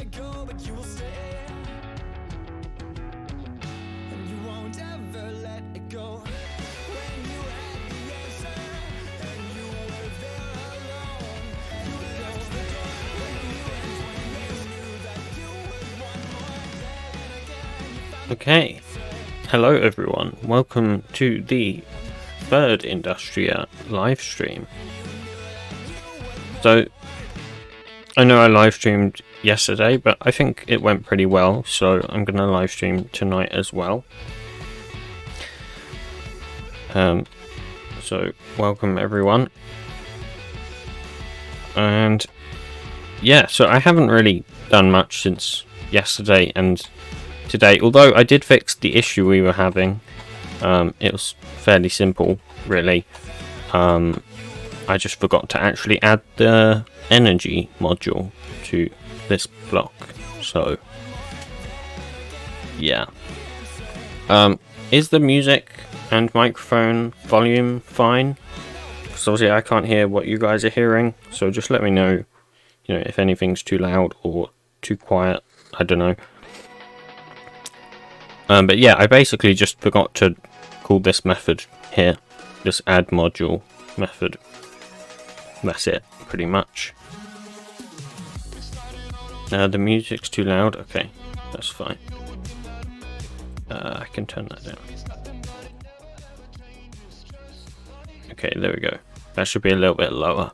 let go, but you will stay. And you won't ever let it go. When you had the answer, and you were there alone. You left the door when you knew that you would want more. Then again, you found Okay, hello everyone, welcome to the third Industria live stream. So, I know I live streamed yesterday, but I think it went pretty well, so I'm going to live stream tonight as well. So, welcome everyone. And yeah, so I haven't really done much since yesterday and today, although I did fix the issue we were having. It was fairly simple, really. I just forgot to actually add the energy module to this block, so yeah. Is the music and microphone volume fine? Because obviously I can't hear what you guys are hearing, so just let me know, if anything's too loud or too quiet. I don't know. But yeah, I basically just forgot to call this method here, this add module method. That's it, pretty much. The music's too loud. Okay, that's fine. I can turn that down. Okay, there we go. That should be a little bit lower.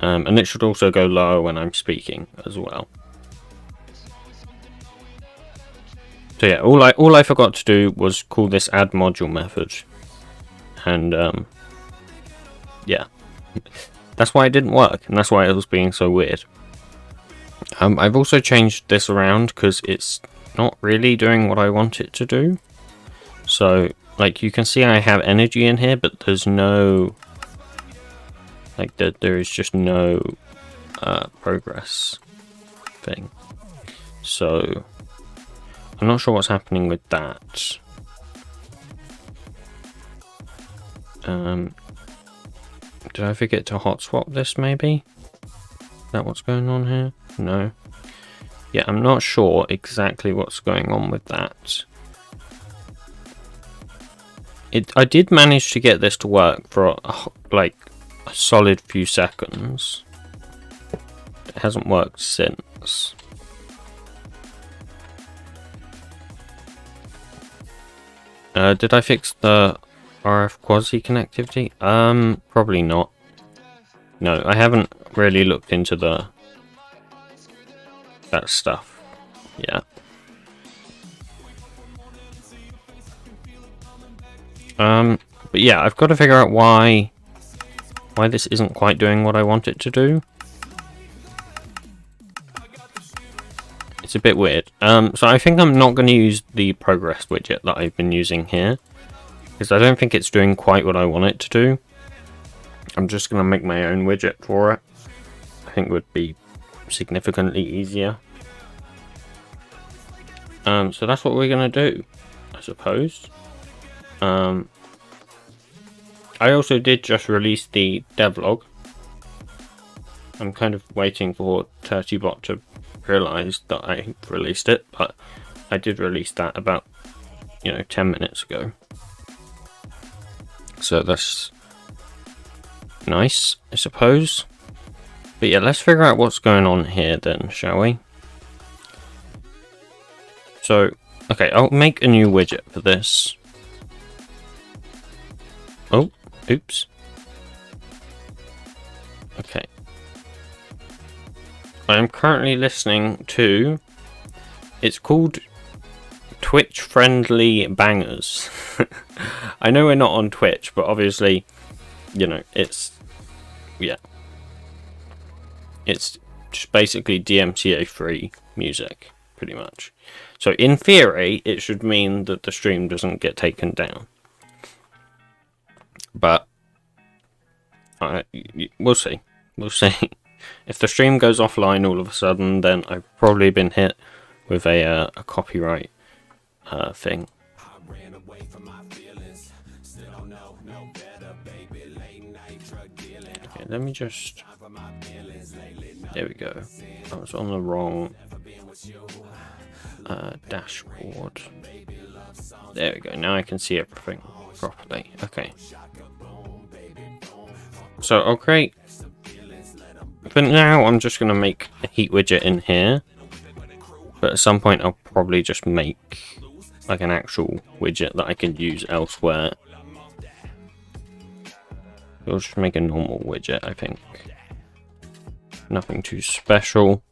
And it should also go lower when I'm speaking as well. So yeah, all I forgot to do was call this add module method, and yeah, that's why it didn't work, and that's why it was being so weird. I've also changed this around because it's not really doing what I want it to do. So, like, you can see I have energy in here, but there's no, like, there is just no progress thing. So I'm not sure what's happening with that. Did I forget to hot swap this maybe? Is that what's going on here? No. Yeah, I'm not sure exactly what's going on with that. I did manage to get this to work for like a solid few seconds. It hasn't worked since. Did I fix the RF quasi connectivity? Probably not. No, I haven't really looked into that stuff. Yeah. But yeah, I've got to figure out why this isn't quite doing what I want it to do. It's a bit weird. So I think I'm not going to use the progress widget that I've been using here, because I don't think it's doing quite what I want it to do. I'm just going to make my own widget for it. I think would be significantly easier. So that's what we're going to do, I suppose. I also did just release the devlog. I'm kind of waiting for TurtyBot to realize that I released it, but I did release that about 10 minutes ago, so that's nice, I suppose. But yeah, let's figure out what's going on here then, shall we? So okay, I'll make a new widget for this. Oh, oops. Okay, I'm currently listening to, it's called Twitch Friendly Bangers. I know we're not on Twitch, but obviously, it's, yeah, it's just basically DMCA free music, pretty much. So in theory, it should mean that the stream doesn't get taken down. But we'll see. We'll see. If the stream goes offline all of a sudden, then I've probably been hit with a copyright thing. Okay, let me just There we go. I was on the wrong dashboard. There we go. Now I can see everything properly. Okay. So I'll create. For now, I'm just going to make a heat widget in here. But at some point, I'll probably just make like an actual widget that I can use elsewhere. We'll just make a normal widget, I think. Nothing too special.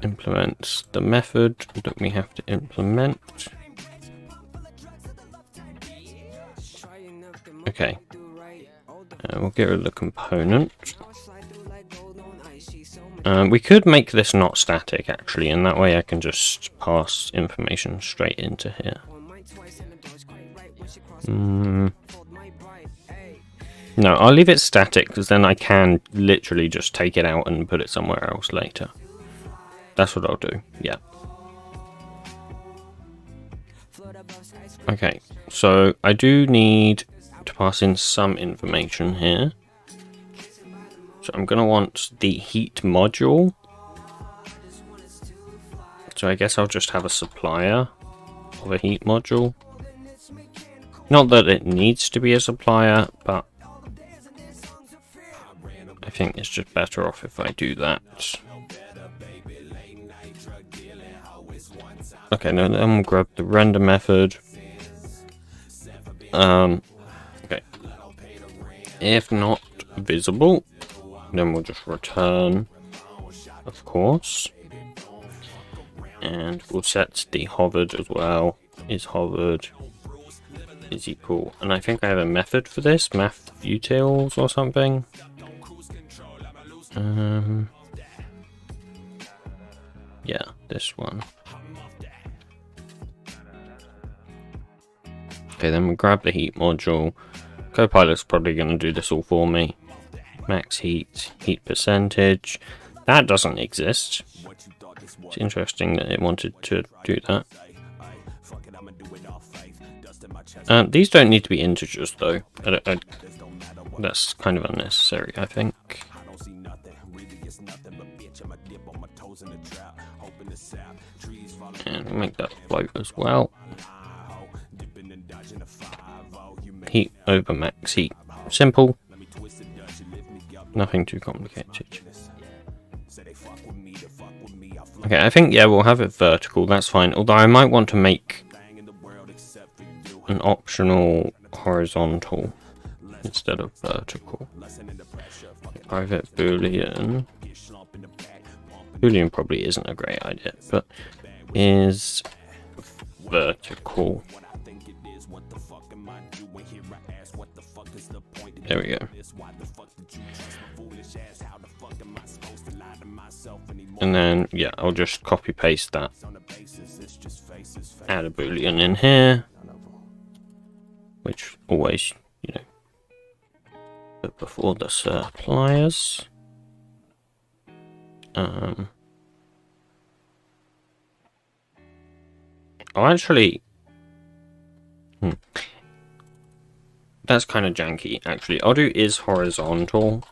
Implement the method that we have to implement. Okay. We'll get rid of the component. We could make this not static, actually, and that way I can just pass information straight into here. No, I'll leave it static, because then I can literally just take it out and put it somewhere else later. That's what I'll do, yeah. Okay, so I do need to pass in some information here. So I'm going to want the heat module. So I guess I'll just have a supplier of a heat module. Not that it needs to be a supplier, but I think it's just better off if I do that. Okay, now then we'll grab the render method. Okay. If not visible, then we'll just return, of course. And we'll set the hovered as well. Is hovered is equal. And I think I have a method for this, math utils or something. Yeah, this one. Okay, then we'll grab the heat module. Copilot's probably going to do this all for me. Max heat, heat percentage. That doesn't exist. It's interesting that it wanted to do that. These don't need to be integers though. That's kind of unnecessary, I think. And we'll make that float as well. Heat over max heat. Simple. Nothing too complicated. Okay, I think, yeah, we'll have it vertical, that's fine. Although I might want to make an optional horizontal instead of vertical. Private boolean. Boolean probably isn't a great idea, but is vertical. There we go. And then, yeah, I'll just copy paste that. Add a boolean in here, which always, you know, put before the suppliers. Oh, actually, that's kind of janky, actually. I'll do is horizontal,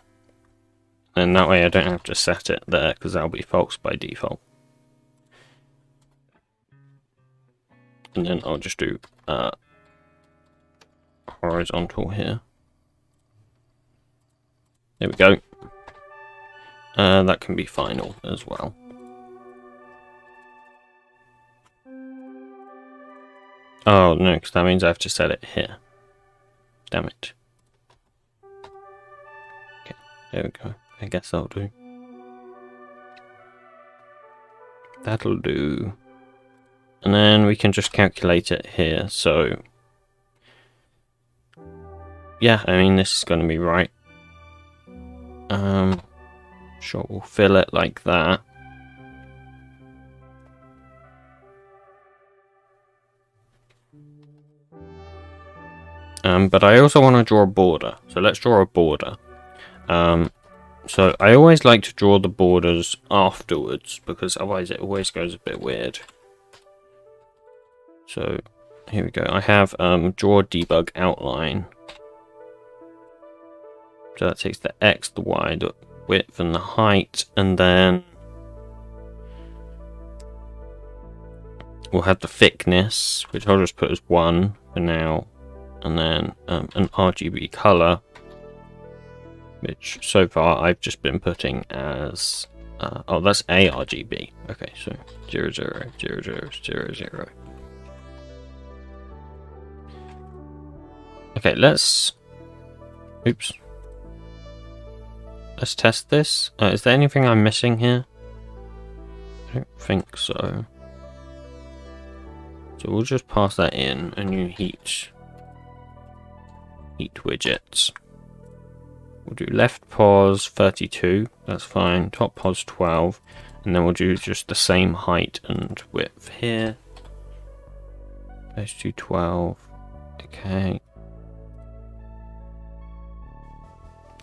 and that way I don't have to set it there, because that'll be false by default. And then I'll just do horizontal here. There we go. That can be final as well. Oh no, because that means I have to set it here. Damn it. Okay, there we go. I guess that'll do. That'll do. And then we can just calculate it here. So, yeah, I mean, this is going to be right. Sure, we'll fill it like that. But I also want to draw a border. So let's draw a border. So I always like to draw the borders afterwards, because otherwise it always goes a bit weird. So here we go. I have draw debug outline. So that takes the X, the Y, the width, and the height, and then we'll have the thickness, which I'll just put as 1 for now, and then an RGB color, which so far I've just been putting as oh, that's ARGB. Okay, so 00, 00, 00, 0. Okay, let's test this. Is there anything I'm missing here? I don't think so. So we'll just pass that in a new heat widgets. We'll do left pos 32, that's fine, top pos 12, and then we'll do just the same height and width here. Let's do 12, okay.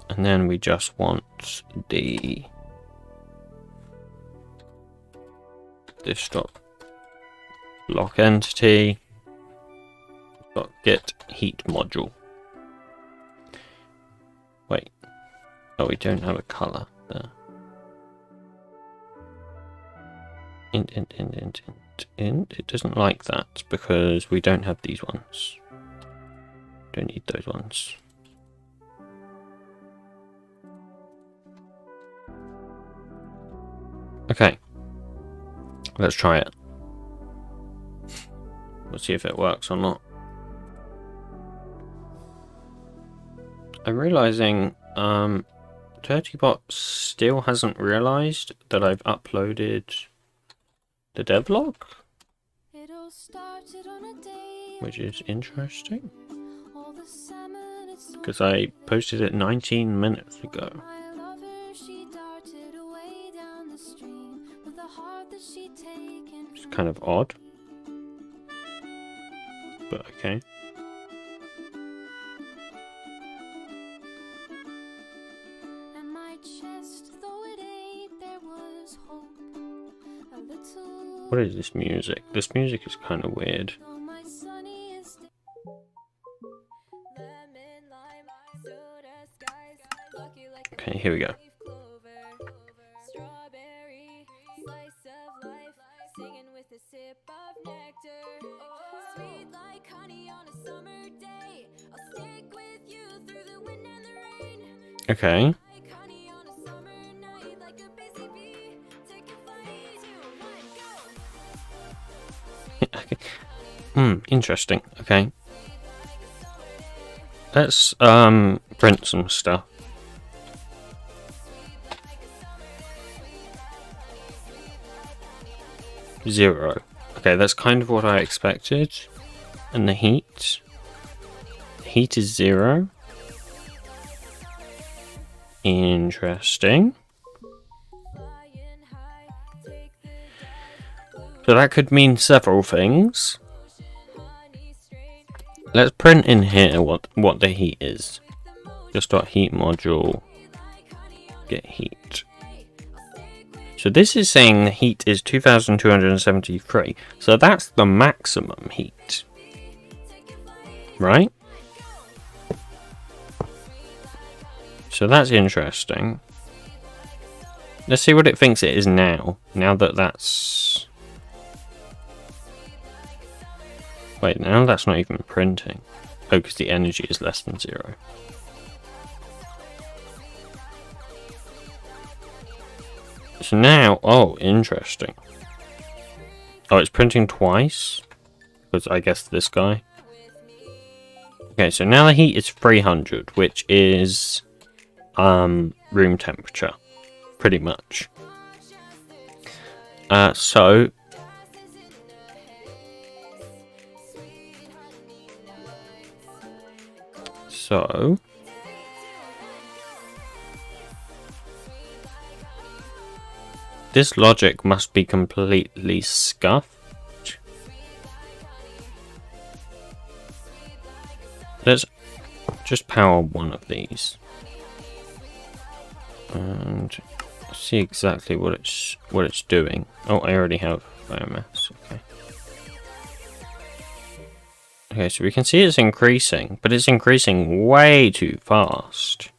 And then we just want this dot block entity dot get heat module. Wait, oh, we don't have a color there. Int. It doesn't like that because we don't have these ones. Don't need those ones. Okay, let's try it. We'll see if it works or not. I'm realizing Dirtybot still hasn't realized that I've uploaded the devlog, which is interesting because I posted it 19 minutes ago. It's kind of odd, but okay. What is this music? This music is kind of weird. Okay, here we go. Okay. Interesting. Okay. Let's print some stuff. Zero. Okay, that's kind of what I expected. And the heat. The heat is 0. Interesting. So that could mean several things. Let's print in here what the heat is. Just dot heat module get heat. So this is saying the heat is 2273. So that's the maximum heat. Right? So that's interesting. Let's see what it thinks it is now. Now that that's... Wait, now that's not even printing. Oh, because the energy is less than 0. So now, oh, interesting. Oh, it's printing twice. Because I guess this guy. Okay, so now the heat is 300, which is room temperature, pretty much. So this logic must be completely scuffed. Let's just power one of these and see exactly what it's doing. Oh, I already have biomass. Okay. Okay, so we can see it's increasing, but it's increasing way too fast.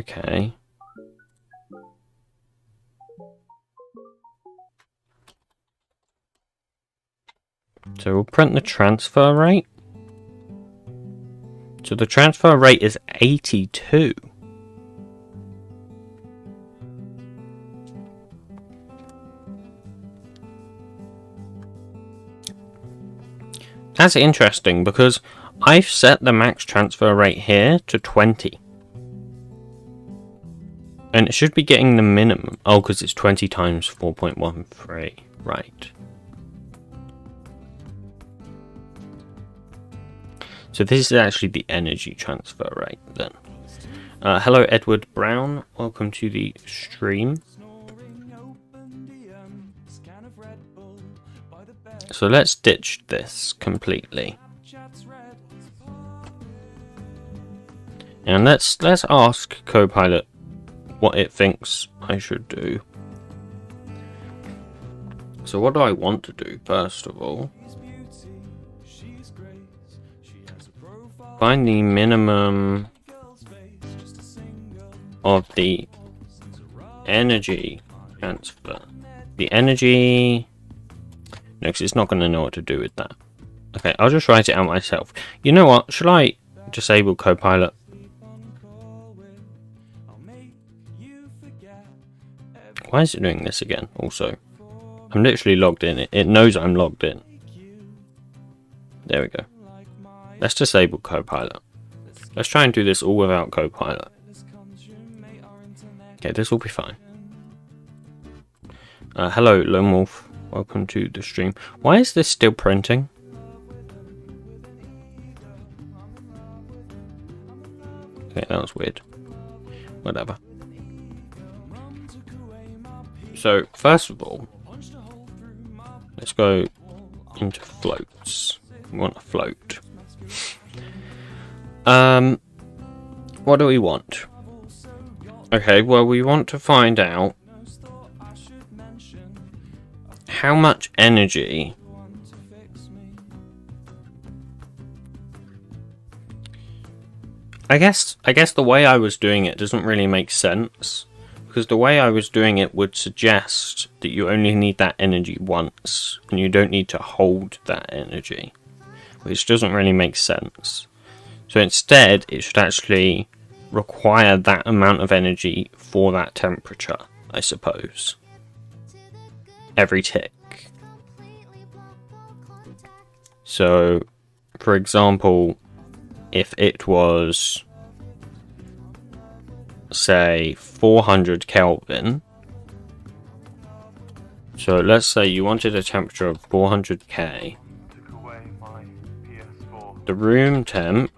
Okay. So we'll print the transfer rate. So the transfer rate is 82. That's interesting because I've set the max transfer rate here to 20. And it should be getting the minimum. Oh, because it's 20 times 4.13. Right. So this is actually the energy transfer rate then. Hello Edward Brown, welcome to the stream. So let's ditch this completely. And let's ask Copilot what it thinks I should do. So what do I want to do first of all? Find the minimum of the energy transfer. The energy... No, because it's not going to know what to do with that. Okay, I'll just write it out myself. You know what? Should I disable Copilot? Why is it doing this again, also? I'm literally logged in. It knows I'm logged in. There we go. Let's disable Copilot. Let's try and do this all without Copilot. Okay, this will be fine. Hello, Lone Wolf. Welcome to the stream. Why is this still printing? Okay, that was weird. Whatever. So, first of all, let's go into floats. We want a float. What do we want? Okay, well, we want to find out how much energy I guess the way I was doing it doesn't really make sense, because the way I was doing it would suggest that you only need that energy once and you don't need to hold that energy, which doesn't really make sense. So instead it should actually require that amount of energy for that temperature, I suppose. Every tick. So, for example, if it was, say, 400 Kelvin, so let's say you wanted a temperature of 400K, the room temp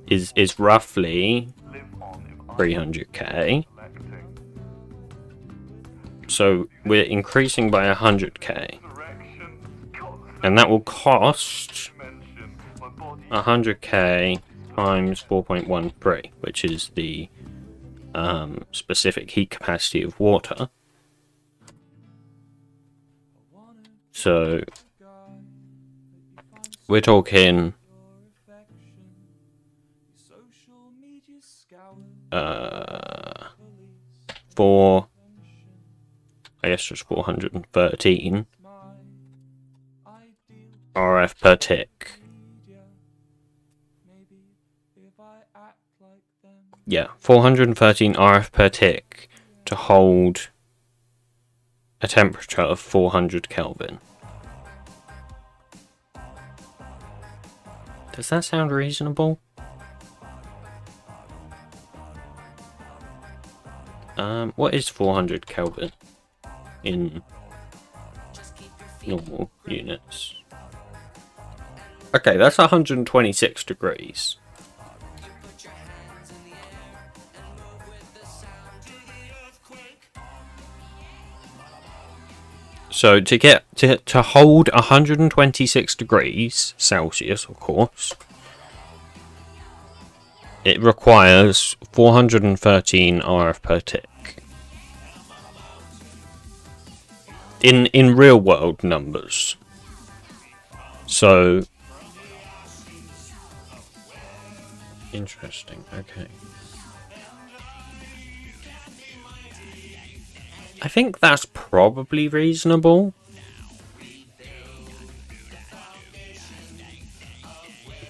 is roughly 300K. So we're increasing by 100K, and that will cost 100K times 4.13, which is the specific heat capacity of water. So we're talking 413 RF per tick. Yeah, 413 RF per tick to hold a temperature of 400 Kelvin. Does that sound reasonable? What is 400 Kelvin in normal units? Okay, that's 126 degrees. So to hold 126 degrees Celsius, of course, it requires 413 RF per tick. In real world numbers. So interesting, okay. I think that's probably reasonable.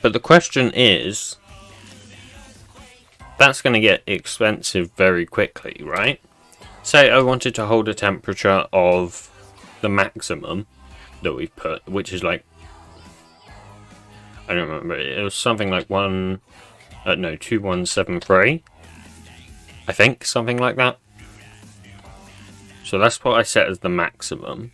But the question is, that's going to get expensive very quickly, right? Say I wanted to hold a temperature of the maximum that we've put, which is like, I don't remember, it was something like 2173, I think, something like that. So that's what I set as the maximum.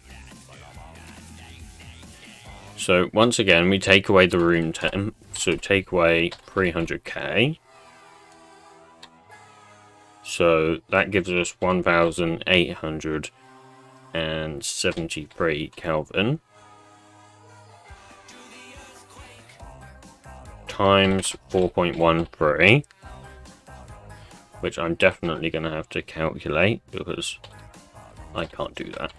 So once again, we take away the room temp, so take away 300k. So that gives us 1873 Kelvin times 4.13, which I'm definitely going to have to calculate because I can't do that.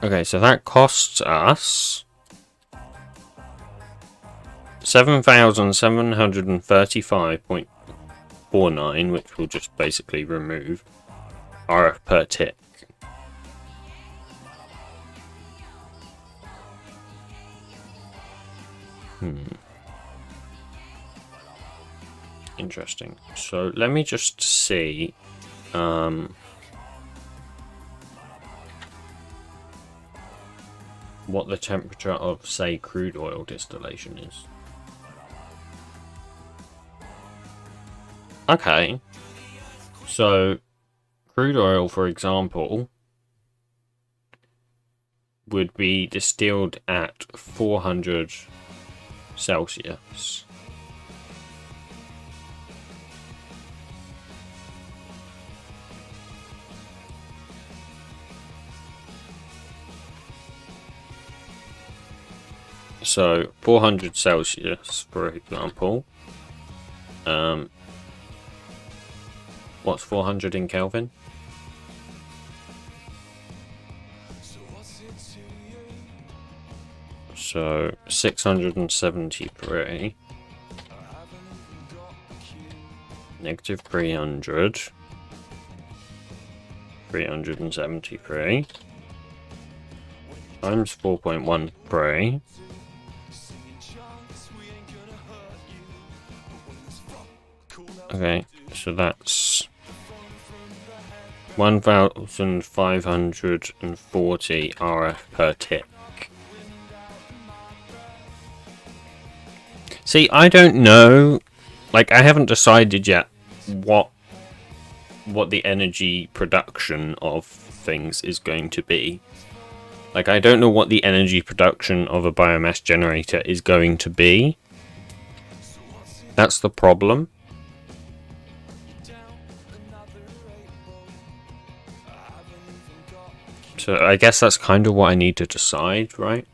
Okay, so that costs us 7,735.49, which we'll just basically remove, RF per tick. Interesting. So let me just see. What the temperature of, say, crude oil distillation is. Okay, so crude oil, for example, would be distilled at 400 Celsius. So 400 Celsius, for example. What's 400 in Kelvin? So 673 negative 300 373 times 4.13. Okay, so that's 1,540 RF per tick. See, I don't know, like I haven't decided yet what the energy production of things is going to be. Like I don't know what the energy production of a biomass generator is going to be. That's the problem. So I guess that's kind of what I need to decide, right?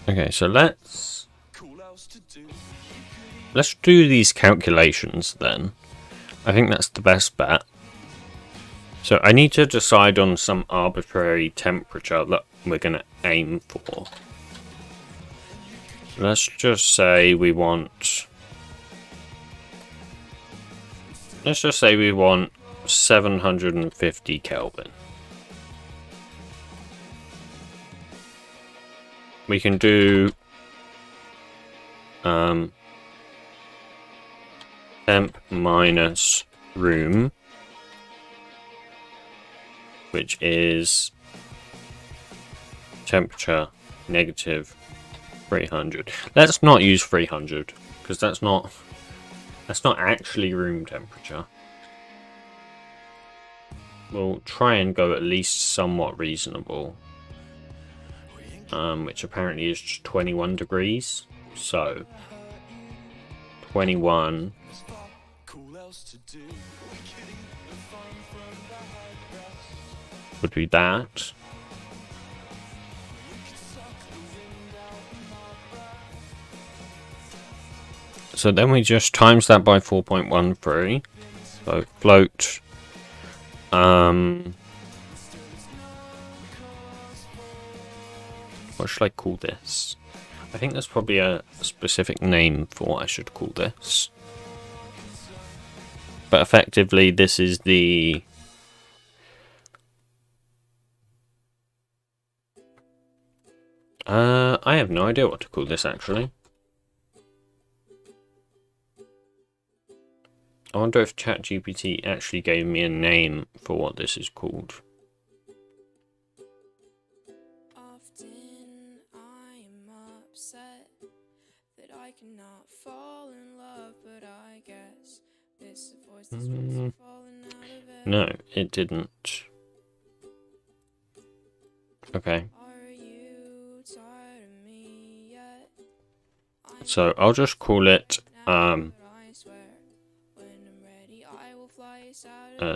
Okay, so let's do these calculations then. I think that's the best bet. So I need to decide on some arbitrary temperature that we're going to aim for. Let's just say we want 750 Kelvin. We can do temp minus room, which is temperature negative 300. Let's not use 300 because that's not actually room temperature. We'll try and go at least somewhat reasonable, which apparently is just 21 degrees. So 21 would be that. So then we just times that by 4.13. So float What should I call this? I think there's probably a specific name for what I should call this. But effectively, this is the... I have no idea what to call this, actually. I wonder if ChatGPT actually gave me a name for what this is called. Often I'm upset that I cannot fall in love, but I guess this voice that's falling out of it. No, it didn't. Okay. Are you tired of me yet? So I'll just call it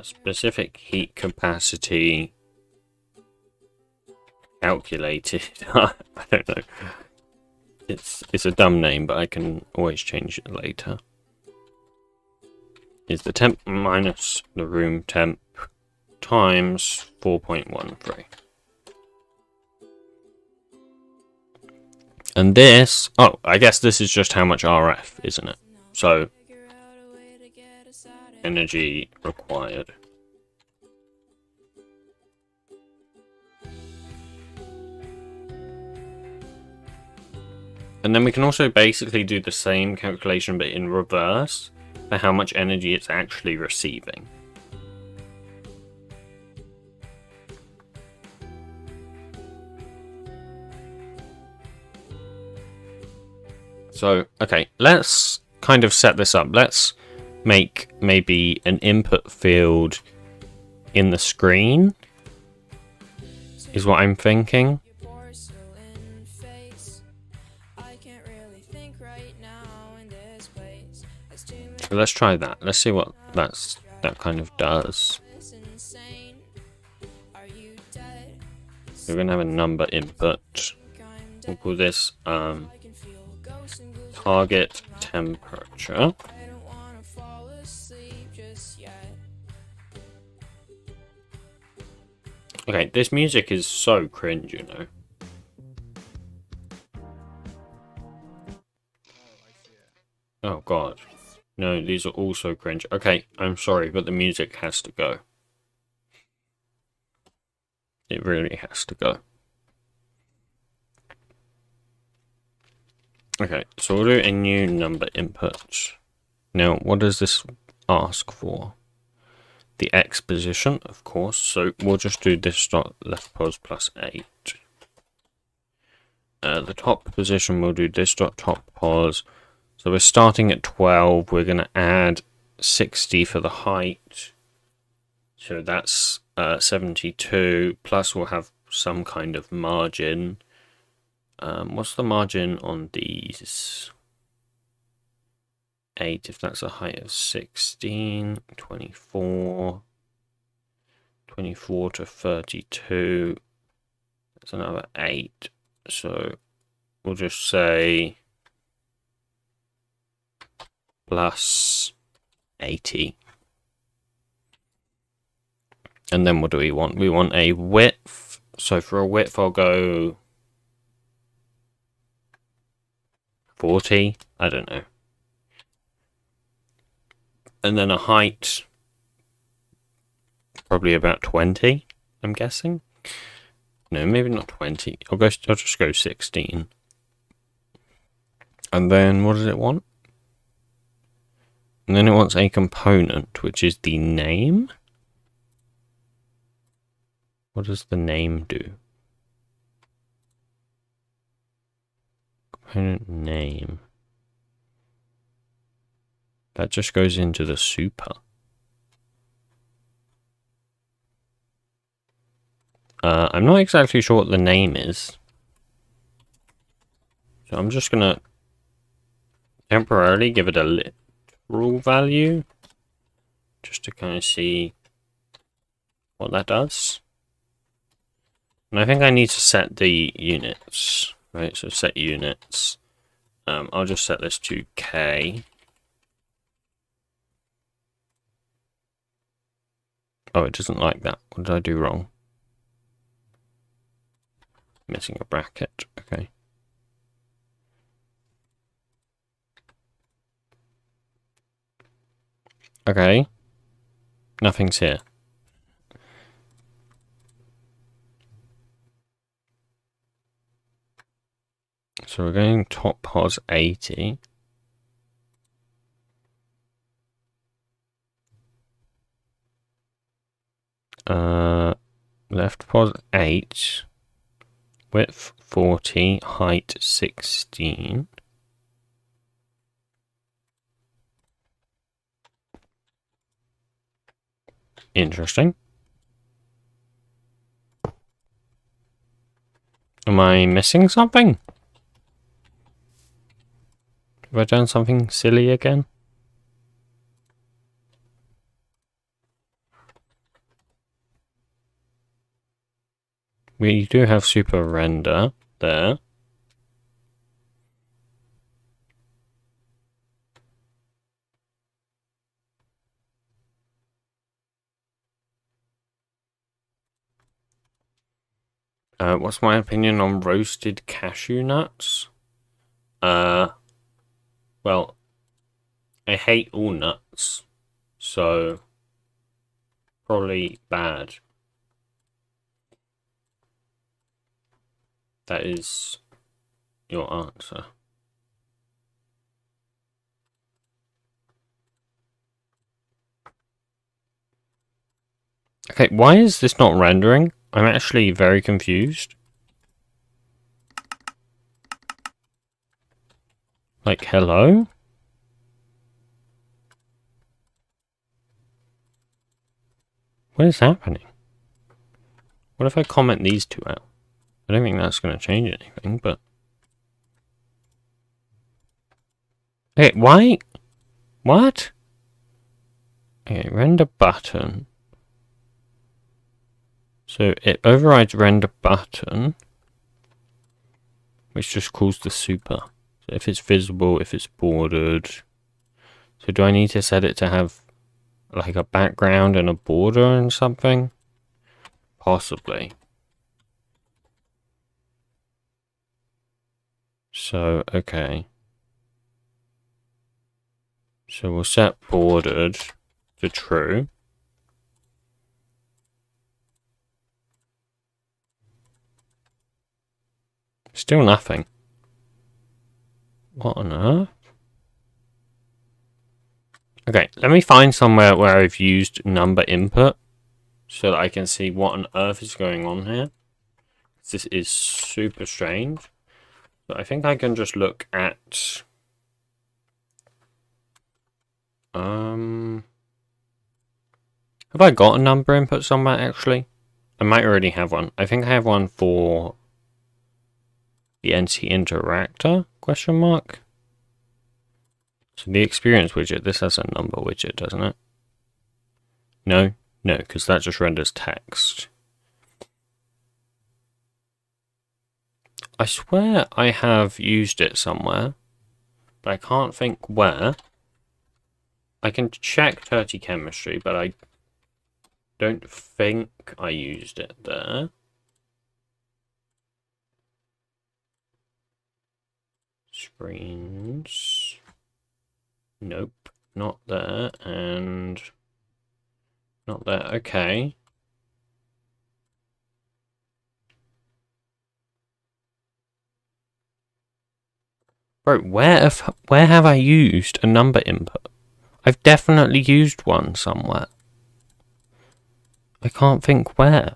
specific heat capacity calculated. I don't know. It's a dumb name, but I can always change it later. Is the temp minus the room temp times 4.13. And this, oh, I guess this is just how much RF, isn't it? So, energy required. And then we can also basically do the same calculation but in reverse for how much energy it's actually receiving. So, okay, let's kind of set this up. Let's make maybe an input field in the screen, is what I'm thinking. So let's try that. Let's see what that kind of does. We're going to have a number input. We'll call this target temperature. Okay, this music is so cringe, you know. Oh god. No, these are all so cringe. Okay, I'm sorry, but the music has to go. It really has to go. Okay, so we'll do a new number input. Now, what does this ask for? The X position, of course. So we'll just do this dot left pos plus 8. The top position, we'll do this dot top pos. So we're starting at 12. We're going to add 60 for the height. So that's 72. Plus we'll have some kind of margin. What's the margin on these? 8, if that's a height of 16, 24, 24 to 32, that's another 8, so we'll just say plus 80. And then what do we want? We want a width, so for a width I'll go 40, I don't know. And then a height, probably about 20, I'm guessing. No, maybe not 20. I'll just go 16. And then what does it want? And then it wants a component, which is the name. What does the name do? Component name. That just goes into the super. I'm not exactly sure what the name is. So I'm just going to temporarily give it a literal value. Just to kind of see what that does. And I think I need to set the units. Right, so set units. I'll just set this to K. Oh, it doesn't like that. What did I do wrong? Missing a bracket. Okay. Okay. Nothing's here. So we're going top pos 80. Left pos 8. Width 40. Height 16. Interesting. Am I missing something? Have I done something silly again? We do have super render there. What's my opinion on roasted cashew nuts? Well, I hate all nuts, so probably bad. That is your answer. Okay, why is this not rendering? I'm actually very confused. Like, hello? What is happening? What if I comment these two out? I don't think that's going to change anything, but... Okay, why? What? Okay, render button. So it overrides render button, which just calls the super. So if it's visible, if it's bordered. So do I need to set it to have like a background and a border and something? Possibly. So, okay. So we'll set bordered to true. Still nothing. What on earth? Okay, let me find somewhere where I've used number input so that I can see what on earth is going on here. This is super strange. But I think I can just look at... Have I got a number input somewhere, actually? I might already have one. I think I have one for the entity interactor, question mark. So the experience widget, this has a number widget, doesn't it? No? No, because that just renders text. I swear I have used it somewhere, but I can't think where. I can check Dirty Chemistry, but I don't think I used it there. Screens. Nope, not there, and not there. Okay. Bro, where have I used a number input? I've definitely used one somewhere. I can't think where.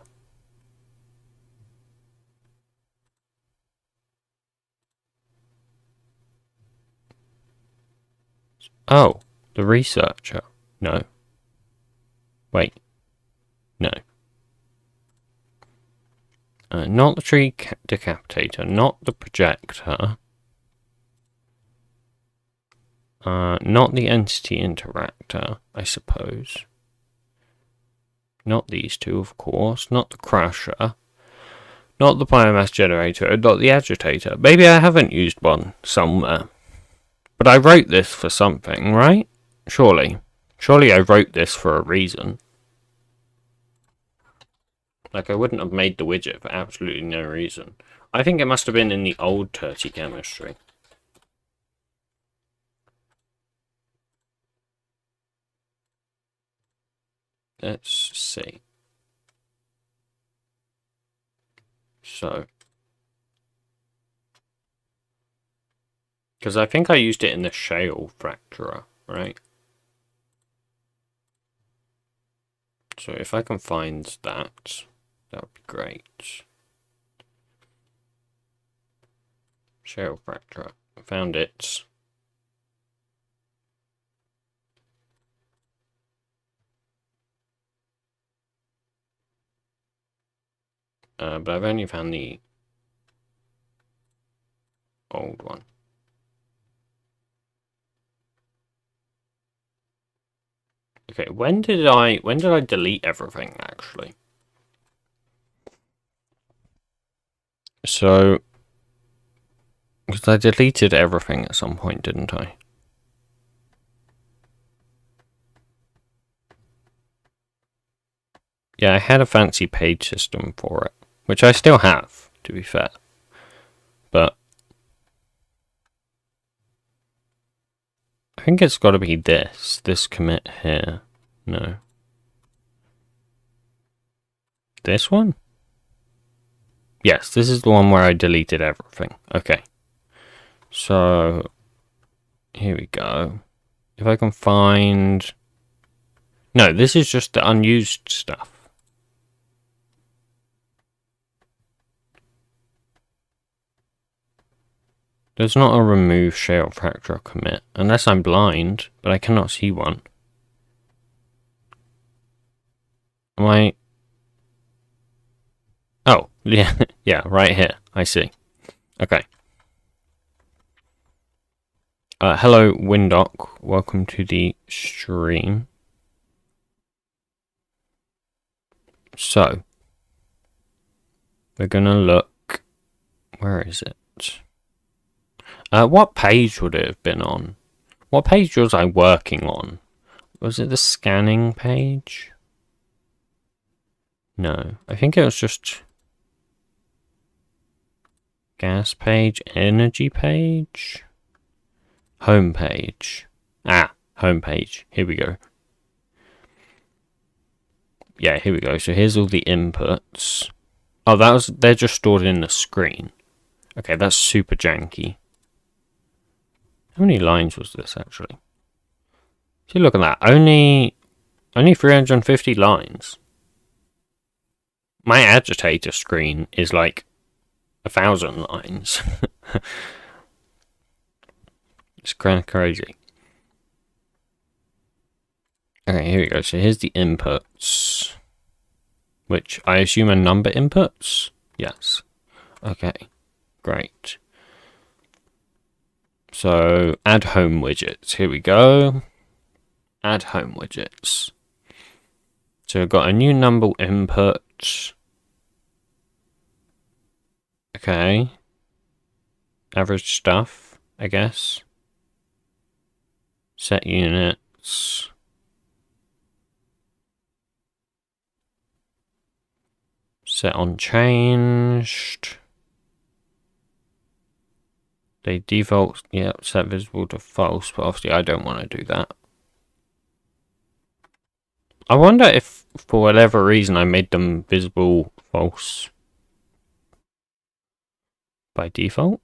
Oh, the researcher. No. Wait. No. Not the tree decapitator, not the projector. Not the entity interactor, I suppose. Not these two, of course. Not the crusher. Not the biomass generator. Not the agitator. Maybe I haven't used one somewhere. But I wrote this for something, right? Surely. Surely I wrote this for a reason. Like, I wouldn't have made the widget for absolutely no reason. I think it must have been in the old dirty chemistry. Let's see. So, because I think I used it in the shale fracturer, right? So if I can find that, that would be great. Shale fracturer. Found it. But I've only found the old one. Okay, when did I delete everything actually? So, because I deleted everything at some point, didn't I? Yeah, I had a fancy page system for it, which I still have, to be fair. But I think it's got to be this commit here. No. This one? Yes, this is the one where I deleted everything. Okay. So, here we go. If I can find... No, this is just the unused stuff. There's not a remove shale fracture commit, unless I'm blind, but I cannot see one. Am I... Oh, yeah, yeah, right here. I see. Okay. Hello, Windock. Welcome to the stream. So, we're gonna look... Where is it? What page would it have been on? What page was I working on? Was it the scanning page? No, I think it was just... Gas page, energy page? Home page. Ah, home page. Here we go. Yeah, here we go. So here's all the inputs. Oh, they're just stored in the screen. Okay, that's super janky. How many lines was this actually? See, look at that. Only 350 lines. My agitator screen is like 1,000 lines. It's kind of crazy. Okay, here we go. So here's the inputs, which I assume are number inputs. Yes. Okay, great. So add home widgets. Here we go. Add home widgets. So I've got a new number input. Okay. Average stuff, I guess. Set units. Set on changed. They default, yeah, set visible to false, but obviously I don't want to do that. I wonder if, for whatever reason, I made them visible false by default.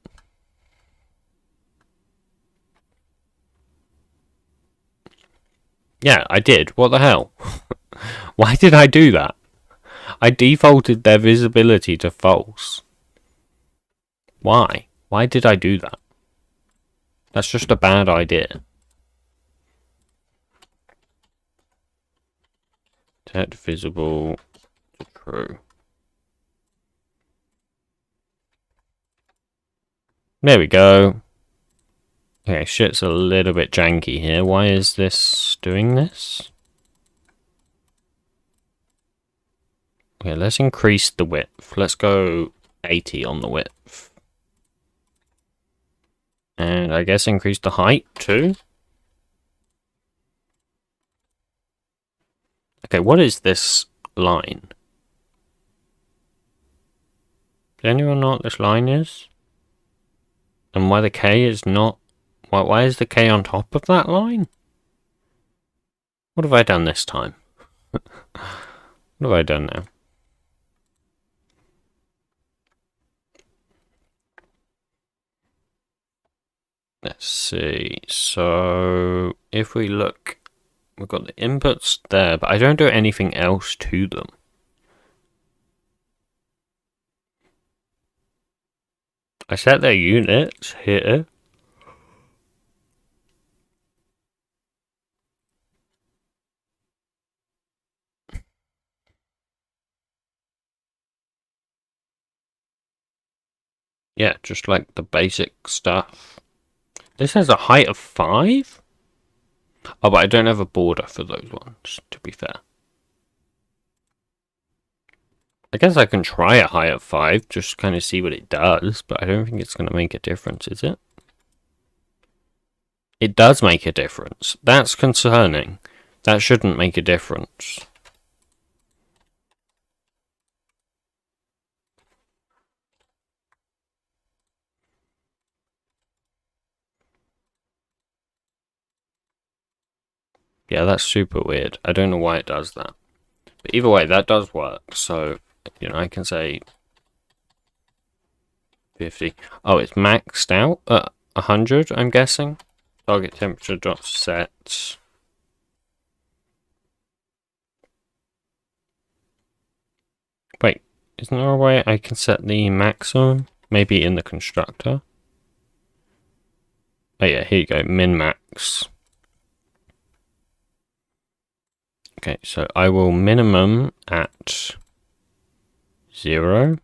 Yeah, I did. What the hell? Why did I do that? I defaulted their visibility to false. Why? Why did I do that? That's just a bad idea. Set visible to true. There we go. Okay, shit's a little bit janky here. Why is this doing this? Okay, let's increase the width. Let's go 80 on the width. And I guess increase the height too. Okay, what is this line? anyone know what this line is? And why the K is not... Why is the K on top of that line? What have I done this time? What have I done now? Let's see. So if we look, we've got the inputs there, but I don't do anything else to them. I set their units here. Yeah, just like the basic stuff. This has a height of 5? Oh, but I don't have a border for those ones, to be fair. I guess I can try a height of 5, just kind of see what it does, but I don't think it's going to make a difference, is it? It does make a difference. That's concerning. That shouldn't make a difference. Yeah, that's super weird. I don't know why it does that. But either way, that does work. So, you know, I can say 50. Oh, it's maxed out at 100, I'm guessing. Target temperature dot set. Wait, isn't there a way I can set the maximum? Maybe in the constructor? Oh yeah, here you go, min max. Okay, so I will minimum at 0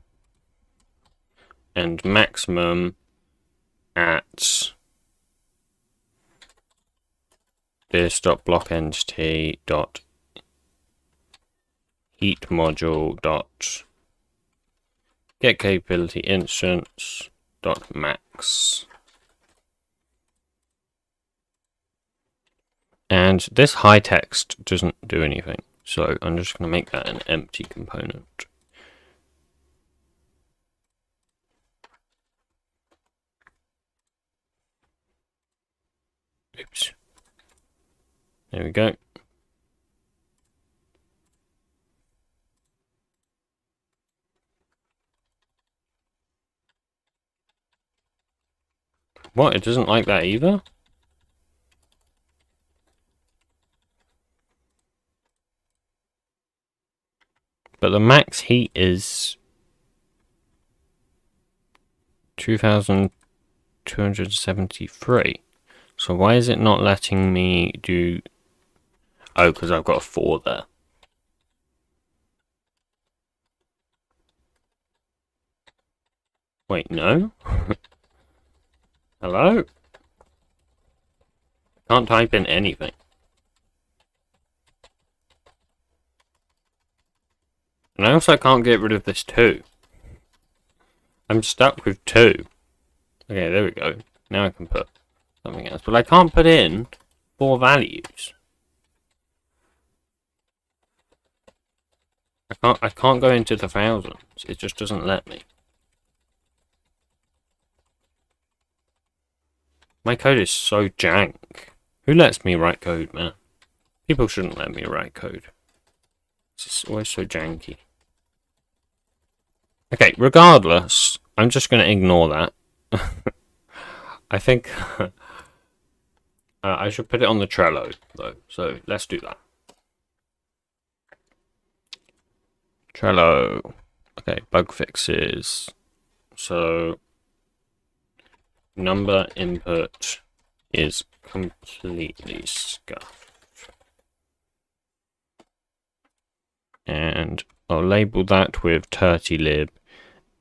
and maximum at this.blockentity.heat module dot get capability instance dot max. And this high text doesn't do anything, so I'm just going to make that an empty component. Oops. There we go. What? It doesn't like that either? But the max heat is 2273. So why is it not letting me do... Oh, because I've got a 4 there. Wait, no? Hello? Can't type in anything. And I also can't get rid of this 2. I'm stuck with 2. Okay, there we go. Now I can put something else. But I can't put in 4 values. I can't go into the thousands. It just doesn't let me. My code is so jank. Who lets me write code, man? People shouldn't let me write code. It's just always so janky. Okay, regardless, I'm just going to ignore that. I think I should put it on the Trello, though. So let's do that. Trello. Okay, bug fixes. So number input is completely scuffed. And I'll label that with turtylib.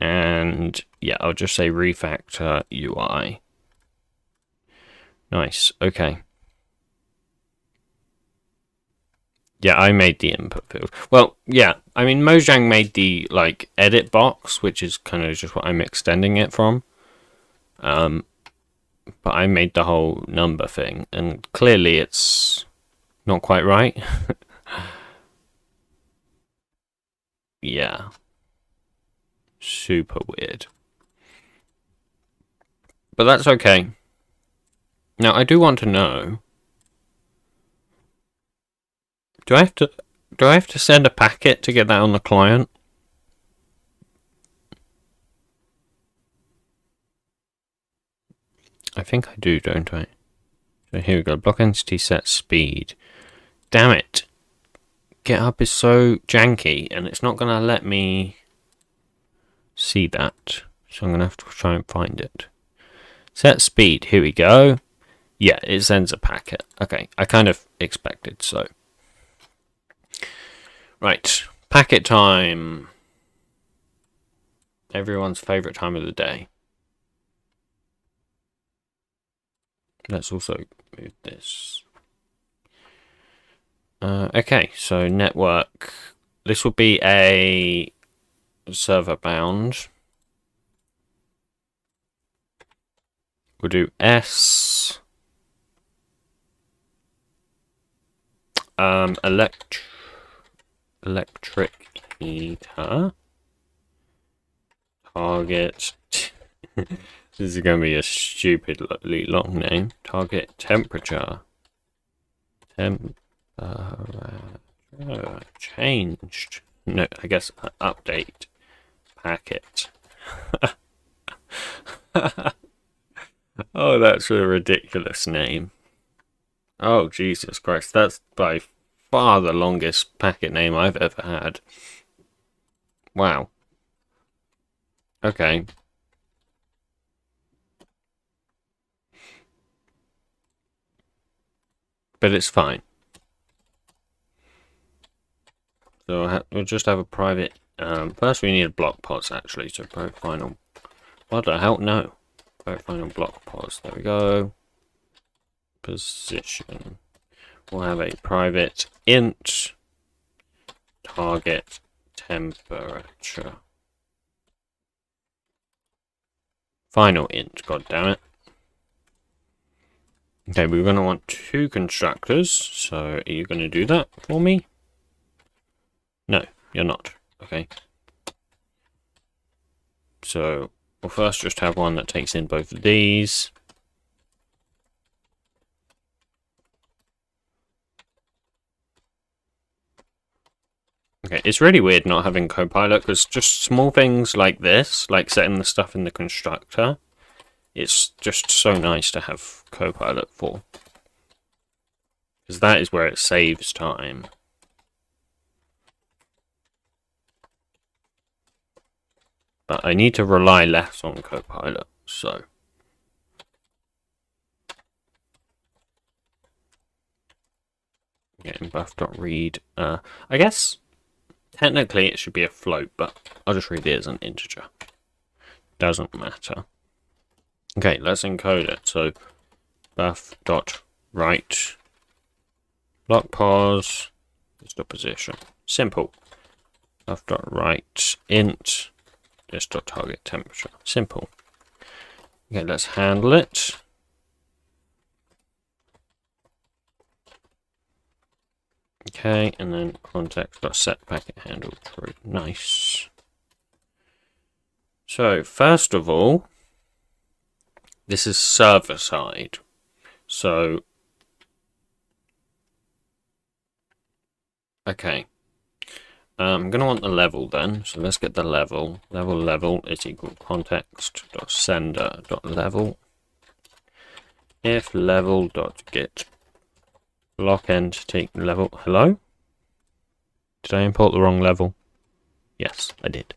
And yeah, I'll just say refactor UI. Nice, okay. Yeah, I made the input field. Well, yeah, I mean, Mojang made the, like, edit box, which is kind of just what I'm extending it from. But I made the whole number thing, and clearly it's not quite right. Yeah. super weird. But that's okay. Now, I do want to know, do I have to send a packet to get that on the client? I think I do, don't I? So here we go. Block entity set speed. Damn it. GitHub is so janky and it's not going to let me see that. So I'm going to have to try and find it. Set speed. Here we go. Yeah, it sends a packet. Okay, I kind of expected so. Right. Packet time. Everyone's favorite time of the day. Let's also move this. Okay, so network. This will be a server bound. We'll do S. Electric heater. Target. This is going to be a stupidly long name. Target temperature. Changed. No, I guess update. Packet. Oh, that's a ridiculous name. Oh, Jesus Christ. That's by far the longest packet name I've ever had. Wow. Okay. But it's fine. So we'll just have a private... first we need a block pause, actually. So private final... What the hell? No. Private final block pause. There we go. Position. We'll have a private int target temperature. Final int, god damn it. Okay, we're going to want two constructors, so are you going to do that for me? No, you're not. Okay. So, we'll first just have one that takes in both of these. Okay, it's really weird not having Copilot, because just small things like this, like setting the stuff in the constructor, it's just so nice to have Copilot for. Because that is where it saves time. But I need to rely less on Copilot, so... Okay, buff.read. I guess... Technically, it should be a float, but I'll just read it as an integer. Doesn't matter. Okay, let's encode it. So, buff.write block pause position. Simple. Buff.write int this.target temperature. Simple. Okay, let's handle it. Okay, and then context.set packet handle true. Nice. So, first of all, this is server side. So, okay. I'm going to want the level then. So let's get the level. Level is equal context.sender.level. If level.get block entity level. Hello? Did I import the wrong level? Yes, I did.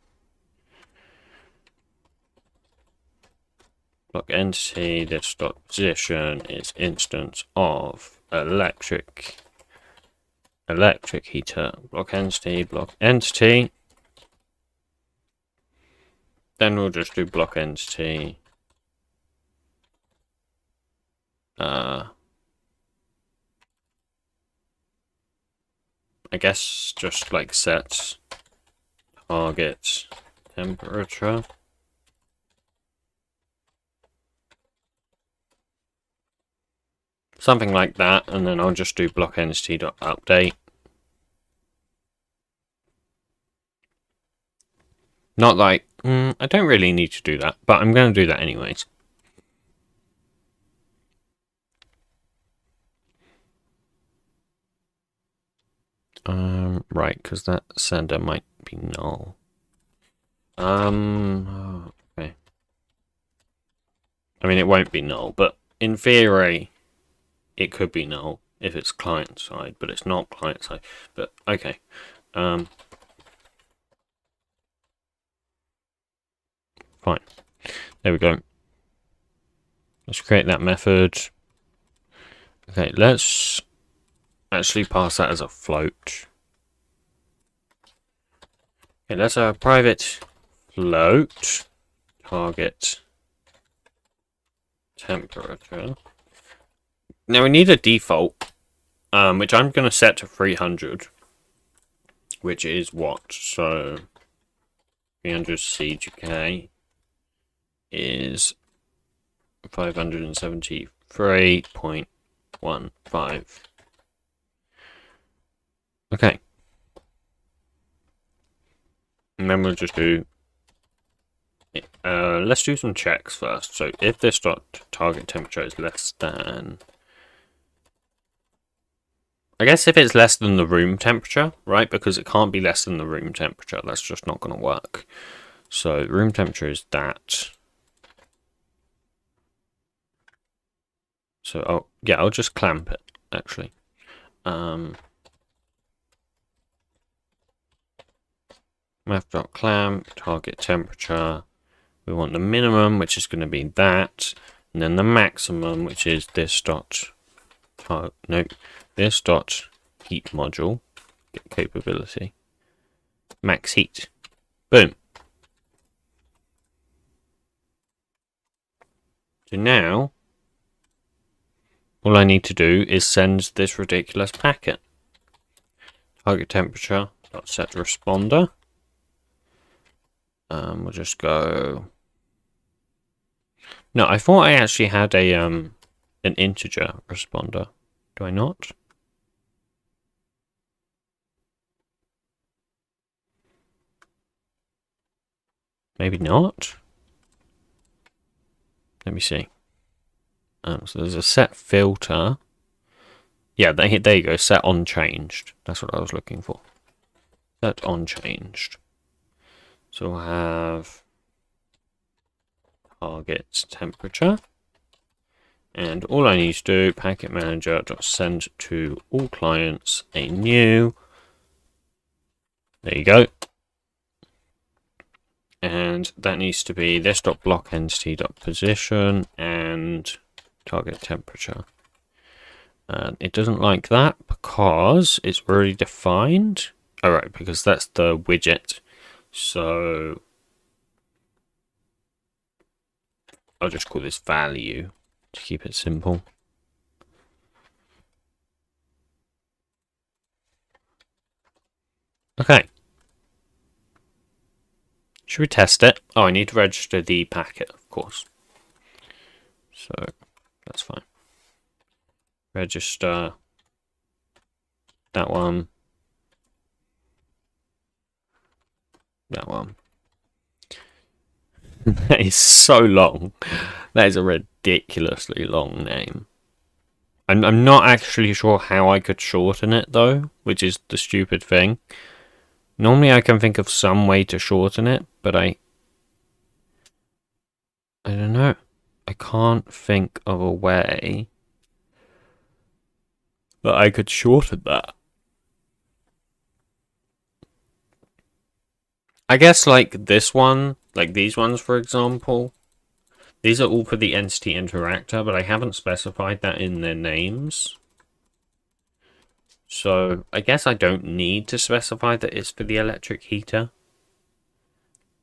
Block entity, this dot position is instance of electric heater. Block entity. Then we'll just do block entity. I guess just like set target temperature. Something like that, and then I'll just do block entity.update. Not like, I don't really need to do that, but I'm going to do that anyways. Right, because that sender might be null. Okay. I mean, it won't be null, but in theory, it could be null if it's client side, but it's not client side. But okay. Fine. There we go. Let's create that method. Okay, let's actually pass that as a float. Okay, let's have a private float target temperature. Now we need a default, which I'm going to set to 300, which is what? So 300 CGK is 573.15. Okay. And then we'll just do... let's do some checks first. So if this target temperature is less than... I guess if it's less than the room temperature, right? Because it can't be less than the room temperature. That's just not going to work. So room temperature is that. So, yeah, I'll just clamp it, actually. Math.clamp, target temperature. We want the minimum, which is going to be that. And then the maximum, which is this this dot heat module capability. Max heat. Boom. So now, all I need to do is send this ridiculous packet. Target temperature dot set responder. We'll just go. No, I thought I actually had a an integer responder. Do I not? Maybe not. Let me see. So there's a set filter. Yeah, there you go. Set on changed. That's what I was looking for. Set on changed. So we'll have target temperature. And all I need to do, packet manager dot send to all clients a new. There you go. And that needs to be this dot block entity dot position and target temperature. It doesn't like that because it's already defined. Alright, because that's the widget. So I'll just call this value to keep it simple. Okay. Should we test it? Oh, I need to register the packet, of course. So that's fine. Register that one. That one. That is so long. That is a ridiculously long name. I'm not actually sure how I could shorten it though, which is the stupid thing. Normally I can think of some way to shorten it, but I don't know. I can't think of a way that I could shorten that. I guess like this one, like these ones for example, these are all for the entity interactor, but I haven't specified that in their names. So I guess I don't need to specify that it's for the electric heater.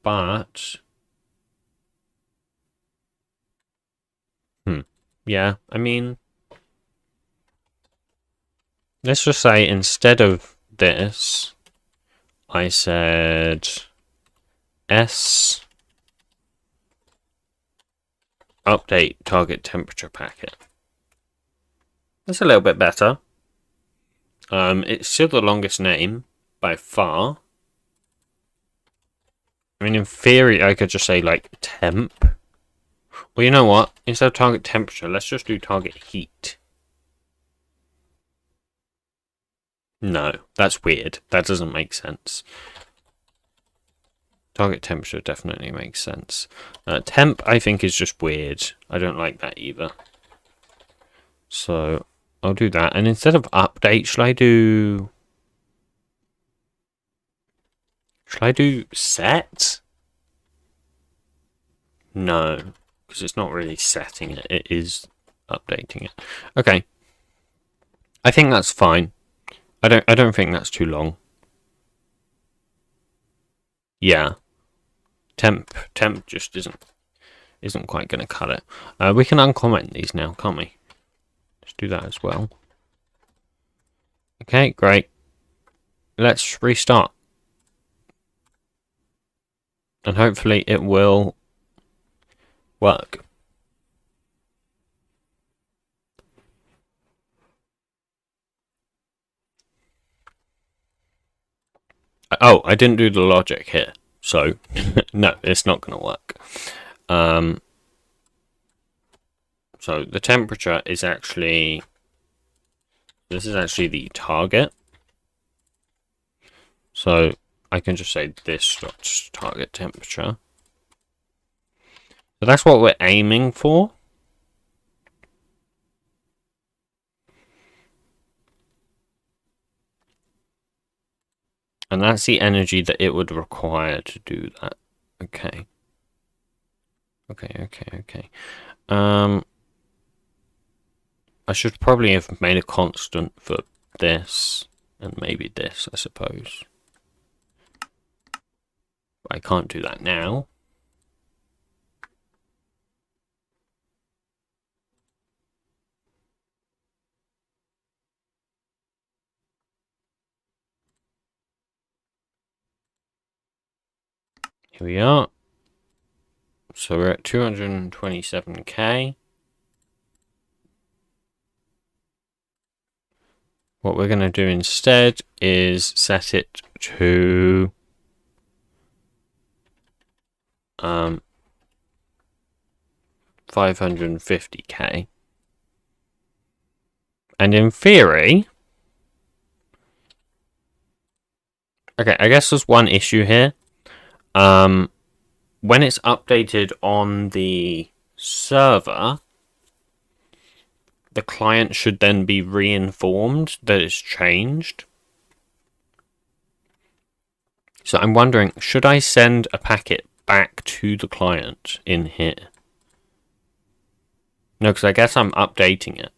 But yeah, I mean, let's just say instead of this, I said S update target temperature packet. That's a little bit better. It's still the longest name by far. I mean, in theory, I could just say, like, temp. Well, you know what? Instead of target temperature, let's just do target heat. No, that's weird. That doesn't make sense. Target temperature definitely makes sense. Temp, I think, is just weird. I don't like that either. So, I'll do that. And instead of update, shall I do set? No, because it's not really setting it. It is updating it. Okay. I think that's fine. I don't think that's too long. Yeah. Temp just isn't quite going to cut it. We can uncomment these now, can't we? Let's do that as well. Okay, great. Let's restart. And hopefully it will work. Oh, I didn't do the logic here. So, no, it's not going to work. So the temperature is actually... This is actually the target. So I can just say this dot target temperature. So that's what we're aiming for. And that's the energy that it would require to do that. Okay. Okay. I should probably have made a constant for this and maybe this, I suppose. But I can't do that now. Here we are. So we're at 227k. What we're going to do instead is set it to 550k. And in theory... Okay, I guess there's one issue here. When it's updated on the server, the client should then be re-informed that it's changed. So I'm wondering, should I send a packet back to the client in here? No, because I guess I'm updating it.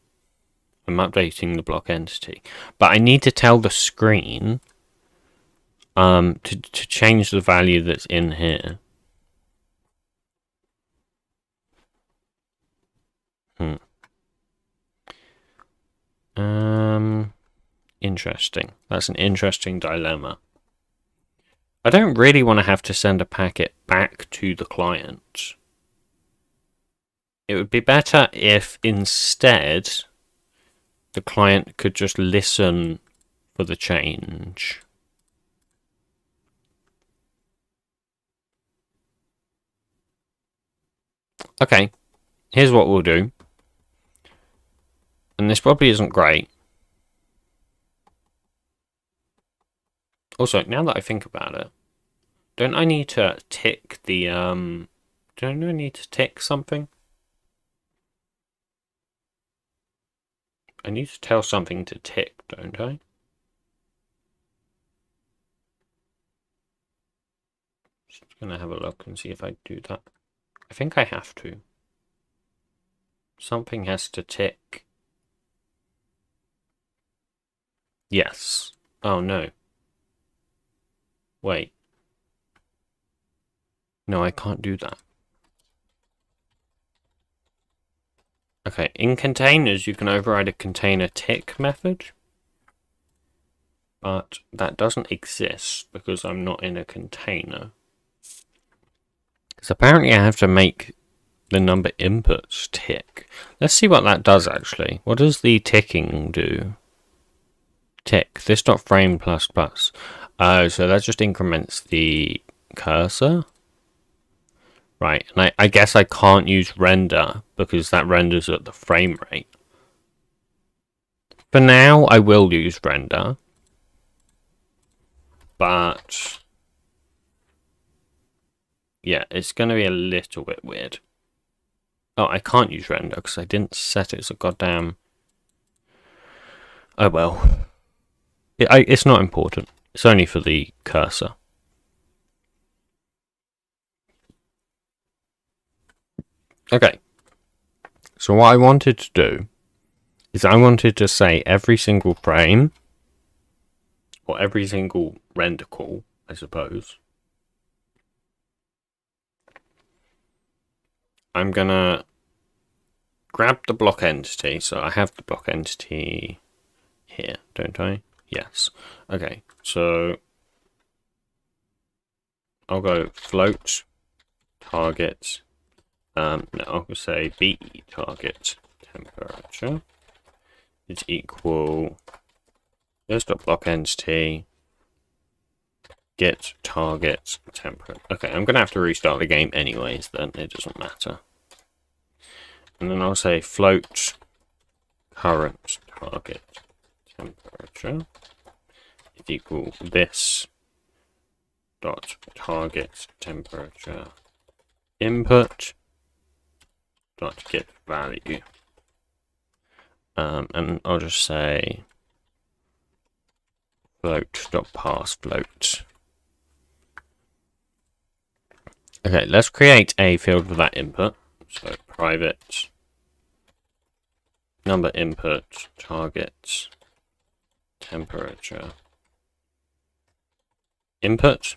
I'm updating the block entity. But I need to tell the screen to change the value that's in here. Interesting. That's an interesting dilemma. I don't really want to have to send a packet back to the client. It would be better if instead the client could just listen for the change. Okay, here's what we'll do. And this probably isn't great. Also, now that I think about it, don't I need to tick the, don't I need to tick something? I need to tell something to tick, don't I? Just gonna have a look and see if I do that. I think I have to. Something has to tick. Yes. Oh no. Wait. No, I can't do that. Okay, in containers you can override a container tick method. But that doesn't exist because I'm not in a container. Because apparently I have to make the number inputs tick. Let's see what that does actually. What does the ticking do? Tick. This.frame++. So that just increments the cursor. Right, and I guess I can't use render because that renders at the frame rate. For now, I will use render. But yeah, it's going to be a little bit weird. Oh, I can't use render because I didn't set it as a goddamn... Oh well. It's not important. It's only for the cursor. Okay. So what I wanted to do is I wanted to say every single frame, or every single render call, I suppose. I'm gonna grab the block entity. So I have the block entity here, don't I? Yes. Okay, so I'll go float target. No, I'll say B target temperature is equal this dot block entity get target temperature. Okay, I'm gonna have to restart the game anyways. Then it doesn't matter. And then I'll say float current target temperature is equal this dot target temperature input dot get value. And I'll just say float dot pass float. Okay, let's create a field for that input. So private number input target temperature input.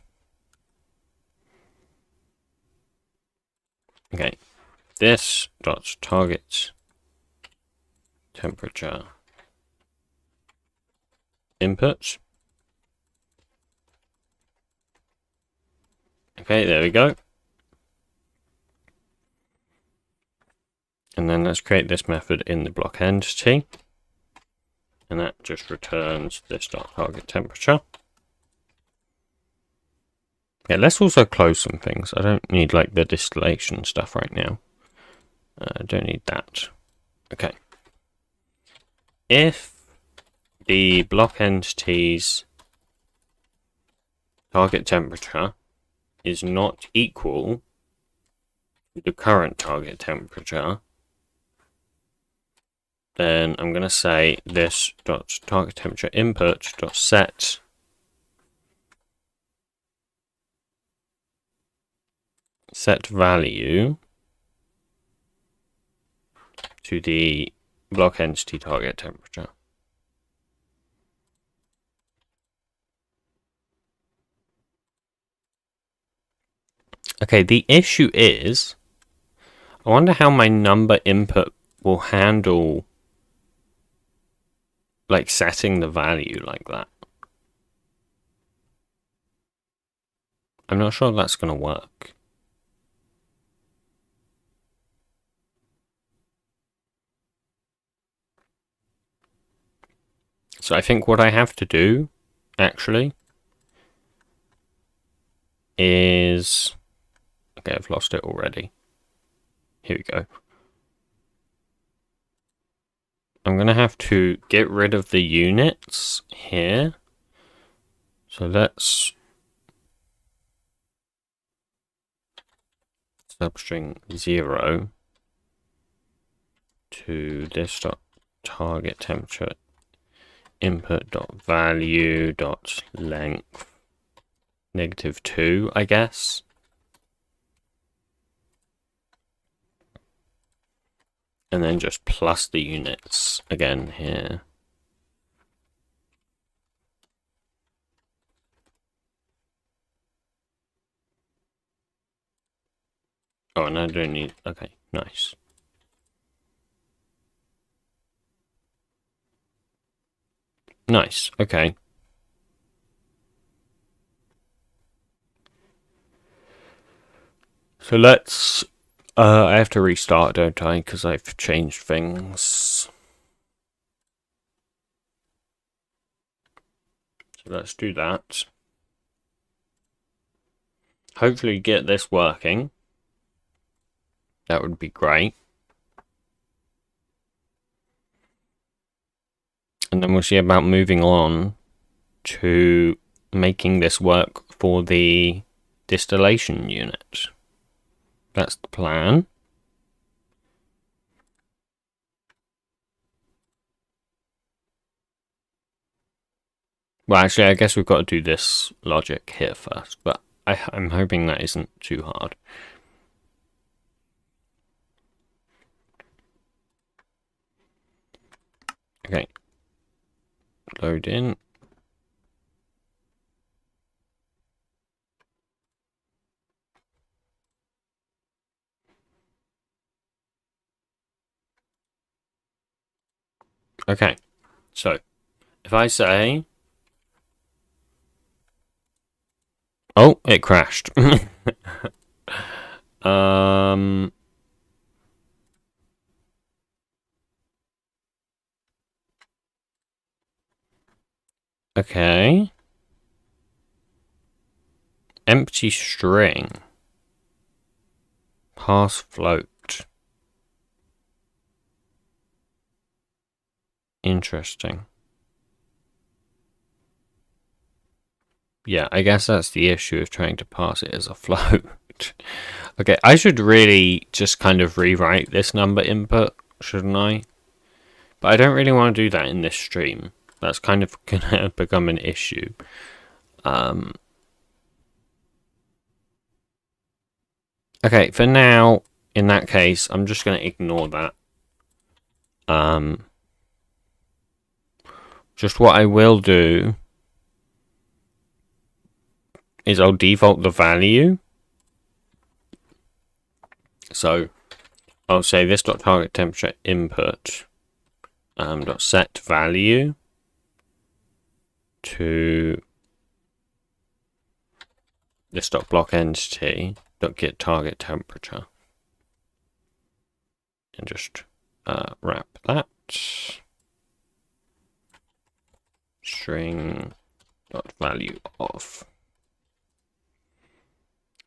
Okay, this dot target temperature input. Okay, there we go. And then let's create this method in the block entity. And that just returns this dot target temperature. Yeah, let's also close some things. I don't need like the distillation stuff right now. I don't need that. Okay. If the block entity's target temperature is not equal to the current target temperature, then I'm going to say this dot target temperature input dot set value to the block entity target temperature. Okay, the issue is, I wonder how my number input will handle like setting the value like that. I'm not sure if that's going to work. So I think what I have to do, actually, is... Okay, I've lost it already. Here we go. I'm going to have to get rid of the units here. So let's substring 0 to this dot target temperature input dot value dot length -2, I guess. And then just plus the units again here. Oh, and I don't need... Okay, nice. Nice, okay. So let's... I have to restart, don't I? Because I've changed things. So let's do that. Hopefully get this working. That would be great. And then we'll see about moving on to making this work for the distillation unit. That's the plan. Well, actually, I guess we've got to do this logic here first, but I'm hoping that isn't too hard. Okay. Load in. Okay. So, if I say... Oh, it crashed. Okay. Empty string. Pass float. Interesting. Yeah, I guess that's the issue of trying to pass it as a float. Okay, I should really just kind of rewrite this number input, shouldn't I? But I don't really want to do that in this stream. That's kind of gonna become an issue. Okay, for now, in that case, I'm just gonna ignore that. Just what I will do is I'll default the value. So I'll say this dot target temperature input dot set value to this dot block entity dot get target temperature, and just wrap that string dot value of.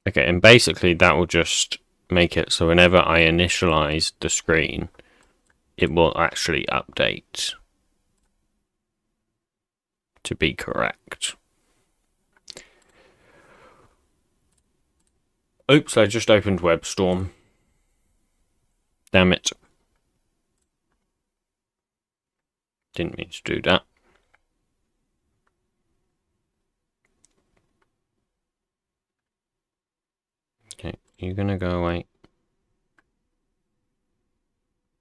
Okay, and basically that will just make it so whenever I initialize the screen, it will actually update to be correct. Oops, I just opened WebStorm. Damn it. Didn't mean to do that. Okay, you're gonna go away.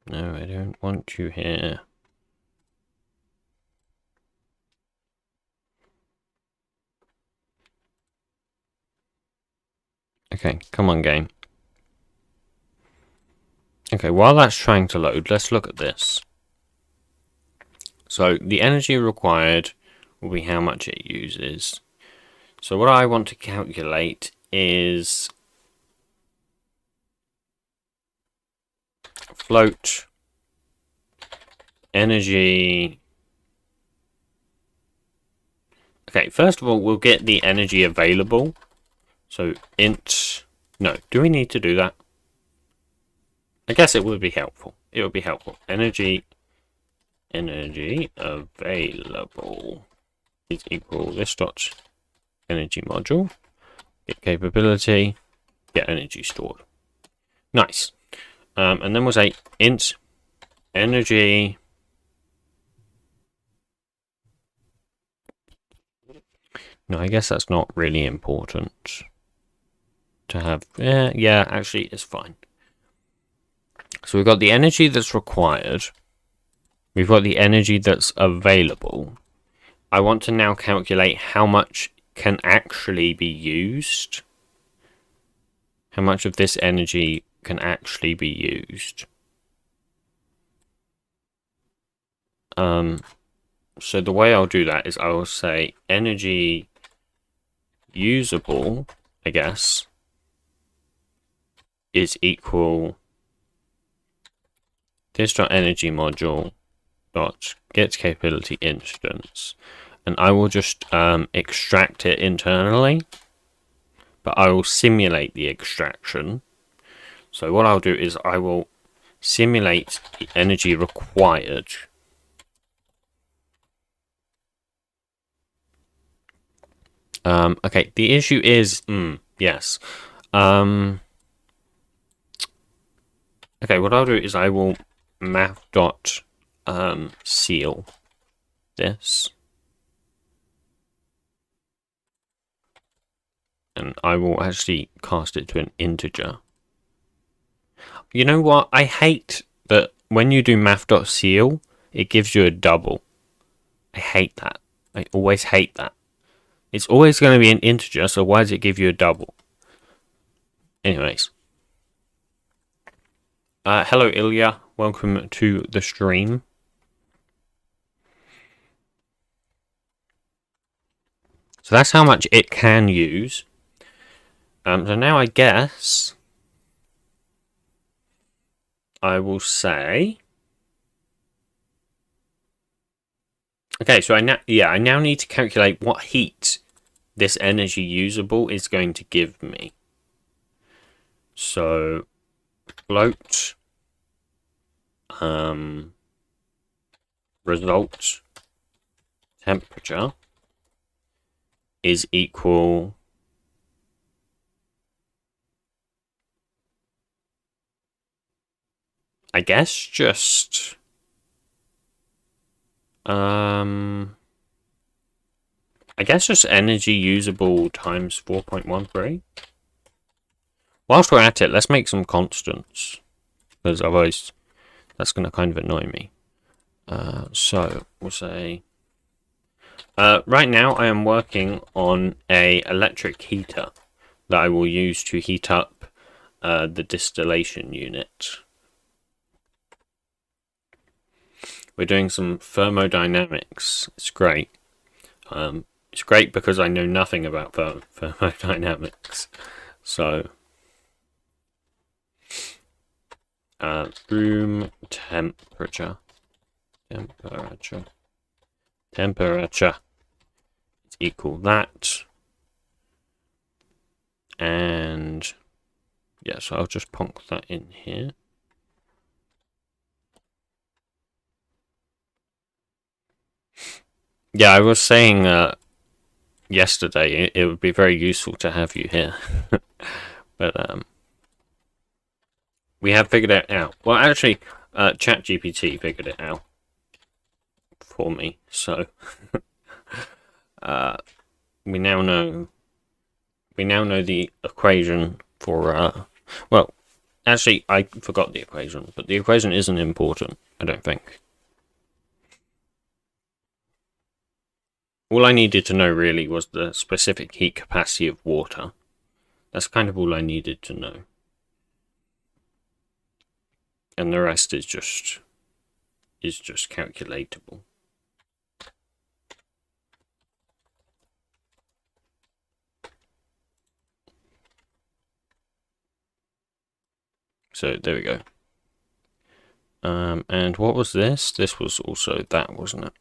No, I don't want you here. Okay, come on, game. Okay, while that's trying to load, let's look at this. So the energy required will be how much it uses. So what I want to calculate is float energy. Okay, first of all, we'll get the energy available. So int, no, do we need to do that? I guess it would be helpful. It would be helpful. Energy available is equal this dot energy module, get capability, get energy stored. Nice. And then we'll say int energy no, I guess that's not really important to have. Yeah, actually it's fine. So we've got the energy that's required. We've got the energy that's available. I want to now calculate how much can actually be used. How much of this energy can actually be used. So the way I'll do that is I will say energy usable, I guess, is equal this dot energy module dot get capability instance, and I will just extract it internally, but I will simulate the extraction. So what I'll do is I will simulate the energy required. Okay, the issue is, yes. Okay, what I'll do is I will math.seal this. And I will actually cast it to an integer. You know what? I hate that when you do math.seal, it gives you a double. I hate that. I always hate that. It's always going to be an integer, so why does it give you a double? Anyways. Hello, Ilya. Welcome to the stream. So that's how much it can use. So now I guess I will say... Okay, so I now need to calculate what heat this energy usable is going to give me. So float result temperature is equal, I guess, just energy usable times 4.13. Whilst we're at it, let's make some constants, because otherwise that's going to kind of annoy me. So we'll say right now I am working on a electric heater that I will use to heat up the distillation unit. We're doing some thermodynamics. It's great. It's great because I know nothing about thermodynamics. So, room temperature. Temperature is equal that. And, yeah, so I'll just plonk that in here. Yeah, I was saying yesterday it would be very useful to have you here. But we have figured it out. Well, actually, ChatGPT figured it out for me. So we now know the equation for well, actually I forgot the equation, but the equation isn't important, I don't think. All I needed to know really was the specific heat capacity of water. That's kind of all I needed to know. And the rest is just calculatable. So there we go. And what was this? This was also that, wasn't it?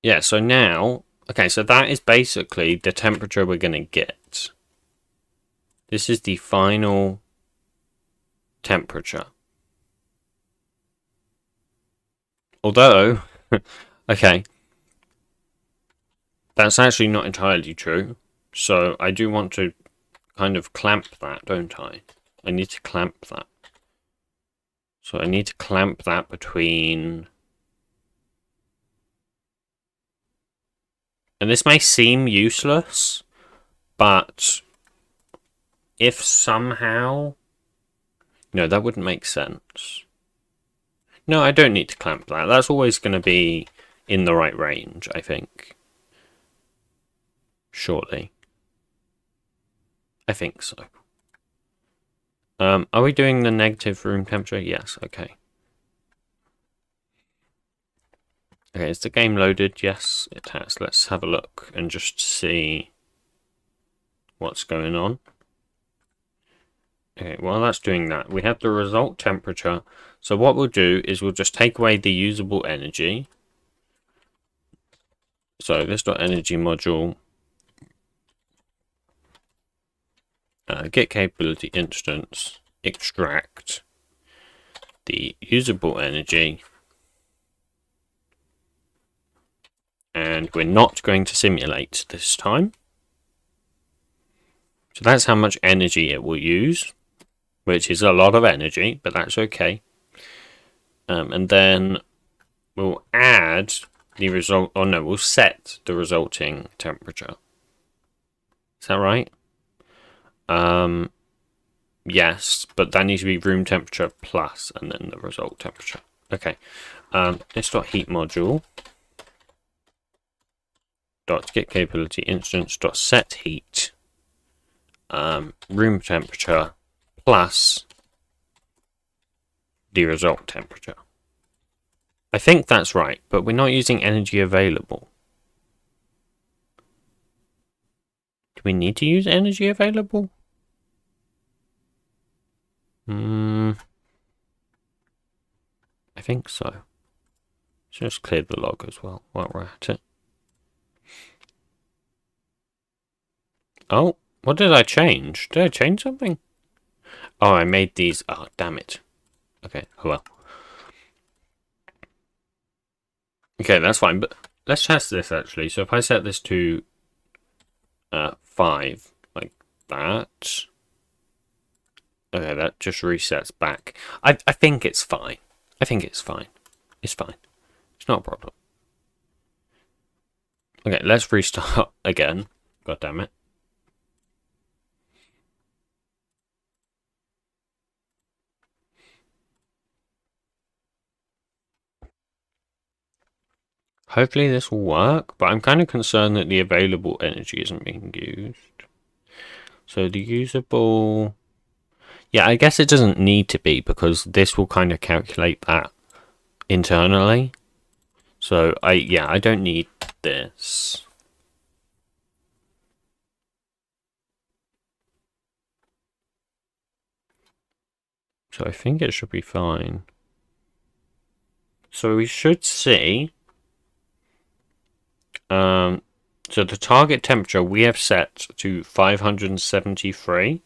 Yeah, so now, okay, so that is basically the temperature we're going to get. This is the final temperature. Although, okay, that's actually not entirely true. So I do want to kind of clamp that, don't I? I need to clamp that. So I need to clamp that between... And this may seem useless, but if somehow... No, that wouldn't make sense. No, I don't need to clamp that. That's always going to be in the right range, I think. Surely. I think so. Are we doing the negative room temperature? Yes, okay. Okay, is the game loaded? Yes, it has. Let's have a look and just see what's going on. Okay, while that's doing that, we have the result temperature. So what we'll do is we'll just take away the usable energy. So this.energy module get capability instance extract the usable energy, and we're not going to simulate this time. So that's how much energy it will use, which is a lot of energy, but that's okay. And then we'll add the result, or no, we'll set the resulting temperature. Is that right? Yes, but that needs to be room temperature plus, and then the result temperature. Okay. This.heat module dot get capability instance dot set heat room temperature plus the result temperature. I think that's right, but we're not using energy available. Do we need to use energy available? I think so. Let's just clear the log as well while we're at it. Oh, what did I change? Did I change something? Oh, I made these. Oh, damn it. Okay, oh well. Okay, that's fine, but let's test this actually. So if I set this to 5, like that. Okay, that just resets back. I think it's fine. I think it's fine. It's fine. It's not a problem. Okay, let's restart again. God damn it. Hopefully this will work, but I'm kind of concerned that the available energy isn't being used. So the usable... Yeah, I guess it doesn't need to be, because this will kind of calculate that internally. So I don't need this. So I think it should be fine. So we should see... so the target temperature we have set to 573.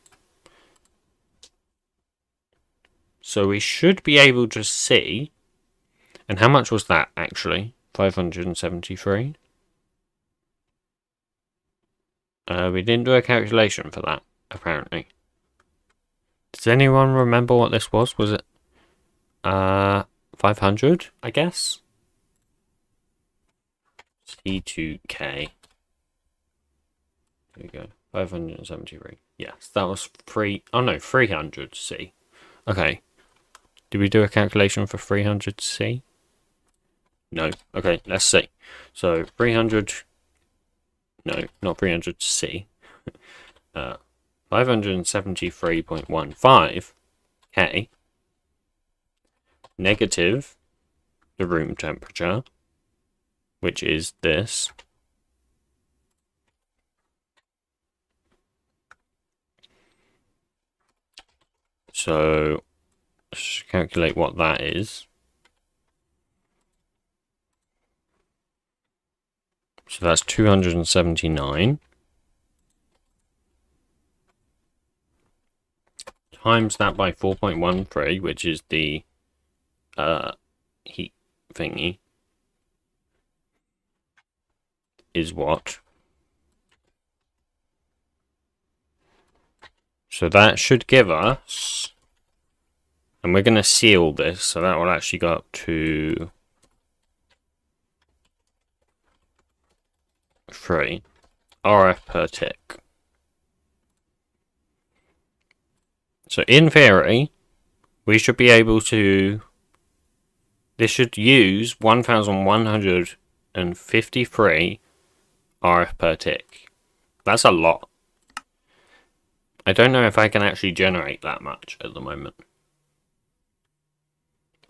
So we should be able to see... And how much was that, actually? 573? We didn't do a calculation for that, apparently. Does anyone remember what this was? Was it 500, I guess? C2K. There we go. 573. Yes, that was 300C. Okay. Did we do a calculation for 300C? No. Okay, let's see. So 300... No, not 300C. 573.15 K negative the room temperature, which is this. So let's calculate what that is. So that's 279 times that by 4.13, which is the heat thingy, is what? So that should give us, and we're going to seal this, so that will actually go up to 3 RF per tick. So in theory, we should be able to... This should use 1,153 RF per tick. That's a lot. I don't know if I can actually generate that much at the moment.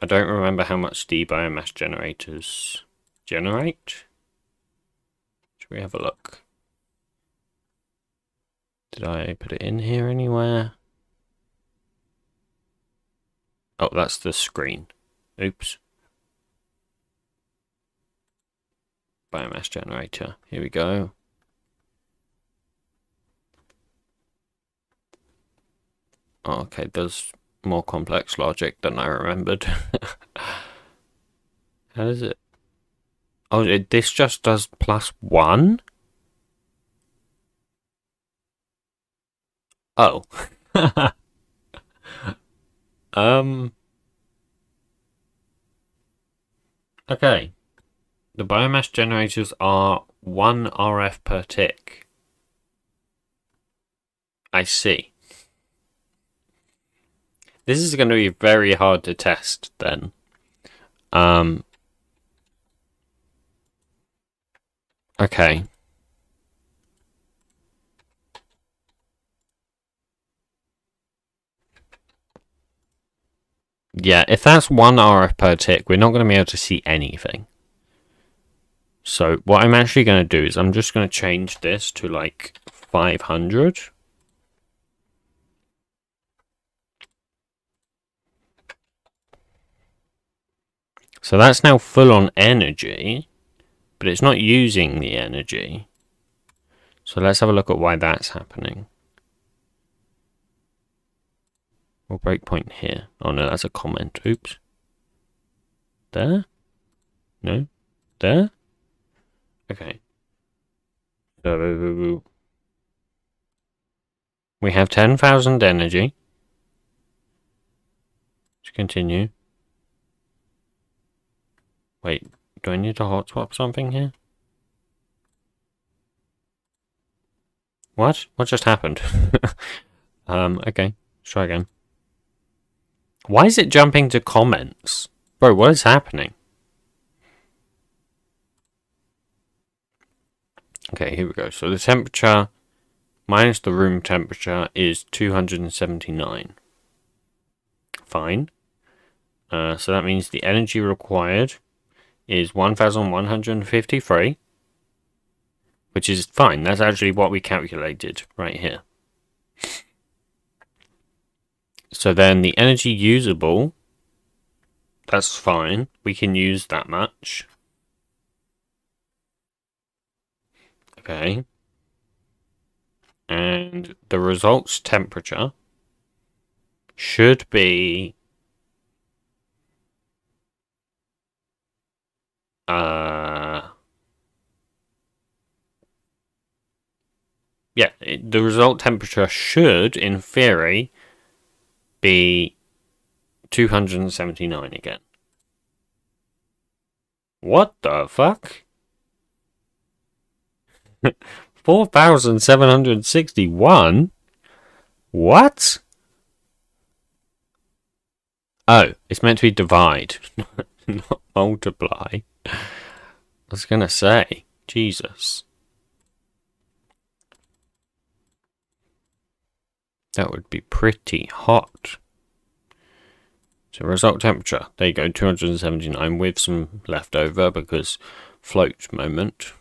I don't remember how much the biomass generators generate. Should we have a look? Did I put it in here anywhere? Oh, that's the screen. Oops. Biomass generator. Here we go. Oh, okay, there's more complex logic than I remembered. How does it? Oh, this just does +1? Oh. Okay. The biomass generators are 1 RF per tick. I see. This is going to be very hard to test then. Okay. Yeah, if that's 1 RF per tick, we're not going to be able to see anything. So what I'm actually going to do is I'm just going to change this to like 500. So that's now full on energy, but it's not using the energy. So let's have a look at why that's happening. We'll breakpoint here. Oh no, that's a comment. Oops. There? No? There? Okay. So we have 10,000 energy. To continue. Wait, do I need to hot swap something here? What? What just happened? Okay. Let's try again. Why is it jumping to comments? Bro, what is happening? Okay, here we go. So the temperature minus the room temperature is 279. Fine. So that means the energy required is 1,153. Which is fine. That's actually what we calculated right here. So then the energy usable, that's fine. We can use that much. Okay. And the results temperature should be yeah, the result temperature should, in theory, be 279 again. What the fuck? 4,761? What? Oh, it's meant to be divide, not multiply. I was gonna say, Jesus. That would be pretty hot. So result temperature, there you go, 279 with some leftover because float moment.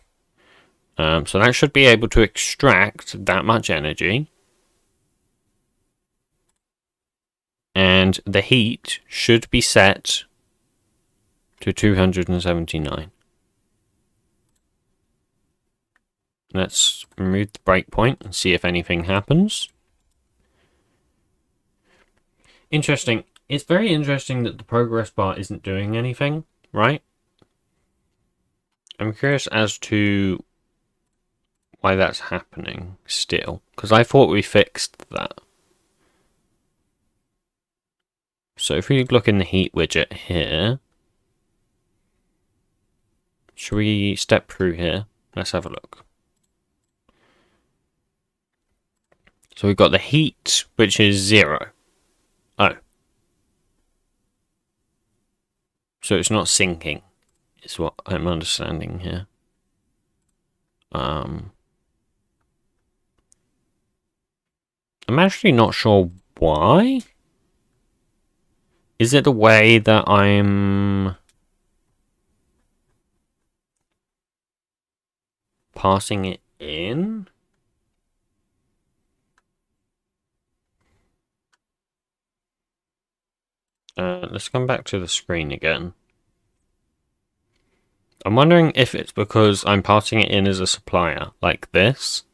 So that should be able to extract that much energy. And the heat should be set to 279. Let's remove the breakpoint and see if anything happens. Interesting. It's very interesting that the progress bar isn't doing anything, right? I'm curious as to why that's happening still, because I thought we fixed that. So if we look in the heat widget here, should we step through here? Let's have a look. So we've got the heat, which is 0. Oh. So it's not sinking, is what I'm understanding here. I'm actually not sure why. Is it the way that I'm passing it in? Let's come back to the screen again. I'm wondering if it's because I'm passing it in as a supplier, like this.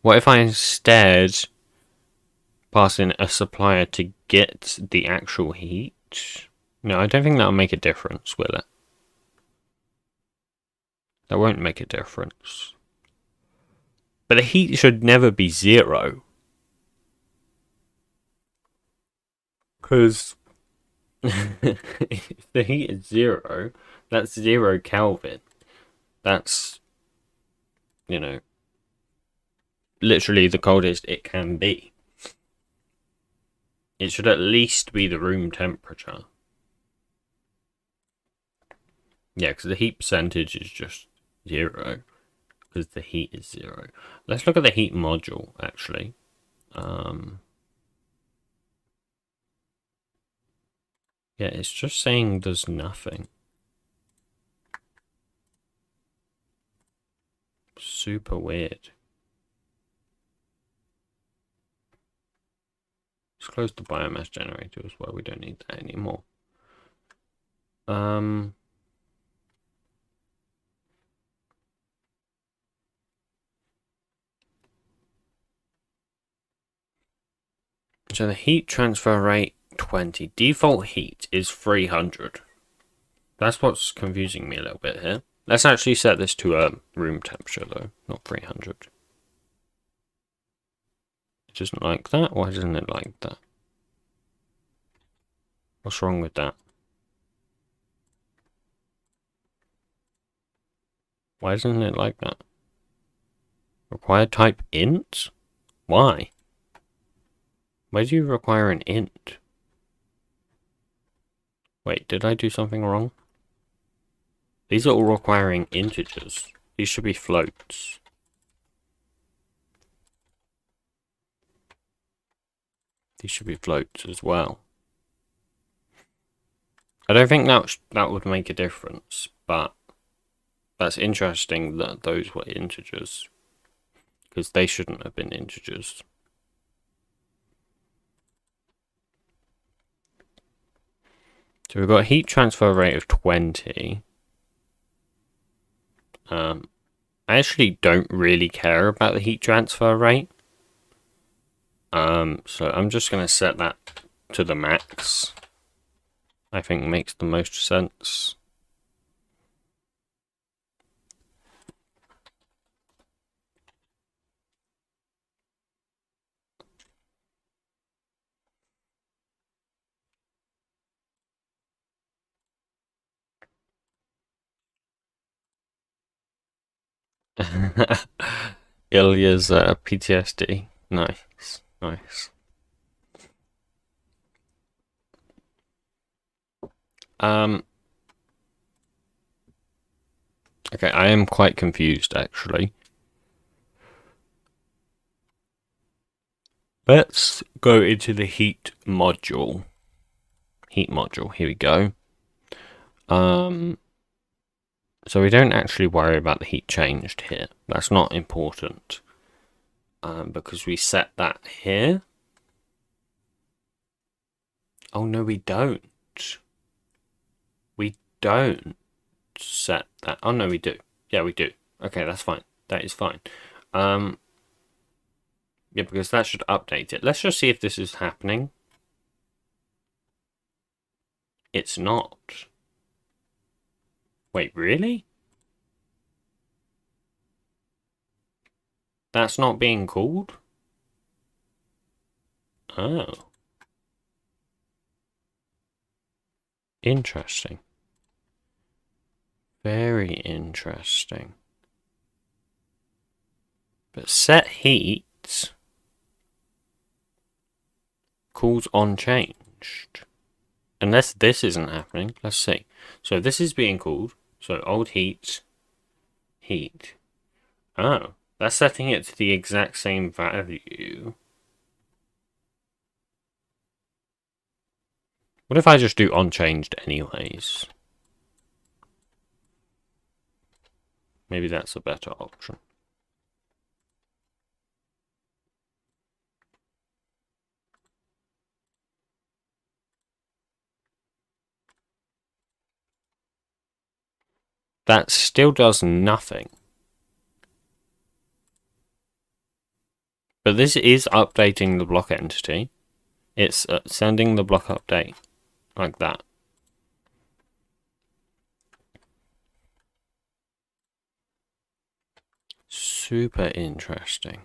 What if I instead passing a supplier to get the actual heat. No, I don't think that'll make a difference, will it? That won't make a difference. But the heat should never be 0. Because if the heat is 0, that's 0 Kelvin. That's, literally the coldest it can be. It should at least be the room temperature. Yeah, because the heat percentage is just 0. Because the heat is 0. Let's look at the heat module, actually. Yeah, it's just saying there's nothing. Super weird. Let's close the biomass generator as well. We don't need that anymore. So the heat transfer rate 20. Default heat is 300. That's what's confusing me a little bit here. Let's actually set this to room temperature though, not 300. It doesn't like that? Why doesn't it like that? What's wrong with that? Why doesn't it like that? Require type int? Why? Why do you require an int? Wait, did I do something wrong? These are all requiring integers. These should be floats. These should be floats as well. I don't think that would make a difference, but that's interesting that those were integers, because they shouldn't have been integers. So we've got a heat transfer rate of 20. I actually don't really care about the heat transfer rate. So I'm just going to set that to the max. I think makes the most sense. Ilya's PTSD. Nice, nice. Okay, I am quite confused actually. Let's go into the heat module. Heat module, here we go. So we don't actually worry about the heat changed here. That's not important. Because we set that here. Oh no, we don't. We don't set that. Oh no, we do. Yeah, we do. Okay, that's fine. That is fine. Yeah, because that should update it. Let's just see if this is happening. It's not. Wait, really? That's not being called? Oh. Interesting. Very interesting. But set heat calls on changed. Unless this isn't happening. Let's see. So this is being called. So old heat. Heat. Oh. That's setting it to the exact same value. What if I just do onchanged anyways? Maybe that's a better option. That still does nothing. But this is updating the block entity. It's sending the block update like that. Super interesting.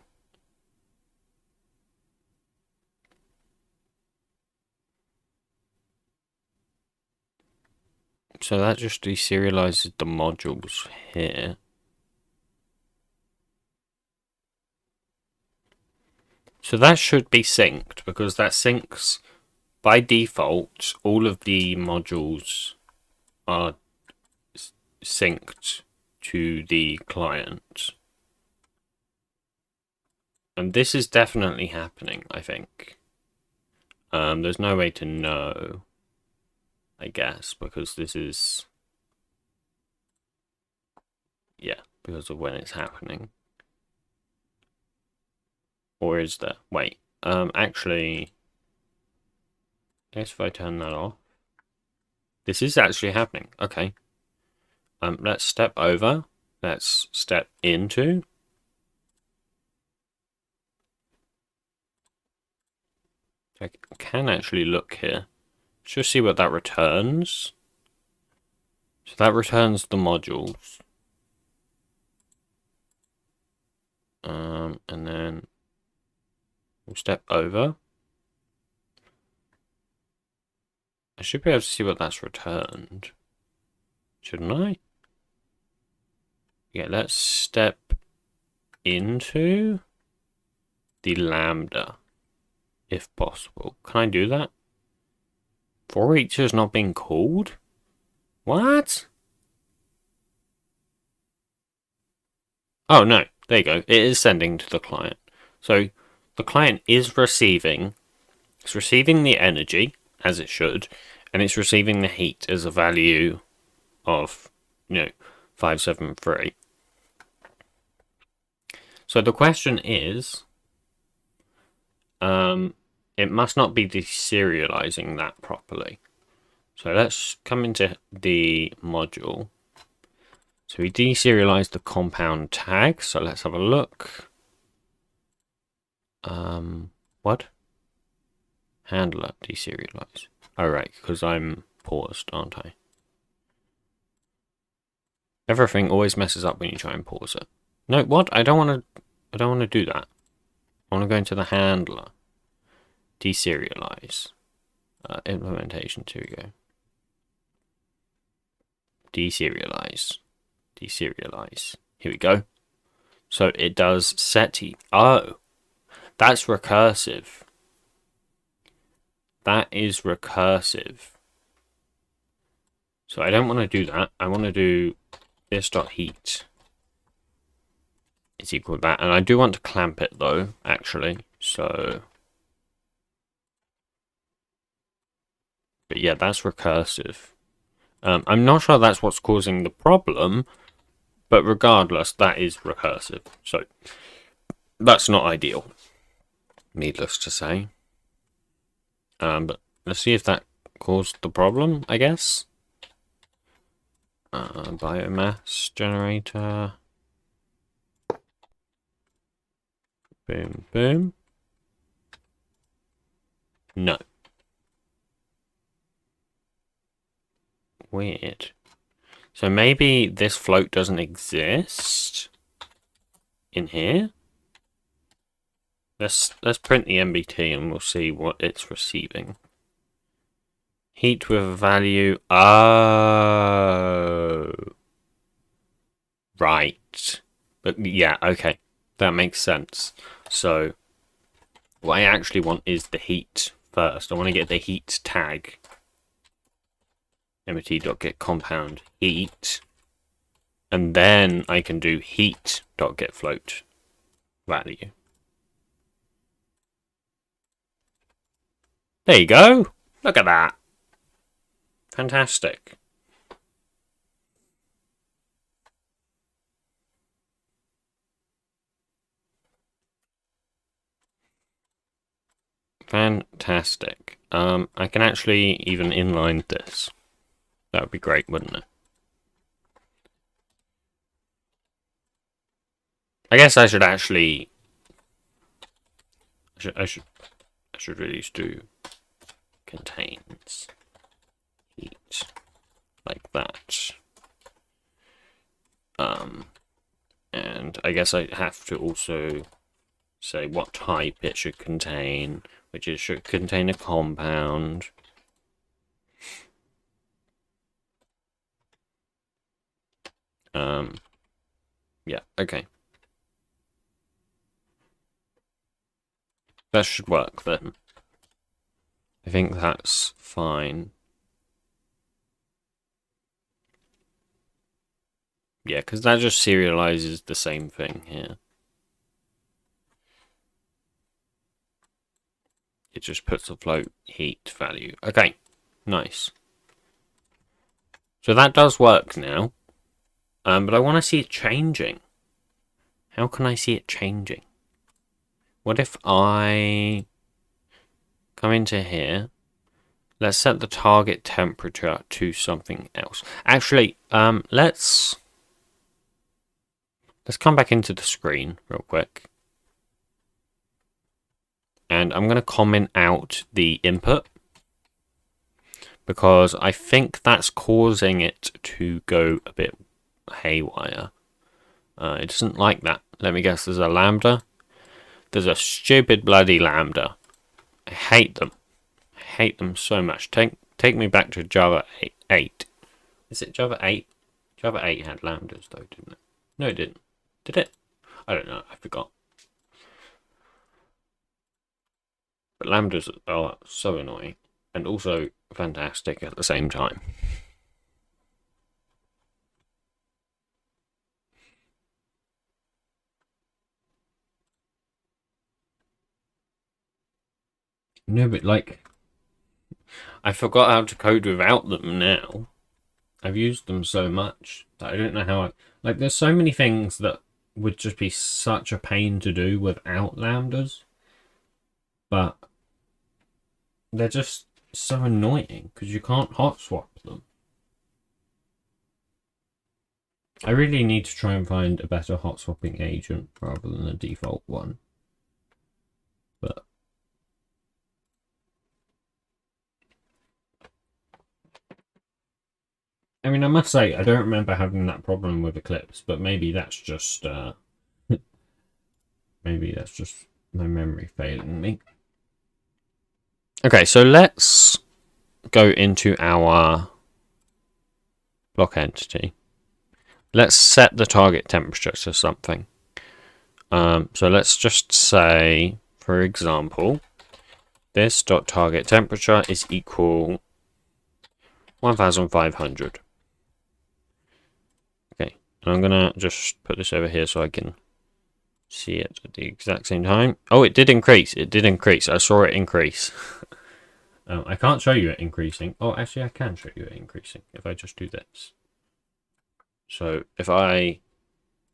So that just deserializes the modules here. So that should be synced, because that syncs by default. All of the modules are synced to the client. And this is definitely happening, I think. There's no way to know, I guess, because this is... Yeah, because of when it's happening. Or is there? Wait, actually... I guess if I turn that off... This is actually happening, okay. Let's step over. Let's step into... I can actually look here. Let's just see what that returns. So that returns the modules. And then we'll step over. I should be able to see what that's returned. Shouldn't I? Yeah, let's step into the lambda, if possible. Can I do that? For each is not being called? What? Oh, no. There you go. It is sending to the client. So the client is receiving... It's receiving the energy, as it should, and it's receiving the heat as a value of, 573. So the question is... it must not be deserializing that properly. So let's come into the module. So we deserialize the compound tag. So let's have a look. What? Handler deserialize. Oh, right, because I'm paused, aren't I? Everything always messes up when you try and pause it. No, what? I don't want to do that. I want to go into the handler. Deserialize. Implementation, here we go. Deserialize. Deserialize. Here we go. So it does set heat. Oh, that's recursive. That is recursive. So I don't want to do that. I want to do this.heat is equal to that. And I do want to clamp it though, actually. So... But yeah, that's recursive. I'm not sure that's what's causing the problem, but regardless, that is recursive. So that's not ideal, needless to say. But let's see if that caused the problem, I guess. Biomass generator. Boom, boom. No. Weird. So maybe this float doesn't exist in here. Let's print the MBT and we'll see what it's receiving. Heat with a value. Oh. Right. But yeah, okay. That makes sense. So what I actually want is the heat first. I want to get the heat tag. MBT.getCompound heat. And then I can do heat.getFloat value. There you go. Look at that. Fantastic. Fantastic. I can actually even inline this. That would be great, wouldn't it? I guess I should actually I should really just do contains heat like that. And I guess I have to also say what type it should contain, which it should contain a compound. Yeah, okay. That should work then. I think that's fine. Yeah, because that just serializes the same thing here. It just puts a float heat value. Okay, nice. So that does work now. But I want to see it changing. How can I see it changing? What if I come into here? Let's set the target temperature to something else. Actually, let's come back into the screen real quick. And I'm going to comment out the input, because I think that's causing it to go a bit haywire. It doesn't like that. Let me guess, there's a lambda. There's a stupid bloody lambda. I hate them. I hate them so much. Take me back to Java 8. Is it Java 8? Java 8 had lambdas though, didn't it? No, it didn't. Did it? I don't know. I forgot. But lambdas are so annoying and also fantastic at the same time. No, but like, I forgot how to code without them now. I've used them so much that I don't know how like, there's so many things that would just be such a pain to do without lambdas. But they're just so annoying because you can't hot swap them. I really need to try and find a better hot swapping agent rather than the default one. But I mean, I must say, I don't remember having that problem with Eclipse, but maybe that's just maybe that's just my memory failing me. Okay, so let's go into our block entity. Let's set the target temperature to something. So let's just say, for example, this dot target temperature is equal 1500. Okay, and I'm gonna just put this over here so I can see it at the exact same time. Oh, it did increase. It did increase. I saw it increase. I can't show you it increasing. Oh, actually, I can show you it increasing if I just do this. So if I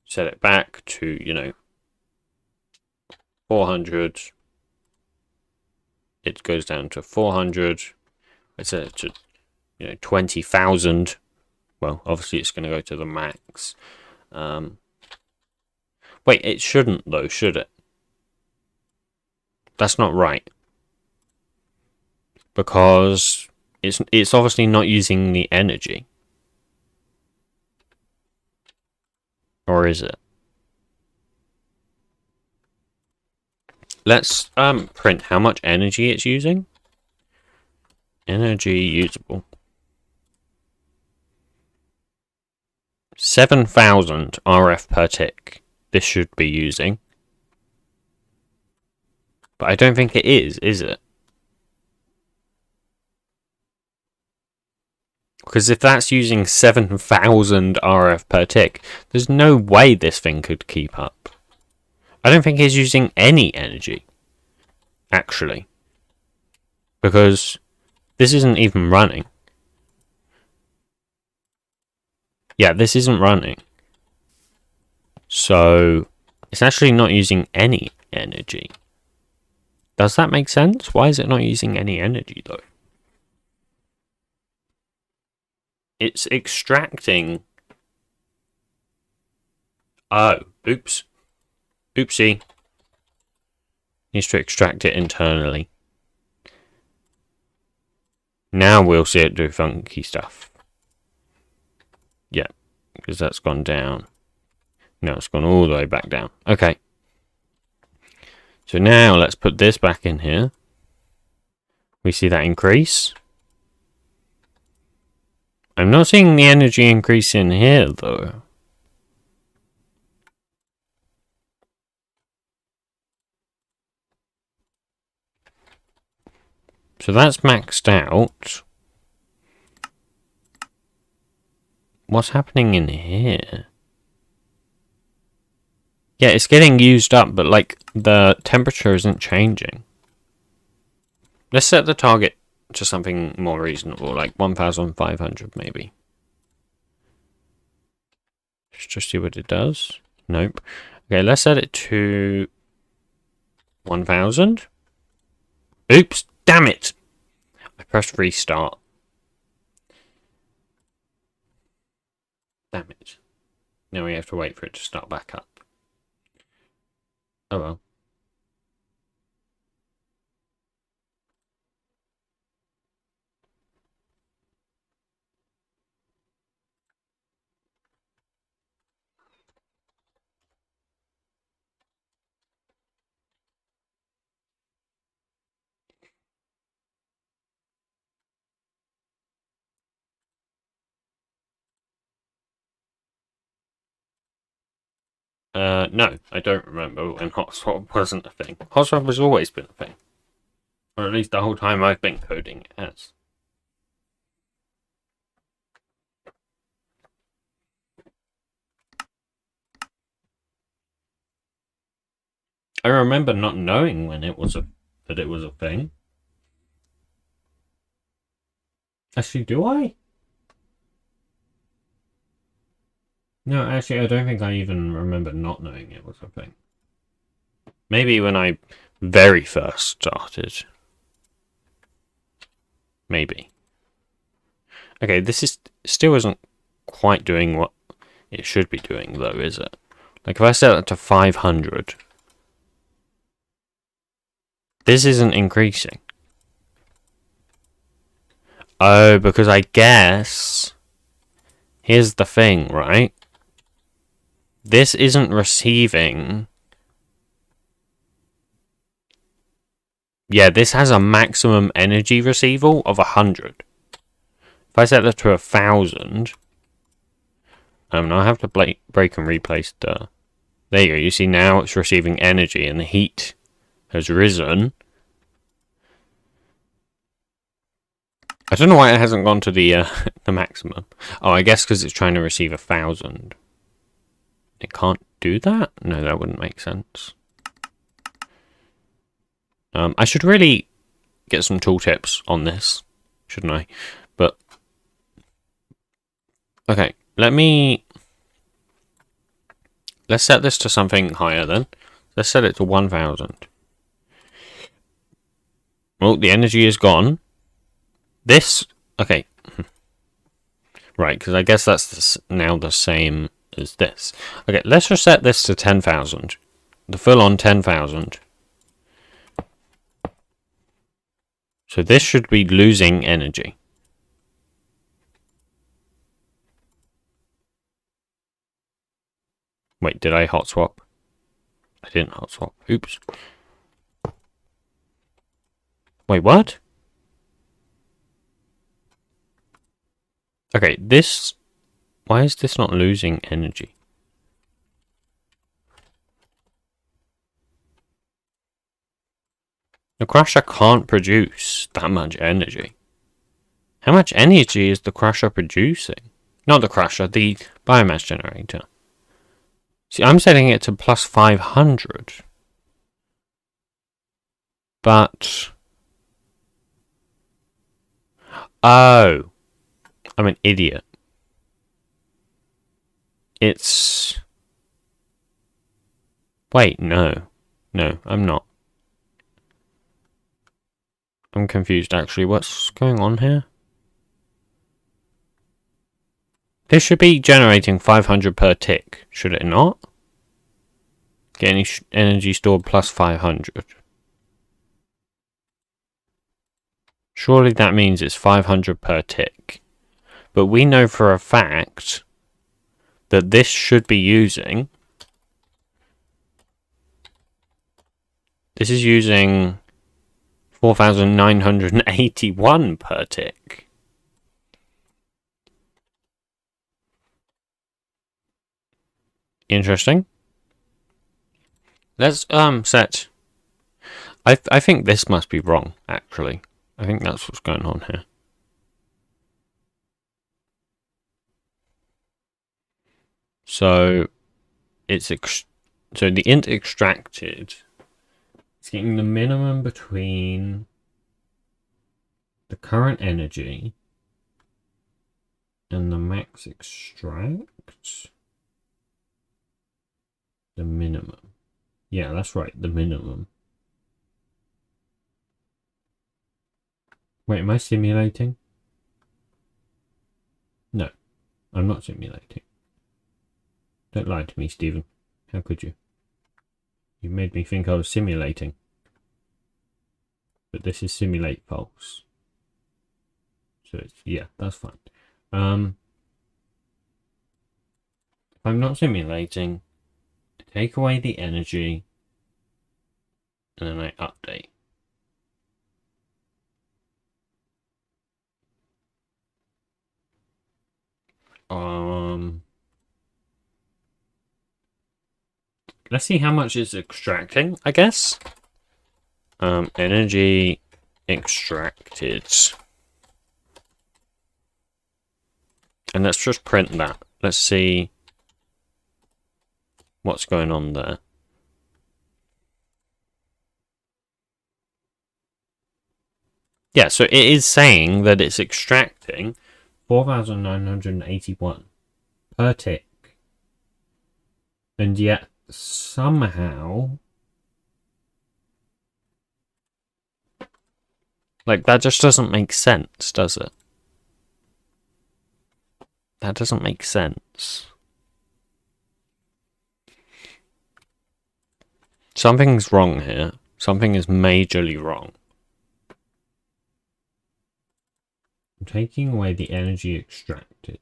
set it back to, 400, it goes down to 400. I set it to, 20,000. Well, obviously it's going to go to the max. Wait, it shouldn't though, should it? That's not right. Because it's obviously not using the energy. Or is it? Let's print how much energy it's using. Energy usable. 7,000 RF per tick. This should be using. But I don't think it is it? Because if that's using 7,000 RF per tick, there's no way this thing could keep up. I don't think it's using any energy, actually. Because this isn't even running. Yeah, this isn't running. So, it's actually not using any energy. Does that make sense? Why is it not using any energy, though? It's extracting... Oh, oops. Oopsie. Needs to extract it internally. Now we'll see it do funky stuff. Yeah, because that's gone down. No, it's gone all the way back down. Okay. So now let's put this back in here. We see that increase. I'm not seeing the energy increase in here, though. So that's maxed out. What's happening in here? Yeah, it's getting used up, but like the temperature isn't changing. Let's set the target to something more reasonable, like 1,500 maybe. Let's just see what it does. Nope. Okay, let's set it to 1,000. Oops, damn it! I pressed restart. Damn it. Now we have to wait for it to start back up. Oh well. No, I don't remember when hot swap wasn't a thing. Hot swap has always been a thing. Or at least the whole time I've been coding it has. I remember not knowing when it was that it was a thing. Actually, do I? No, actually, I don't think I even remember not knowing it was a thing. Maybe when I very first started. Maybe. Okay, this is still isn't quite doing what it should be doing, though, is it? Like, if I set it to 500, this isn't increasing. Oh, because I guess... Here's the thing, right? This isn't receiving... Yeah, this has a maximum energy receival of 100. If I set that to 1,000... now I have to break and replace the... There you go, you see now it's receiving energy and the heat has risen. I don't know why it hasn't gone to the the maximum. Oh, I guess because it's trying to receive 1,000. It can't do that? No, that wouldn't make sense. I should really get some tooltips on this, shouldn't I? But okay, let's set this to something higher then. Let's set it to 1,000. Well, the energy is gone. This, okay. Right, because I guess that's now the same as this. Okay, let's just set this to 10,000. The full-on 10,000. So this should be losing energy. Wait, did I hot swap? I didn't hot swap. Oops. Wait, what? Okay, this... Why is this not losing energy? The crusher can't produce that much energy. How much energy is the crusher producing? Not the crusher, the biomass generator. See, I'm setting it to plus 500. But... Oh. I'm an idiot. It's... Wait, no. No, I'm not. I'm confused, actually. What's going on here? This should be generating 500 per tick, should it not? Get any energy stored plus 500. Surely that means it's 500 per tick. But we know for a fact that this should be using... This is using 4,981 per tick. Interesting. Let's set... I think this must be wrong, actually. I think that's what's going on here. So it's so the int extracted is getting the minimum between the current energy and the max extract. The minimum. Yeah, that's right, the minimum. Wait, am I simulating? No, I'm not simulating. Don't lie to me, Stephen. How could you? You made me think I was simulating. But this is simulate false. So it's, yeah, that's fine. If I'm not simulating, take away the energy, and then I update. Let's see how much it's extracting, I guess. Energy extracted. And let's just print that. Let's see what's going on there. Yeah, so it is saying that it's extracting 4,981 per tick. And yet, somehow... Like, that just doesn't make sense, does it? That doesn't make sense. Something's wrong here. Something is majorly wrong. I'm taking away the energy extracted.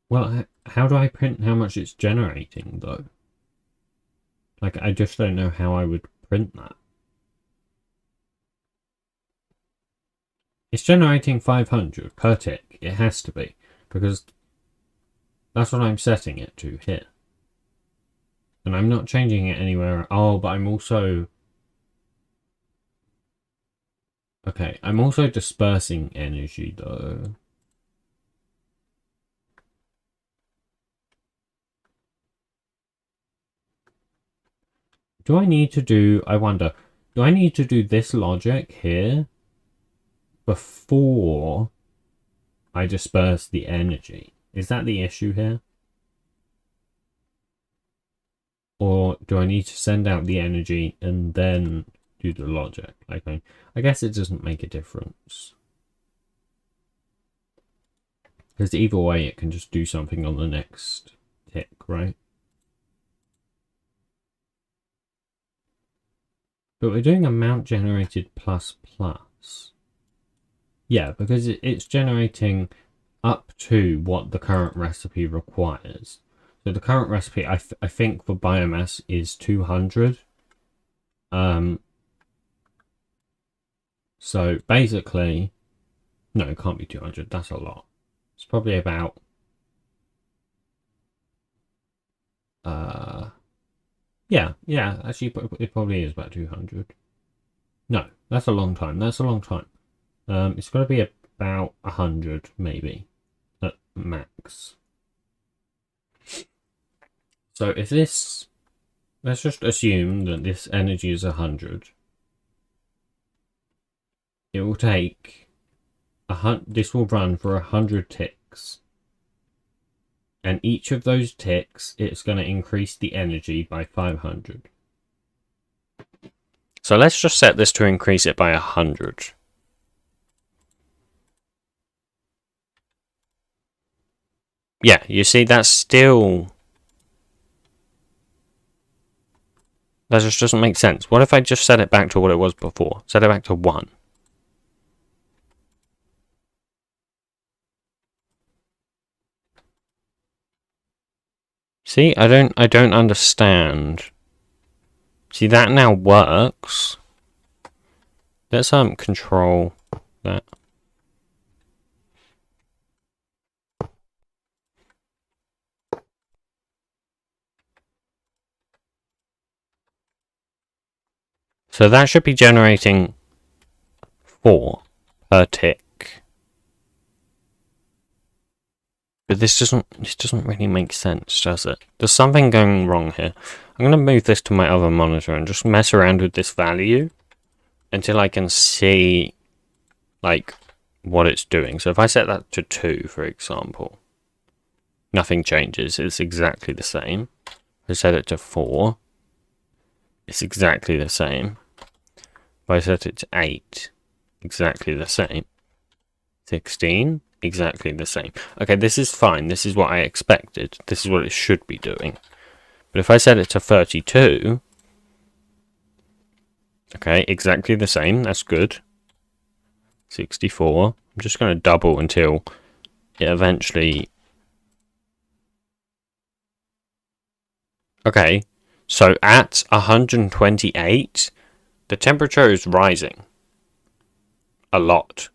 Well, how do I print how much it's generating, though? Like, I just don't know how I would print that. It's generating 500 per tick. It has to be, because that's what I'm setting it to here. And I'm not changing it anywhere. Oh, but I'm also... Okay, I'm also dispersing energy, though. Do I need to do... I wonder, do I need to do this logic here before I disperse the energy? Is that the issue here? Or do I need to send out the energy and then do the logic? Like, I guess it doesn't make a difference. Because either way, it can just do something on the next tick, right? But we're doing amount generated plus plus. Yeah, because it's generating up to what the current recipe requires. So the current recipe, I think for biomass is 200. So basically, no, it can't be 200. That's a lot. It's probably about... Yeah, actually, it probably is about 200. No, that's a long time. That's a long time. It's got to be about 100, maybe, at max. So if this... Let's just assume that this energy is 100. It will take... This will run for 100 ticks. And each of those ticks, it's going to increase the energy by 500. So let's just set this to increase it by 100. Yeah, you see, that's still... That just doesn't make sense. What if I just set it back to what it was before? Set it back to 1. See, I don't understand. See, that now works. Let's control that. So that should be generating 4 per tick. But this doesn't really make sense, does it? There's something going wrong here. I'm going to move this to my other monitor and just mess around with this value until I can see, like, what it's doing. So if I set that to 2, for example, nothing changes. It's exactly the same. If I set it to 4, it's exactly the same. If I set it to 8, exactly the same. 16, exactly the same. Okay, this is fine. This is what I expected. This is what it should be doing. But if I set it to 32, okay, exactly the same. That's good. 64. I'm just going to double until it eventually... Okay, so at 128, the temperature is rising a lot.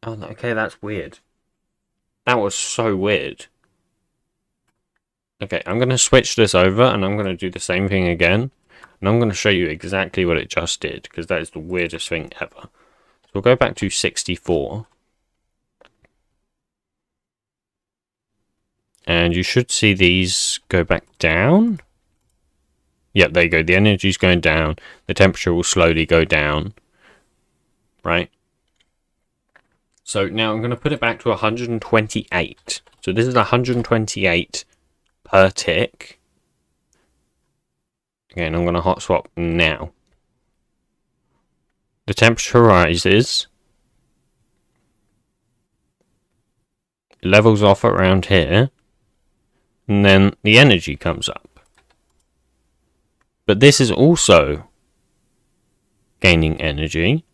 Oh, okay, that's weird. That was so weird. Okay, I'm going to switch this over and I'm going to do the same thing again. And I'm going to show you exactly what it just did, because that is the weirdest thing ever. So we'll go back to 64. And you should see these go back down. Yep, there you go. The energy's going down. The temperature will slowly go down. Right? So now I'm going to put it back to 128. So this is 128 per tick. Again, I'm going to hot swap now. The temperature rises. It levels off around here. And then the energy comes up. But this is also gaining energy.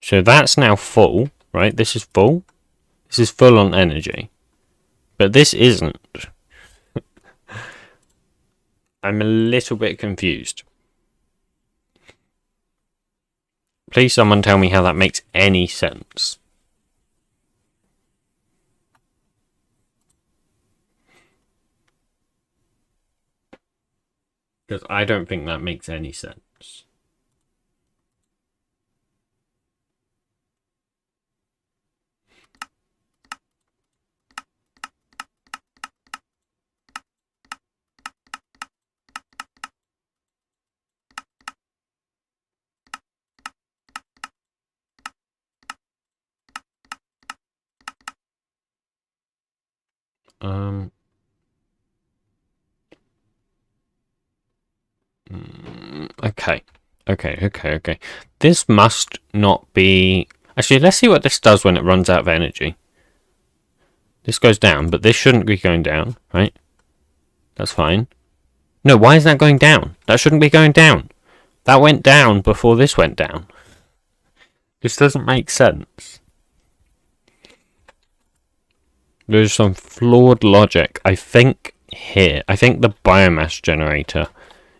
So that's now full, right? This is full. This is full on energy. But this isn't. I'm a little bit confused. Please someone tell me how that makes any sense. Because I don't think that makes any sense. Okay. This must not be... Actually, let's see what this does when it runs out of energy. This goes down, but this shouldn't be going down, right? That's fine. No, why is that going down? That shouldn't be going down. That went down before this went down. This doesn't make sense. There's some flawed logic, I think, here. I think the biomass generator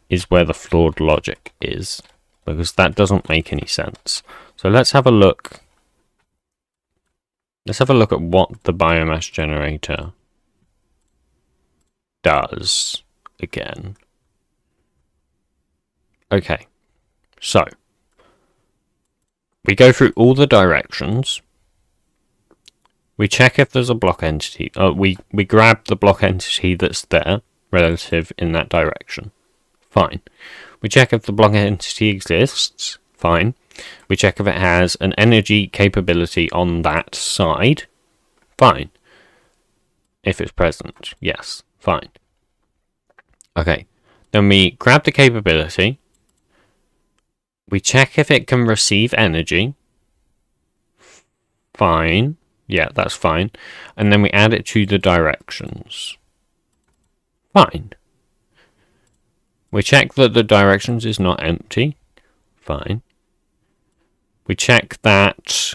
is where the flawed logic is, because that doesn't make any sense. So let's have a look. Let's have a look at what the biomass generator does again. Okay, so we go through all the directions. We check if there's a block entity. We grab the block entity that's there, relative in that direction. Fine. We check if the block entity exists. Fine. We check if it has an energy capability on that side. Fine. If it's present. Yes. Fine. Okay. Then we grab the capability. We check if it can receive energy. Fine. Yeah, that's fine. And then we add it to the directions. Fine. We check that the directions is not empty. Fine. We check that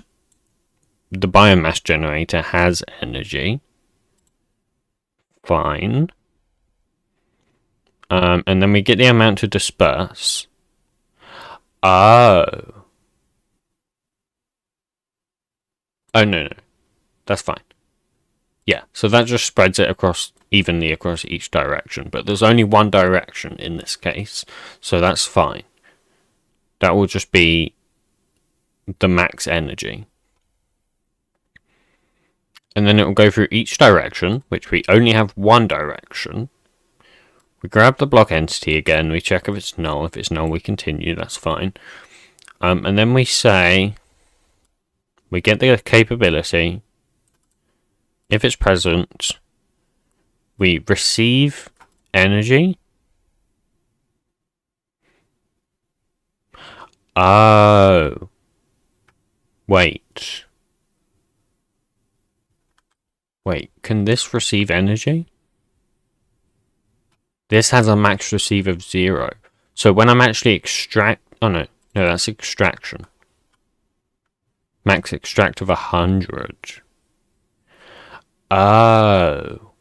the biomass generator has energy. Fine. And then we get the amount to disperse. Oh. Oh, no. That's fine. Yeah, so that just spreads it evenly across each direction. But there's only one direction in this case, so that's fine. That will just be the max energy. And then it will go through each direction, which we only have one direction. We grab the block entity again, we check if it's null. If it's null, we continue, that's fine. And then we say, we get the capability. If it's present, we receive energy. Oh. Wait, can this receive energy? This has a max receive of 0. So when I'm actually oh no, that's extraction. Max extract of 100. Oh.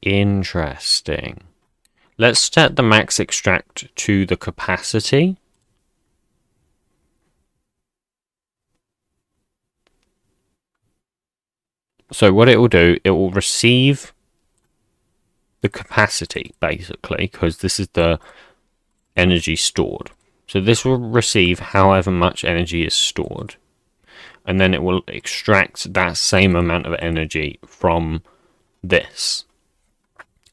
Interesting. Let's set the max extract to the capacity. So what it will do, it will receive the capacity, basically, because this is the energy stored. So this will receive however much energy is stored. And then it will extract that same amount of energy from this.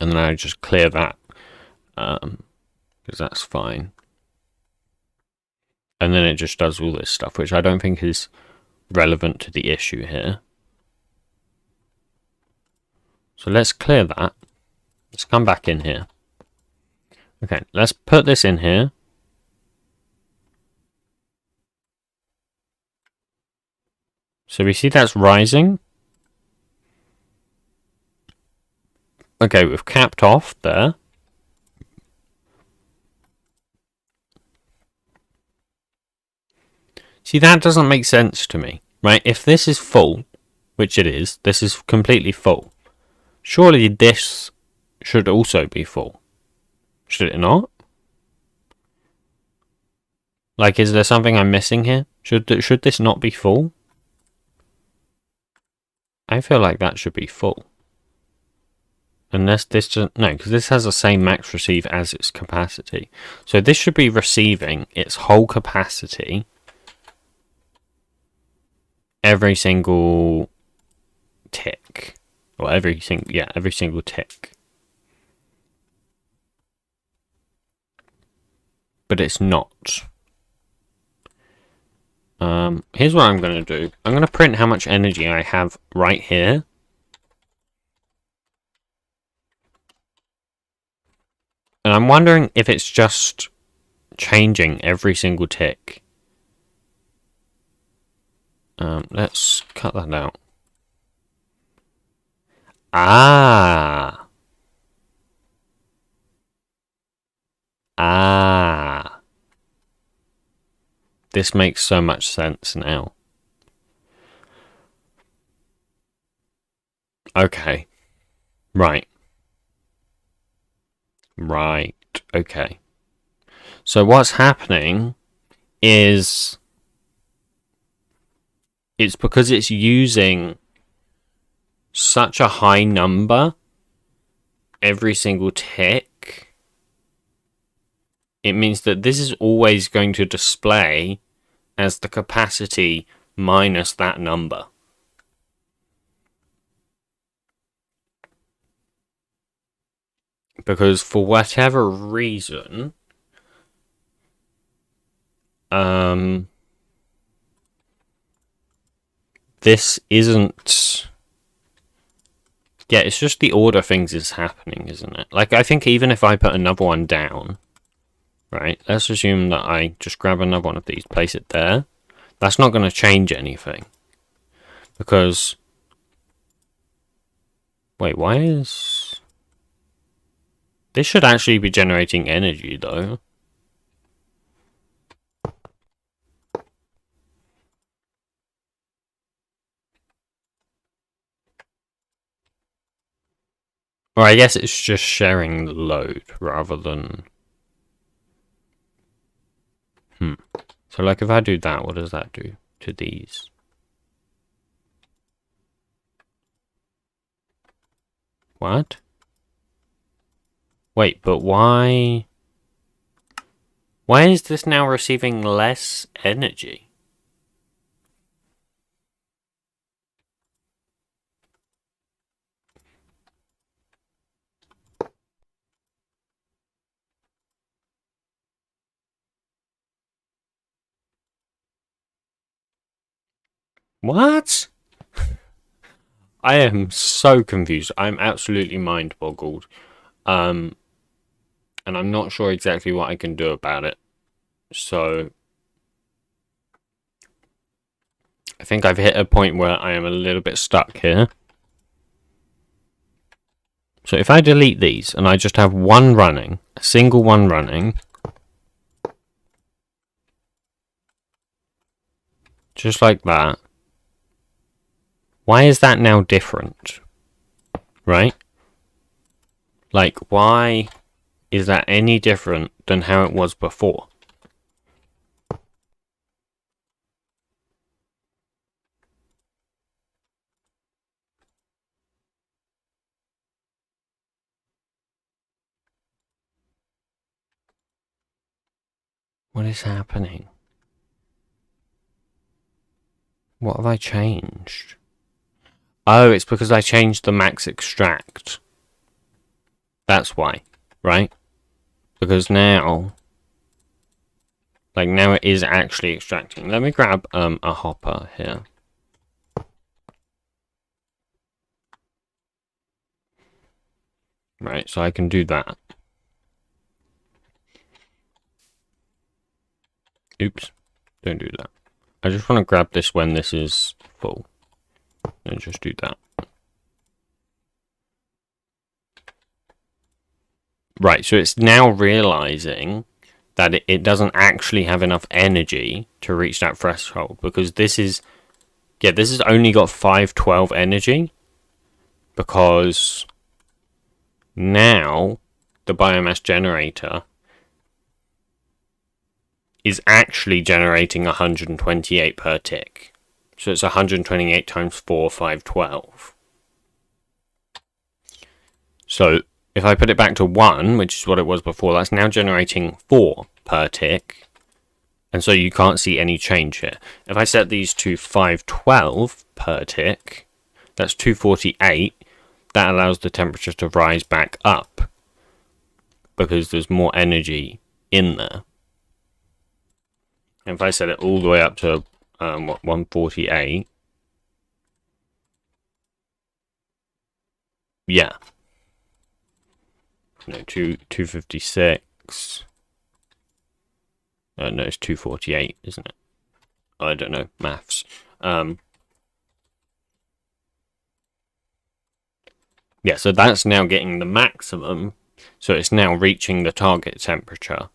And then I just clear that, because that's fine. And then it just does all this stuff, which I don't think is relevant to the issue here. So let's clear that. Let's come back in here. Okay, let's put this in here. So we see that's rising. Okay, we've capped off there. See, that doesn't make sense to me, right? If this is full, which it is, this is completely full. Surely this should also be full. Should it not? Like, is there something I'm missing here? Should this not be full? I feel like that should be full. Unless this doesn't... No, because this has the same max receive as its capacity. So this should be receiving its whole capacity every single tick. Or every single tick. But it's not. Here's what I'm going to do. I'm going to print how much energy I have right here. And I'm wondering if it's just changing every single tick. Let's cut that out. Ah. This makes so much sense now. Okay. Right. Okay. So what's happening is it's because it's using such a high number every single tick. It means that this is always going to display as the capacity minus that number. Because for whatever reason, this isn't... Yeah, it's just the order things is happening, isn't it? Like, I think even if I put another one down, right, let's assume that I just grab another one of these, place it there. That's not going to change anything. Because... Wait, why is... This should actually be generating energy, though. Or I guess it's just sharing the load rather than... So, like, if I do that, what does that do to these? What? Wait, but why... Why is this now receiving less energy? What? I am so confused. I'm absolutely mind-boggled. And I'm not sure exactly what I can do about it. So I think I've hit a point where I am a little bit stuck here. So if I delete these and I just have one running, a single one running, just like that, why is that now different? Right? Like, why is that any different than how it was before? What is happening? What have I changed? Oh, it's because I changed the max extract. That's why, right? Because now... Like, now it is actually extracting. Let me grab a hopper here. Right, so I can do that. Oops, don't do that. I just want to grab this when this is full. And just do that. Right, so it's now realizing that it doesn't actually have enough energy to reach that threshold. Because this is... Yeah, this has only got 512 energy. Because now the biomass generator is actually generating 128 per tick. So it's 128 times 4, 512. So if I put it back to 1, which is what it was before, that's now generating 4 per tick. And so you can't see any change here. If I set these to 512 per tick, that's 248. That allows the temperature to rise back up because there's more energy in there. And if I set it all the way up to 148, yeah, no, 256. No, it's 248, isn't it? I don't know maths. Yeah, so that's now getting the maximum. So it's now reaching the target temperature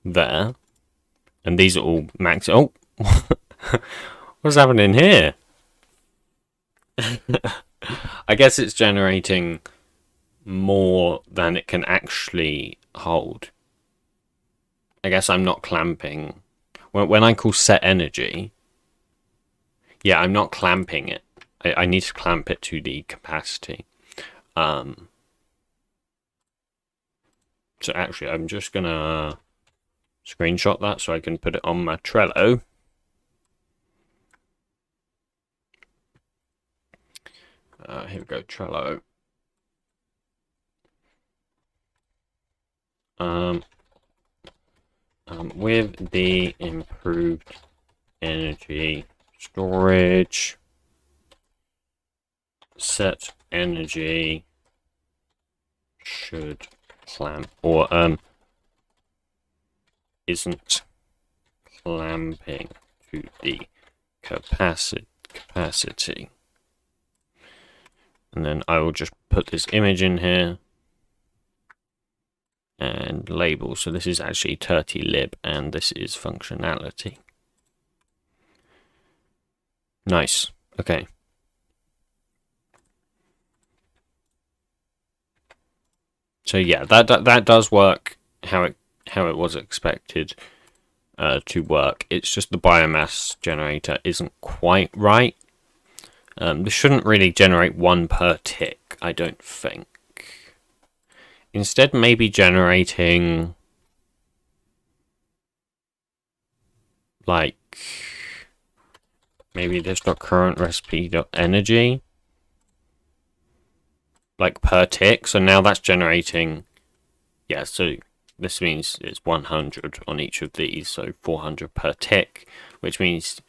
there. And these are all max. Oh, what's happening here? I guess it's generating more than it can actually hold. I guess I'm not clamping. When I call set energy, yeah, I'm not clamping it. I need to clamp it to the capacity. So actually, I'm just gonna screenshot that so I can put it on my Trello. Here we go, Trello. With the improved energy storage, set energy should clamp, or isn't clamping to the capacity. And then I will just put this image in here. and label. So this is actually turtylib, and this is functionality. Nice. Okay. So yeah, that does work how it was expected to work. It's just the biomass generator isn't quite right. This shouldn't really generate one per tick, I don't think. Instead, maybe generating like maybe this.current recipe.energy like per tick. So now that's generating, yeah, so this means it's 100 on each of these, so 400 per tick, which means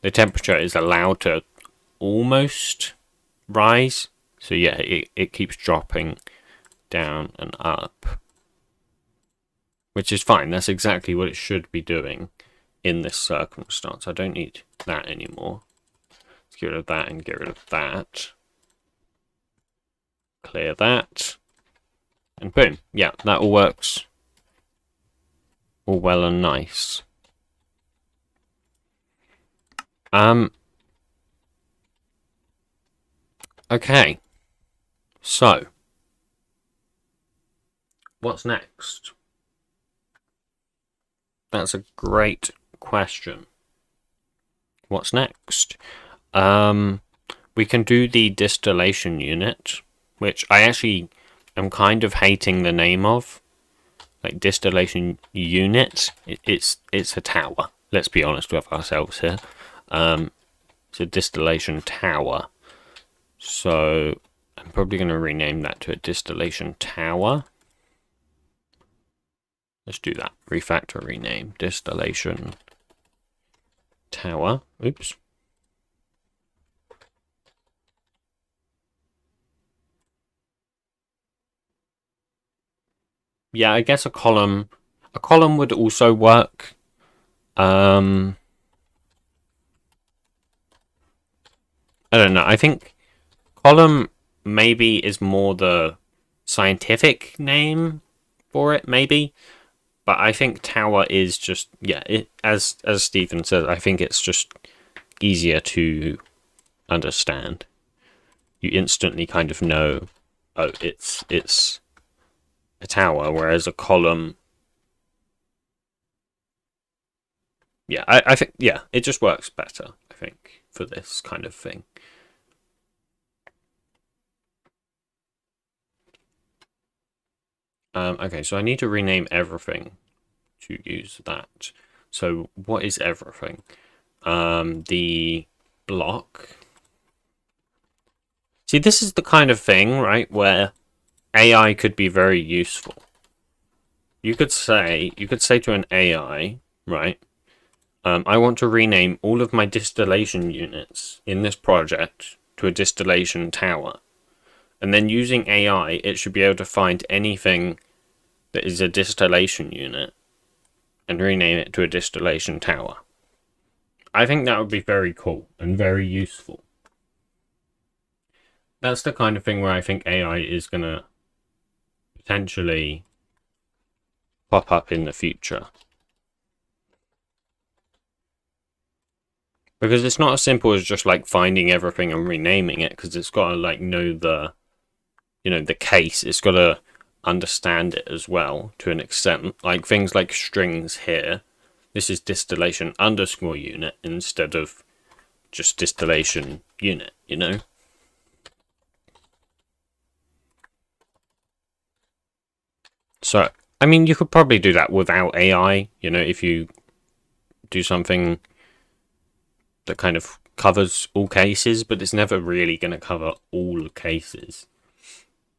the temperature is allowed to almost rise. So yeah, it keeps dropping down and up, which is fine. That's exactly what it should be doing in this circumstance. I don't need that anymore. Let's get rid of that and get rid of that. Clear that. And boom. Yeah, that all works. All well and nice. Okay. So, what's next? That's a great question. What's next? We can do the distillation unit, which I actually am kind of hating the name of. Like distillation unit, it's a tower. Let's be honest with ourselves here. It's a distillation tower. So I'm probably going to rename that to a distillation tower. Let's do that. Refactor, rename, distillation tower. Oops. Yeah, I guess a column would also work. I don't know. I think column maybe is more the scientific name for it, maybe. But I think tower is just, yeah, as Stephen says, I think it's just easier to understand. You instantly kind of know, oh, it's a tower, whereas a column, yeah, I think, yeah, it just works better, I think, for this kind of thing. Okay, so I need to rename everything to use that. So what is everything? The block. See, this is the kind of thing, right, where AI could be very useful. You could say to an AI, right, I want to rename all of my distillation units in this project to a distillation tower. And then using AI, it should be able to find anything that is a distillation unit and rename it to a distillation tower. I think that would be very cool and very useful. That's the kind of thing where I think AI is going to potentially pop up in the future. Because it's not as simple as just like finding everything and renaming it, because it's got to like know the, you know, the case. It's got to understand it as well to an extent. Like things like strings here. This is distillation underscore unit instead of just distillation unit, you know? So, I mean, you could probably do that without AI, you know, if you do something that kind of covers all cases, but it's never really going to cover all cases.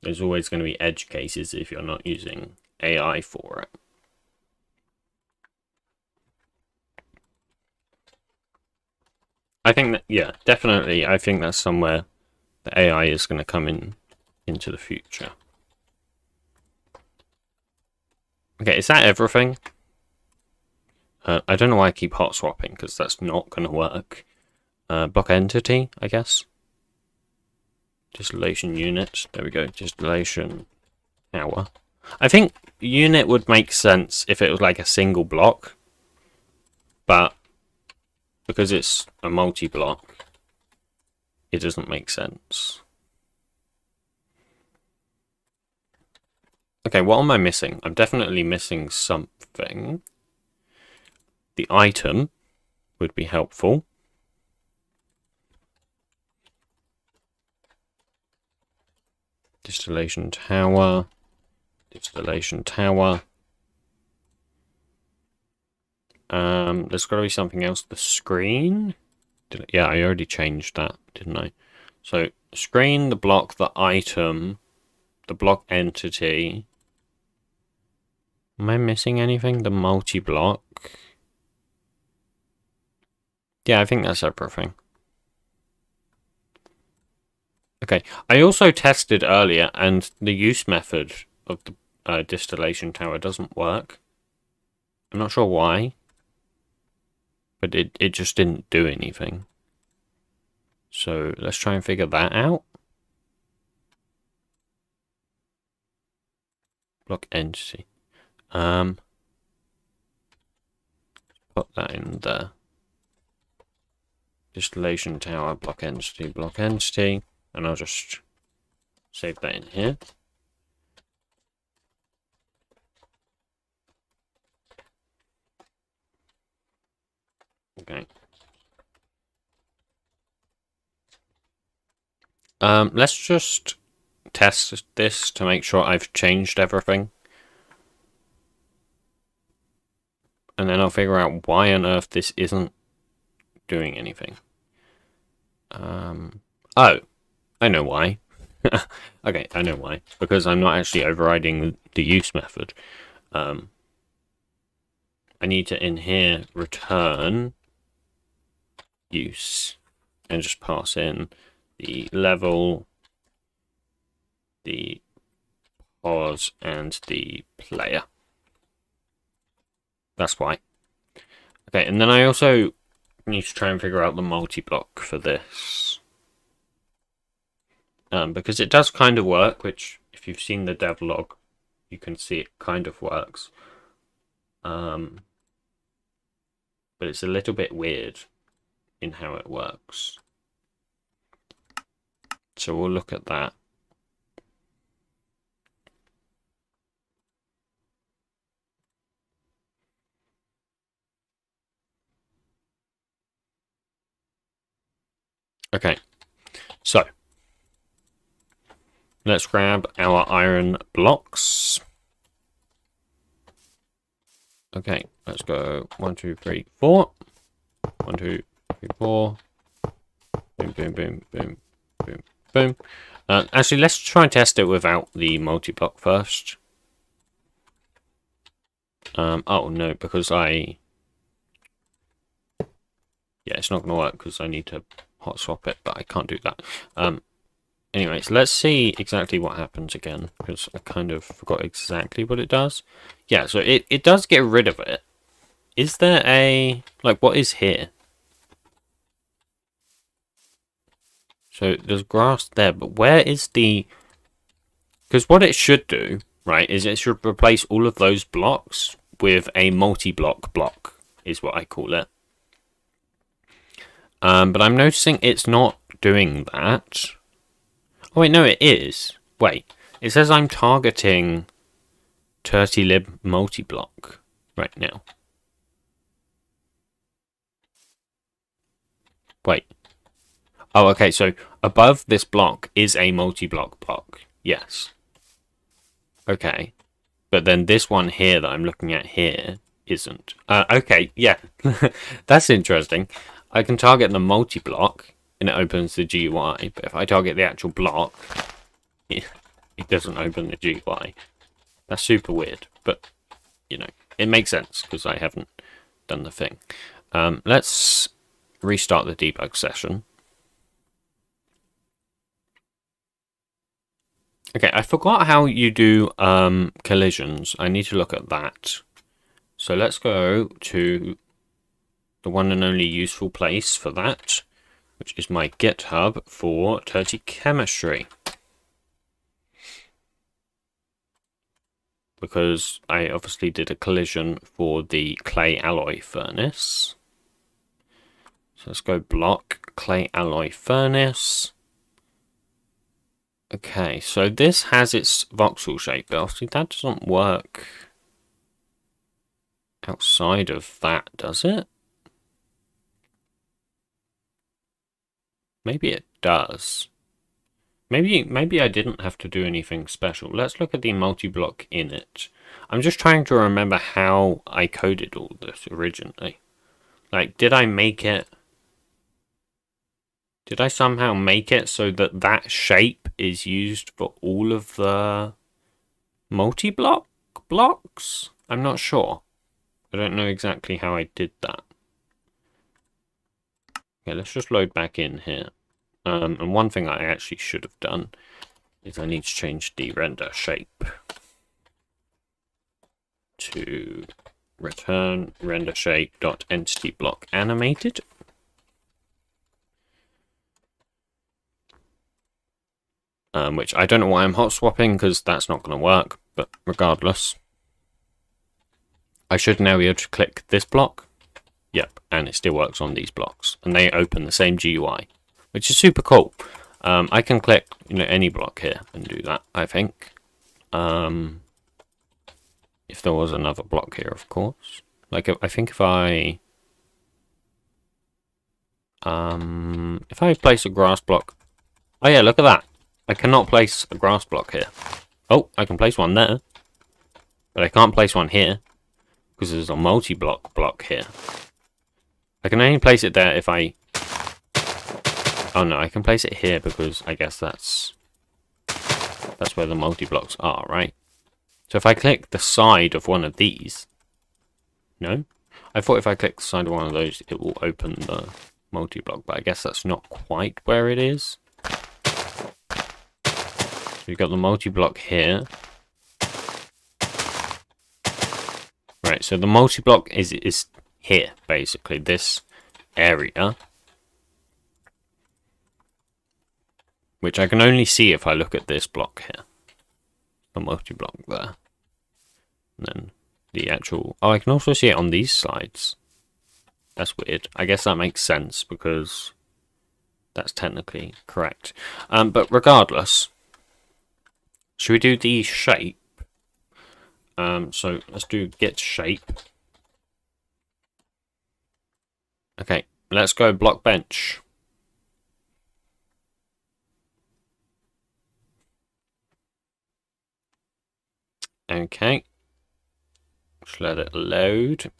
There's always going to be edge cases if you're not using AI for it. I think that, yeah, definitely, I think that's somewhere the AI is going to come into the future. Okay, is that everything? I don't know why I keep hot swapping, because that's not going to work. Block entity, I guess. Distillation unit. There we go. Distillation tower. I think unit would make sense if it was like a single block, but because it's a multi-block, it doesn't make sense. Okay, what am I missing? I'm definitely missing something. The item would be helpful. Distillation tower. Distillation tower. There's got to be something else. The screen? Yeah, I already changed that, didn't I? So, screen, the block, the item, the block entity. Am I missing anything? The multi-block? Yeah, I think that's everything. Okay, I also tested earlier, and the use method of the distillation tower doesn't work. I'm not sure why, but it just didn't do anything. So let's try and figure that out. Block entity. Put that in there. Distillation tower, block entity, and I'll just save that in here. Okay. Let's just test this to make sure I've changed everything. And then I'll figure out why on earth this isn't doing anything. Oh, I know why. Okay, I know why. Because I'm not actually overriding the use method. I need to, in here, return use. And just pass in the level, the pause, and the player. That's why. Okay, and then I also need to try and figure out the multi-block for this. Because it does kind of work, which, if you've seen the devlog, you can see it kind of works. But it's a little bit weird in how it works. So we'll look at that. Okay, so let's grab our iron blocks. Okay, let's go 1, 2, 3, 4. 1, 2, 3, 4. Boom, boom, boom, boom, boom, boom. Actually, let's try and test it without the multi-block first. Oh no, because yeah, it's not going to work because I need to hot swap it, but I can't do that. Anyways, let's see exactly what happens again, because I kind of forgot exactly what it does. Yeah, so it does get rid of it. Is there a... like, what is here? So there's grass there, but where is the... because what it should do, right, is it should replace all of those blocks with a multi-block block, is what I call it. But I'm noticing it's not doing that. Oh wait, no, it is. Wait, it says I'm targeting 30lib multi-block right now. Wait. Oh, okay, so above this block is a multi-block block. Yes. Okay. But then this one here that I'm looking at here isn't. Okay, yeah. That's interesting. I can target the multi-block and it opens the GUI, but if I target the actual block, it doesn't open the GUI. That's super weird, but, you know, it makes sense because I haven't done the thing. Let's restart the debug session. Okay, I forgot how you do collisions. I need to look at that. So let's go to the one and only useful place for that, which is my GitHub for Dirty Chemistry. because I obviously did a collision for the clay alloy furnace. So let's go block, clay alloy furnace. Okay, so this has its voxel shape, but obviously that doesn't work outside of that, does it? Maybe it does. Maybe I didn't have to do anything special. Let's look at the multi-block init. I'm just trying to remember how I coded all this originally. Like, did I make it... Did I somehow make it so that that shape is used for all of the multi-block blocks? I'm not sure. I don't know exactly how I did that. Okay, let's just load back in here. And one thing I actually should have done is I need to change the render shape to return render shape dot entity block animated. Which I don't know why I'm hot swapping, because that's not going to work, but regardless. I should now be able to click this block. Yep, and it still works on these blocks. And they open the same GUI, which is super cool. I can click any block here and do that, I think. If there was another block here, of course. Like, I think if I place a grass block... Oh yeah, look at that. I cannot place a grass block here. Oh, I can place one there. But I can't place one here, because there's a multi-block block here. I can only place it there if I... Oh no, I can place it here because I guess that's where the multi-blocks are, right? So if I click the side of one of these... No? I thought if I click the side of one of those, it will open the multi-block, but I guess that's not quite where it is. We've got the multi-block here. Right, so the multi-block is here, basically, this area. Which I can only see if I look at this block here. The multi-block there. And then the actual... Oh, I can also see it on these slides. That's weird. I guess that makes sense, because that's technically correct. But regardless... Should we do the shape? So let's do get shape. Okay, let's go block bench. Okay. Just let it load.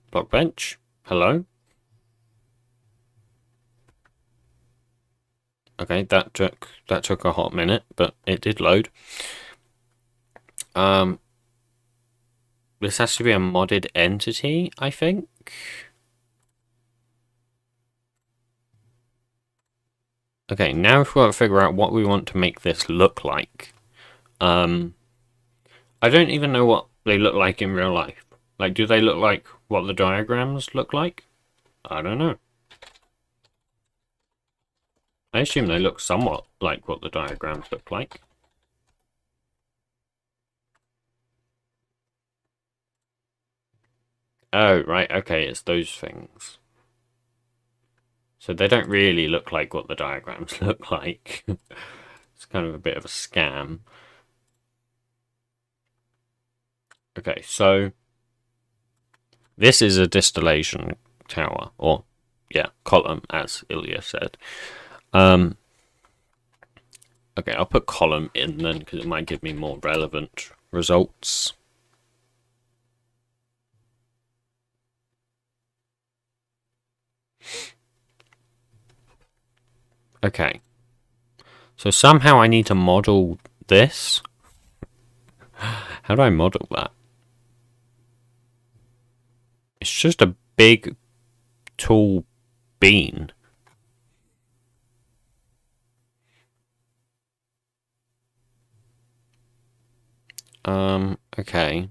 Block bench. Hello. Okay, that took a hot minute, but it did load. This has to be a modded entity, I think. Okay, now if we want to figure out what we want to make this look like. I don't even know what they look like in real life. Like, do they look like what the diagrams look like? I don't know. I assume they look somewhat like what the diagrams look like. Oh, right, okay, it's those things. So they don't really look like what the diagrams look like. It's kind of a bit of a scam. Okay, so this is a distillation tower, or yeah, column, as Ilya said. Okay, I'll put column in then, because it might give me more relevant results. Okay. So somehow I need to model this. How do I model that? It's just a big, tall bean. Okay.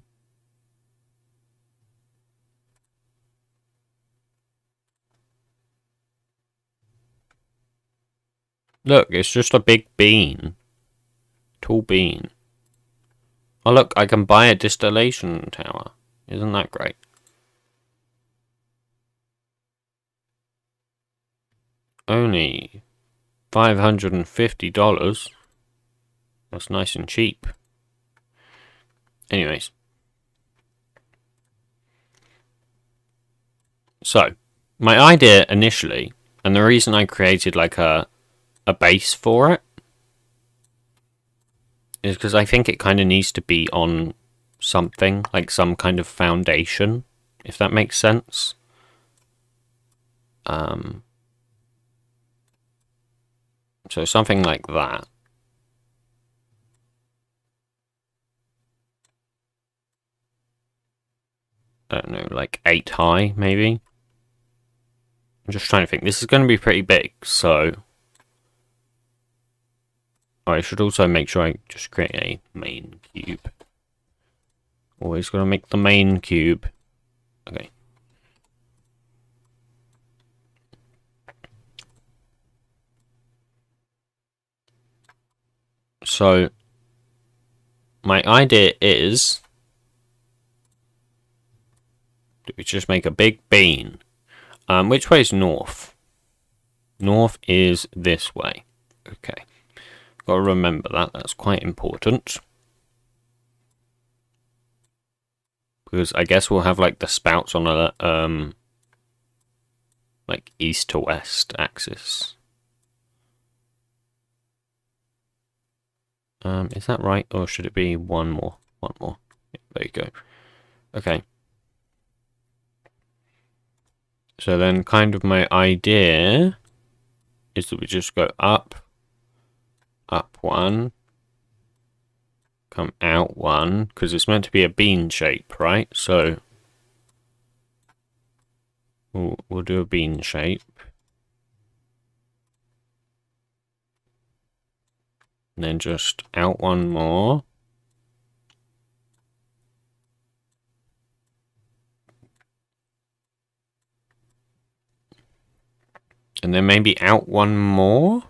Look, it's just a big bean. Tall bean. Oh look, I can buy a distillation tower. Isn't that great? Only $550. That's nice and cheap. Anyways. So, my idea initially, and the reason I created like a base for it, is because I think it kind of needs to be on something, like some kind of foundation, if that makes sense. So something like that. I don't know, like 8 high, maybe? I'm just trying to think. This is going to be pretty big, so... I should also make sure I just create a main cube. Always got to make the main cube. Okay. So, my idea is... we just make a big bean. Which way is north? North is this way. Okay. Got to remember that. That's quite important. Because I guess we'll have like the spouts on a like east to west axis. Is that right, or should it be one more? One more. Yeah, there you go. Okay. So then, kind of my idea is that we just go up. Up one, come out one, because it's meant to be a bean shape, right? So we'll do a bean shape. And then just out one more. And then maybe out one more.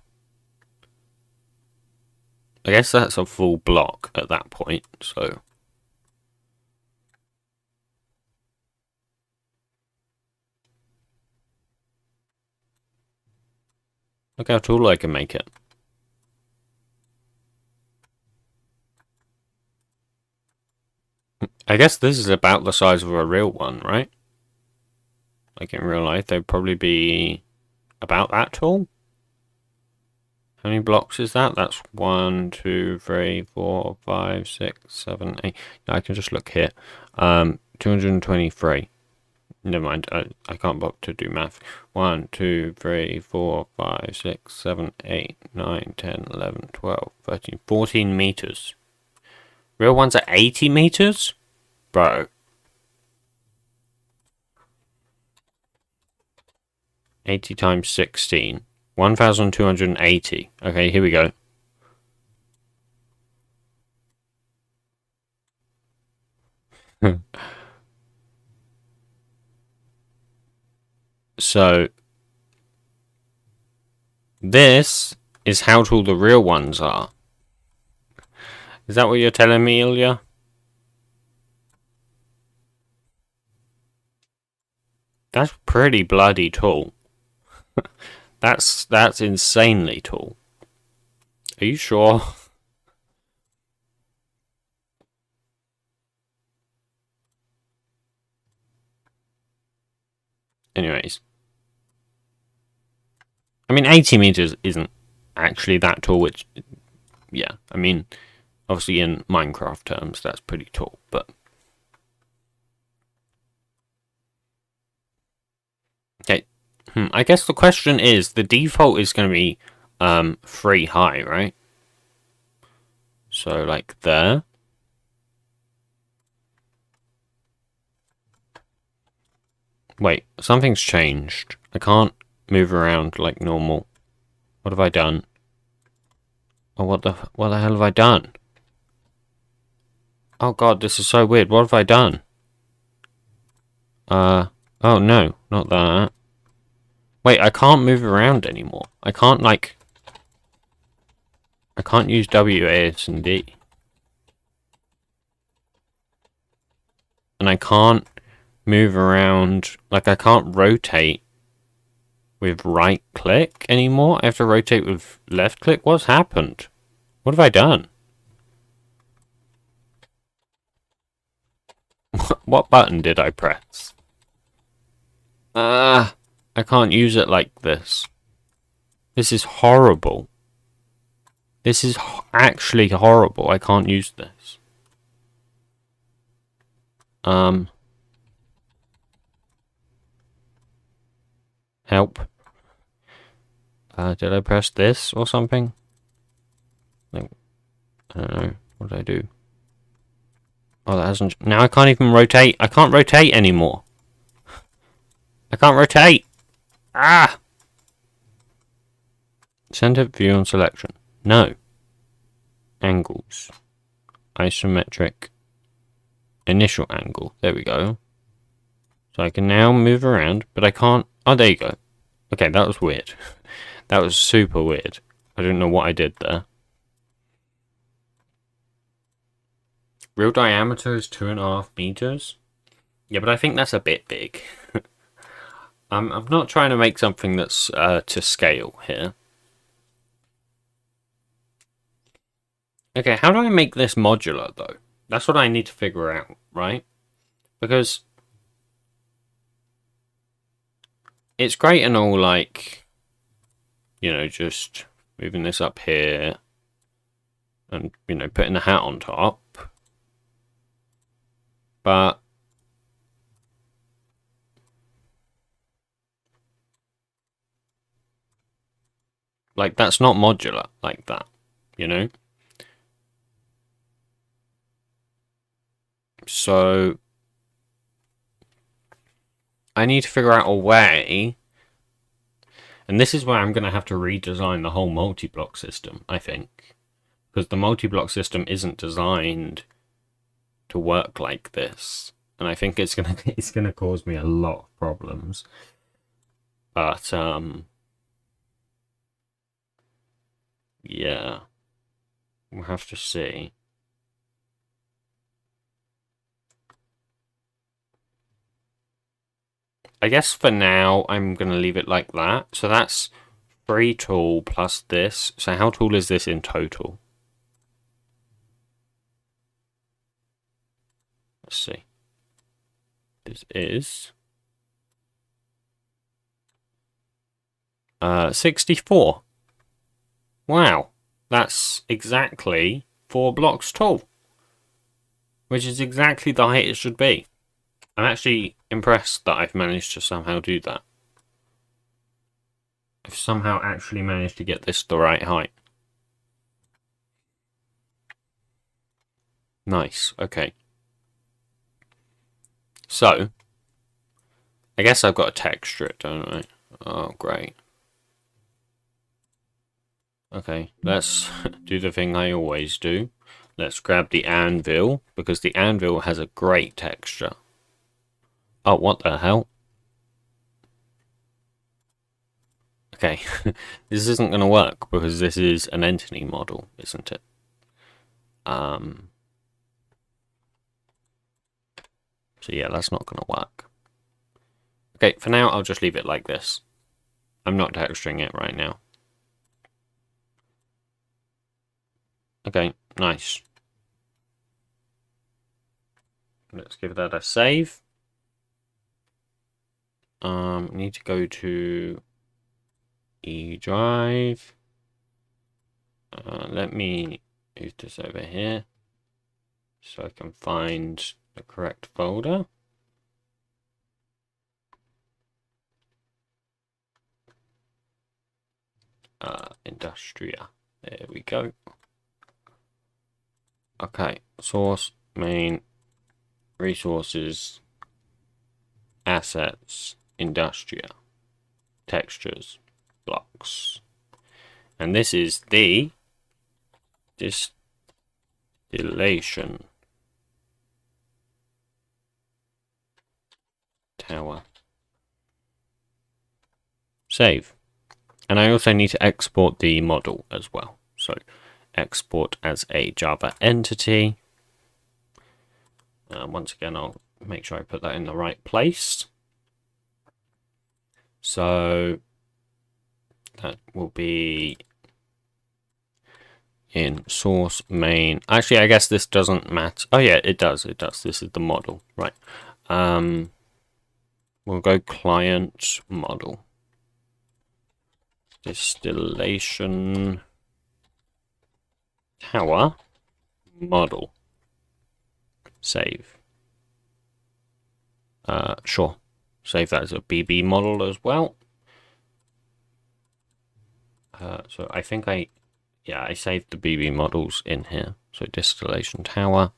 I guess that's a full block at that point, so... look how tall I can make it. I guess this is about the size of a real one, right? Like in real life, they'd probably be about that tall. How many blocks is that? That's 1, 2, 3, 4, 5, 6, 7, 8. No, I can just look here. 223. Never mind. I can't bother to do math. 1, 2, 3, 4, 5, 6, 7, 8, 9, 10, 11, 12, 13, 14 meters. Real ones are 80 meters? Bro. 80 times 16. 1,280. Okay, here we go. So, this is how tall the real ones are. Is that what you're telling me, Ilya? That's pretty bloody tall. That's insanely tall. Are you sure? Anyways. I mean, 80 meters isn't actually that tall, which... yeah, I mean, obviously in Minecraft terms, that's pretty tall, but... okay. I guess the question is, the default is going to be 3 high, right? So, like there. Wait, something's changed. I can't move around like normal. What have I done? Oh, what the hell have I done? Oh god, this is so weird. What have I done? Oh no, not that. Wait, I can't move around anymore. I can't, like... I can't use WASD. And I can't move around, like I can't rotate with right click anymore. I have to rotate with left click. What's happened? What have I done? What button did I press? I can't use it like this. This is horrible. This is actually horrible. I can't use this. Help. Did I press this or something? Like, I don't know. What did I do? Oh, that hasn't... Now I can't even rotate. I can't rotate anymore. I can't rotate. Ah! Center view on selection. No. Angles. Isometric. Initial angle. There we go. So I can now move around, but I can't... Oh, there you go. Okay, that was weird. That was super weird. I don't know what I did there. Real diameter is 2.5 meters. Yeah, but I think that's a bit big. I'm not trying to make something that's to scale here. Okay, how do I make this modular, though? That's what I need to figure out, right? Because it's great and all, like, you know, just moving this up here and, you know, putting the hat on top. But like, that's not modular like that, you know? So I need to figure out a way, and this is where I'm going to have to redesign the whole multi-block system, I think. Because the multi-block system isn't designed to work like this. And I think it's gonna cause me a lot of problems. But yeah. We'll have to see. I guess for now I'm gonna leave it like that. So that's 3 tall plus this. So how tall is this in total? Let's see. This is 64. Wow, that's exactly 4 blocks tall, which is exactly the height it should be. I'm actually impressed that I've managed to somehow do that. I've somehow actually managed to get this the right height. Nice, okay. So, I guess I've got to texture it, don't I? Oh, great. Okay, let's do the thing I always do. Let's grab the anvil, because the anvil has a great texture. Oh, what the hell? Okay, this isn't going to work, because this is an entity model, isn't it? So yeah, that's not going to work. Okay, for now, I'll just leave it like this. I'm not texturing it right now. Okay, nice. Let's give that a save. Need to go to E drive. Let me move this over here so I can find the correct folder. Industria. There we go. Okay, source, main, resources, assets, Industria, textures, blocks. And this is the distillation tower. Save. And I also need to export the model as well. So export as a Java entity. Once again, I'll make sure I put that in the right place. So that will be in source main. Actually, I guess this doesn't matter. Oh yeah, it does. It does. This is the model, right? We'll go client model. Distillation tower model. Save. Sure. Save that as a BB model as well. So I think I saved the BB models in here. So distillation tower.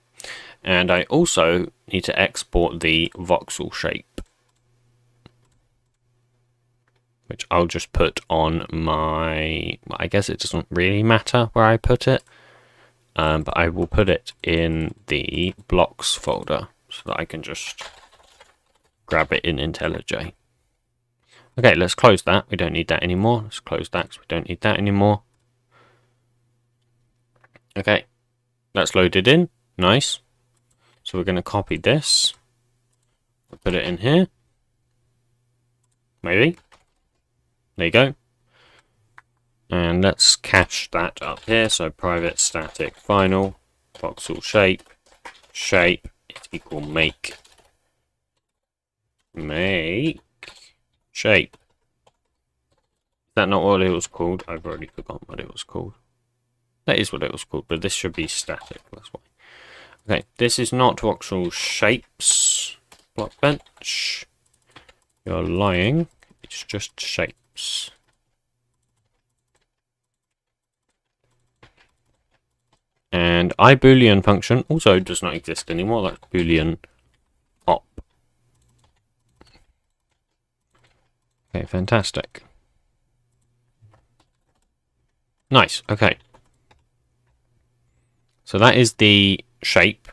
And I also need to export the voxel shape, which I'll just put on my, I guess it doesn't really matter where I put it, but I will put it in the blocks folder so that I can just grab it in IntelliJ. Okay, let's close that. We don't need that anymore. Let's close that because we don't need that anymore. Okay, that's loaded in. Nice. So we're going to copy this. We'll put it in here. Maybe. There you go. And let's cache that up here. So private static final voxel shape is equal make shape. Is that not what it was called? I've already forgotten what it was called. That is what it was called, but this should be static. That's why. Okay, this is not voxel shapes block bench. You're lying. It's just shapes. And iBoolean function also does not exist anymore. That's Boolean op. Okay, fantastic. Nice. Okay. So that is the shape.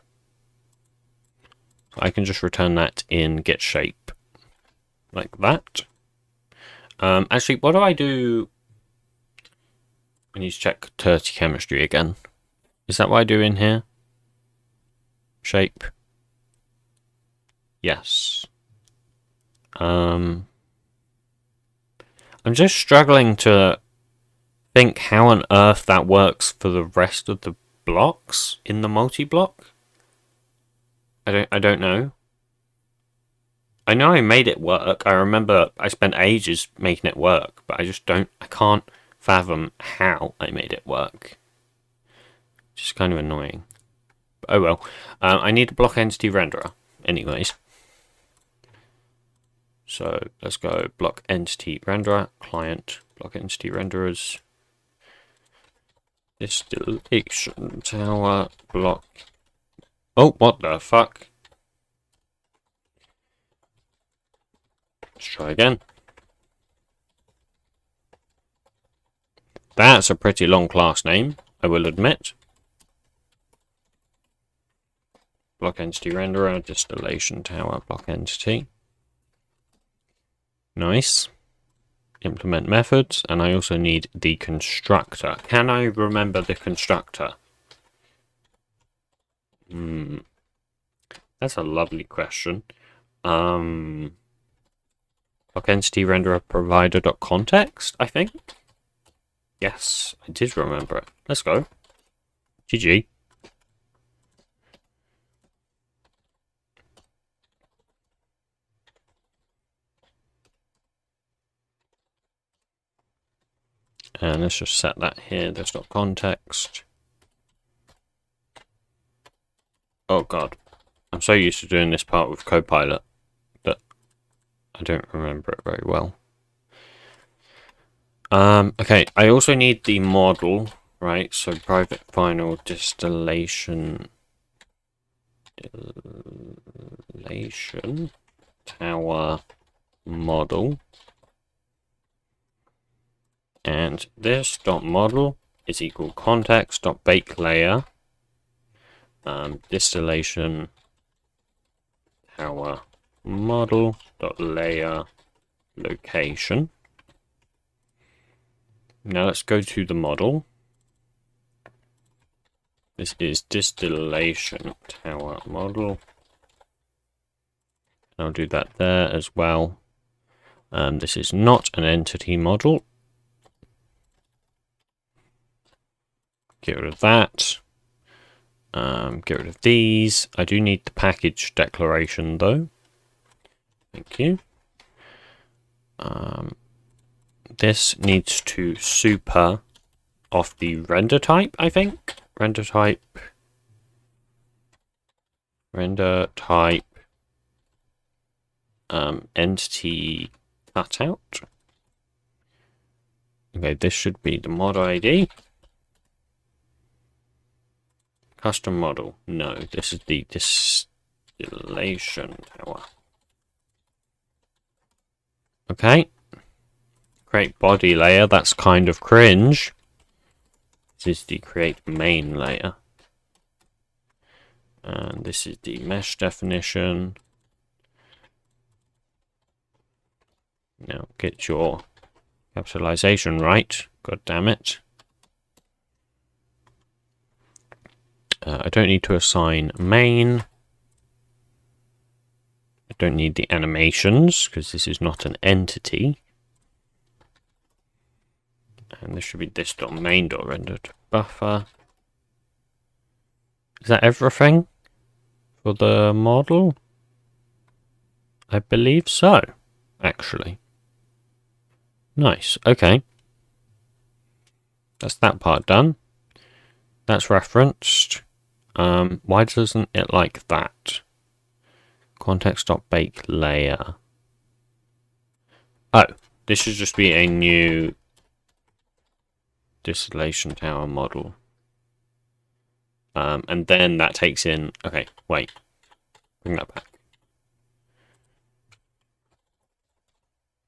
So I can just return that in get shape like that. Actually, what do I do? I need to check dirty chemistry again. Is that what I do in here? Shape. Yes. I'm just struggling to think how on earth that works for the rest of the blocks in the multi-block. I don't know. I know I made it work. I remember I spent ages making it work, but I can't fathom how I made it work. Just kind of annoying. But oh well. I need a block entity renderer anyways. So let's go block entity renderer, client, block entity renderers, distillation tower, block. Oh, what the fuck? Let's try again. That's a pretty long class name, I will admit. Block entity renderer, distillation tower, block entity. Nice. Implement methods, and I also need the constructor. Can I remember the constructor? That's a lovely question. Block entity renderer provider.context, I think. Yes, I did remember it. Let's go. GG. And let's just set that here. There's not context. Oh god. I'm so used to doing this part with Copilot that I don't remember it very well. Okay, I also need the model, right? So private final distillation tower model. And this dot model is equal context dot bake layer distillation tower model dot layer location. Now let's go to the model. This is distillation tower model. I'll do that there as well. This is not an entity model. Get rid of that. Get rid of these. I do need the package declaration though. Thank you. This needs to super off the render type, I think. Render type. Entity cutout. Okay, this should be the mod ID. Custom model. No, this is the distillation tower. Okay. Create body layer. That's kind of cringe. This is the create main layer. And this is the mesh definition. Now get your capitalization right. God damn it. I don't need to assign main. I don't need the animations because this is not an entity. And this should be this.main.rendered buffer. Is that everything for the model? I believe so, actually. Nice, okay. That's that part done. That's referenced. Why doesn't it like that? Context.bake layer. Oh, this should just be a new distillation tower model. And then that takes in... Okay, wait. Bring that back.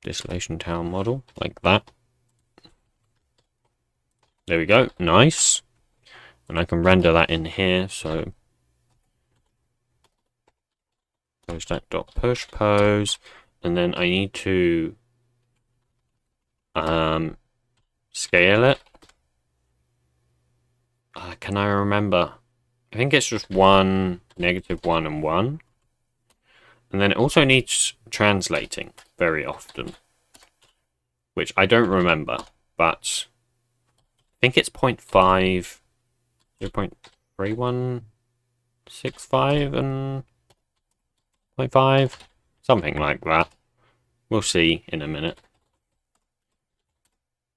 Distillation tower model, like that. There we go, nice. And I can render that in here, so... Pose.push pose. And then I need to... scale it. Can I remember? I think it's just 1, -1, and 1. And then it also needs translating very often. Which I don't remember, but I think it's 0.5, 0.3165 and 0.5, something like that. We'll see in a minute.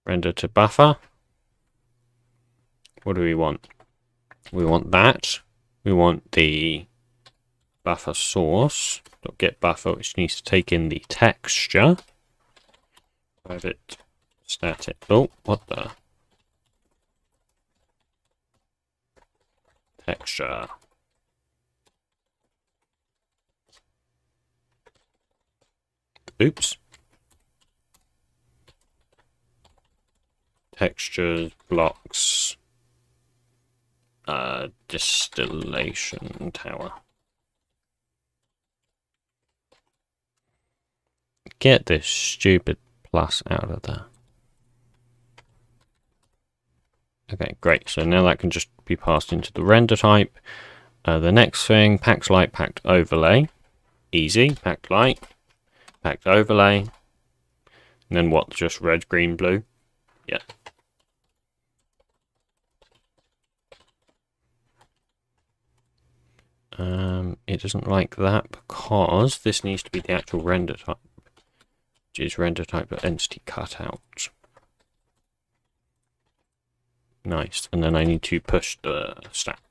Render to buffer. What do we want? We want that. We want the buffer source. Get buffer, which needs to take in the texture. Private static. Oh, what the? Texture. Oops. Textures, blocks. Distillation tower. Get this stupid plus out of there. Okay, great. So now that can just be passed into the render type. The next thing, packed light, packed overlay. Easy, packed light, packed overlay. And then what, just red, green, blue? Yeah. It doesn't like that because this needs to be the actual render type. Which is render type of entity cutout. Nice. And then I need to push the stack.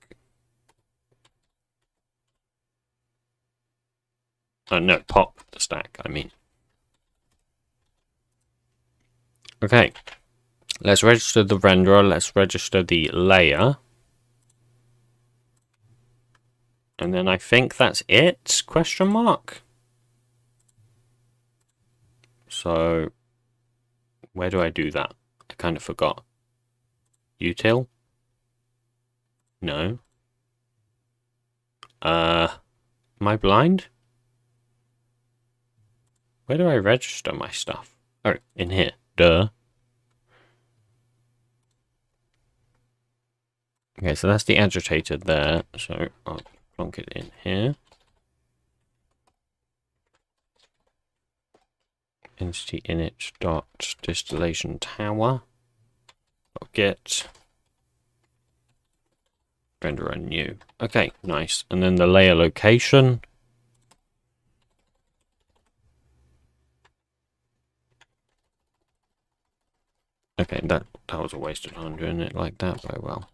Oh no, pop the stack, I mean. Okay. Let's register the renderer. Let's register the layer. And then I think that's it? Question mark. So, where do I do that? I kind of forgot. Util? No. Am I blind? Where do I register my stuff? Oh, in here. Duh. Okay, so that's the agitator there. So I'll plonk it in here. Entity init dot distillation tower. Get render a new. Okay, nice. And then the layer location. Okay, that was a waste of time doing it like that. Very well.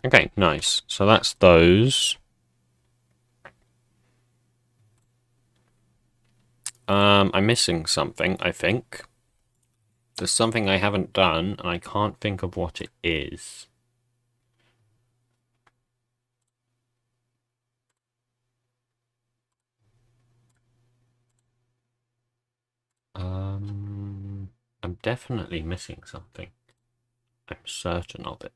Okay, nice. So that's those. I'm missing something, I think. There's something I haven't done, and I can't think of what it is. I'm definitely missing something. I'm certain of it.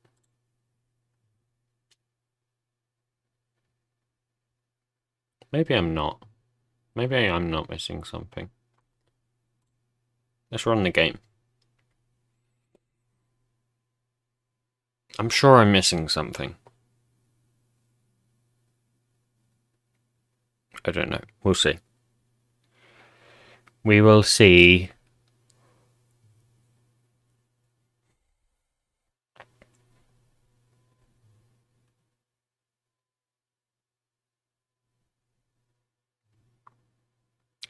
Maybe I'm not. Maybe I'm not missing something. Let's run the game. I'm sure I'm missing something. I don't know. We'll see. We will see.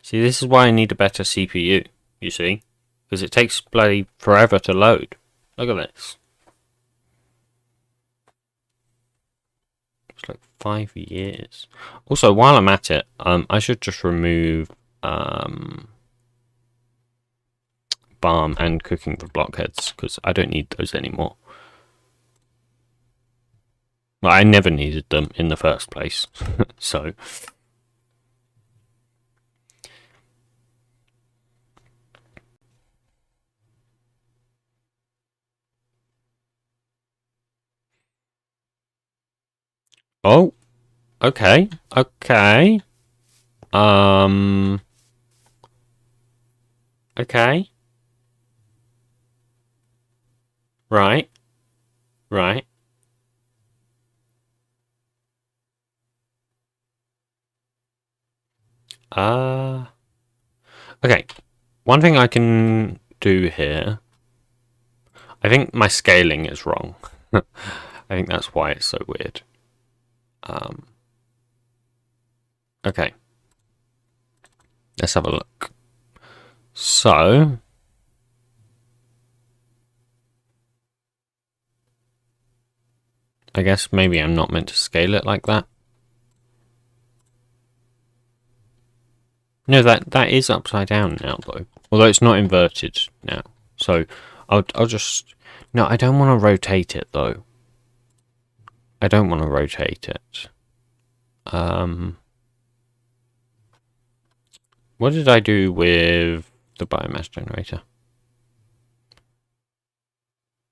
See, this is why I need a better CPU, you see? Because it takes bloody forever to load. Look at this. It's like 5 years. Also, while I'm at it, I should just remove Balm and Cooking for Blockheads, because I don't need those anymore. Well, I never needed them in the first place, so... Oh, okay, okay. Okay. Right, right. Okay. One thing I can do here, I think my scaling is wrong. I think that's why it's so weird. Okay. Let's have a look. So, I guess maybe I'm not meant to scale it like that. No, that is upside down now though. Although it's not inverted now. So I'll just no, I don't want to rotate it though. I don't want to rotate it. What did I do with the biomass generator?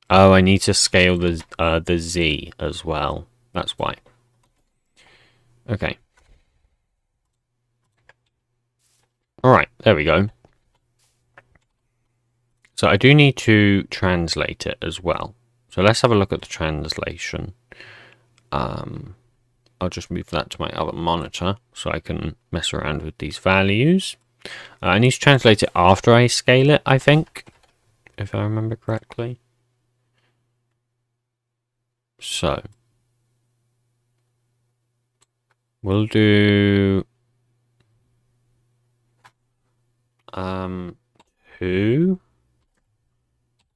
Oh, I need to scale the Z as well. That's why. Okay. Alright, there we go. So I do need to translate it as well. So let's have a look at the translation. I'll just move that to my other monitor so I can mess around with these values. I need to translate it after I scale it, I think, if I remember correctly. So we'll do 2,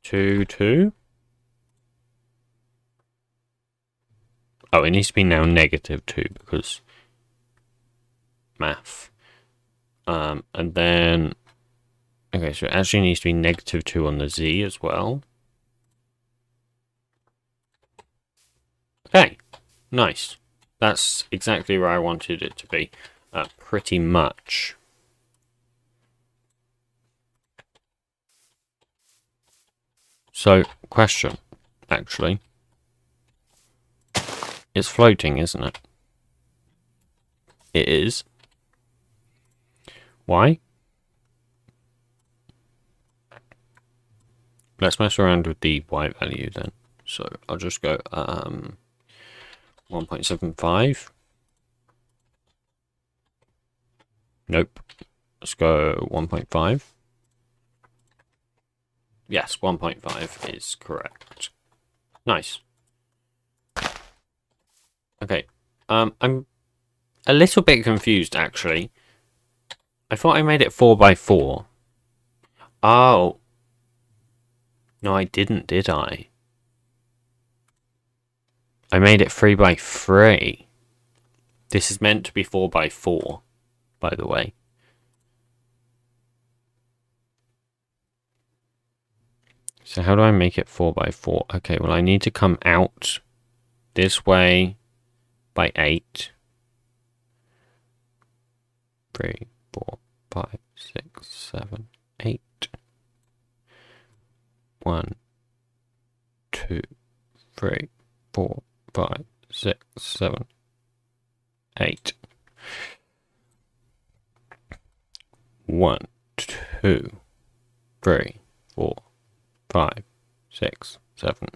2, 2. Oh, it needs to be now -2 because math. And then, okay, so it actually needs to be -2 on the Z as well. Okay, nice. That's exactly where I wanted it to be, pretty much. So, question, actually. It's floating, isn't it? It is. Why? let's mess around with the y value then. So I'll just go 1.75. Nope. Let's go 1.5. Yes, 1.5 is correct. Nice. Okay. I'm a little bit confused actually. I thought I made it 4x4. Oh. No, I didn't, did I? I made it 3x3. This is meant to be 4x4, by the way. So how do I make it 4x4? Okay, well I need to come out this way by 8. 3, 4, 5, 6, 7, 8. 1, 2, 3, 4, 5, 6, 7, 8. 1, 2, 3, 4, 5, 6, 7,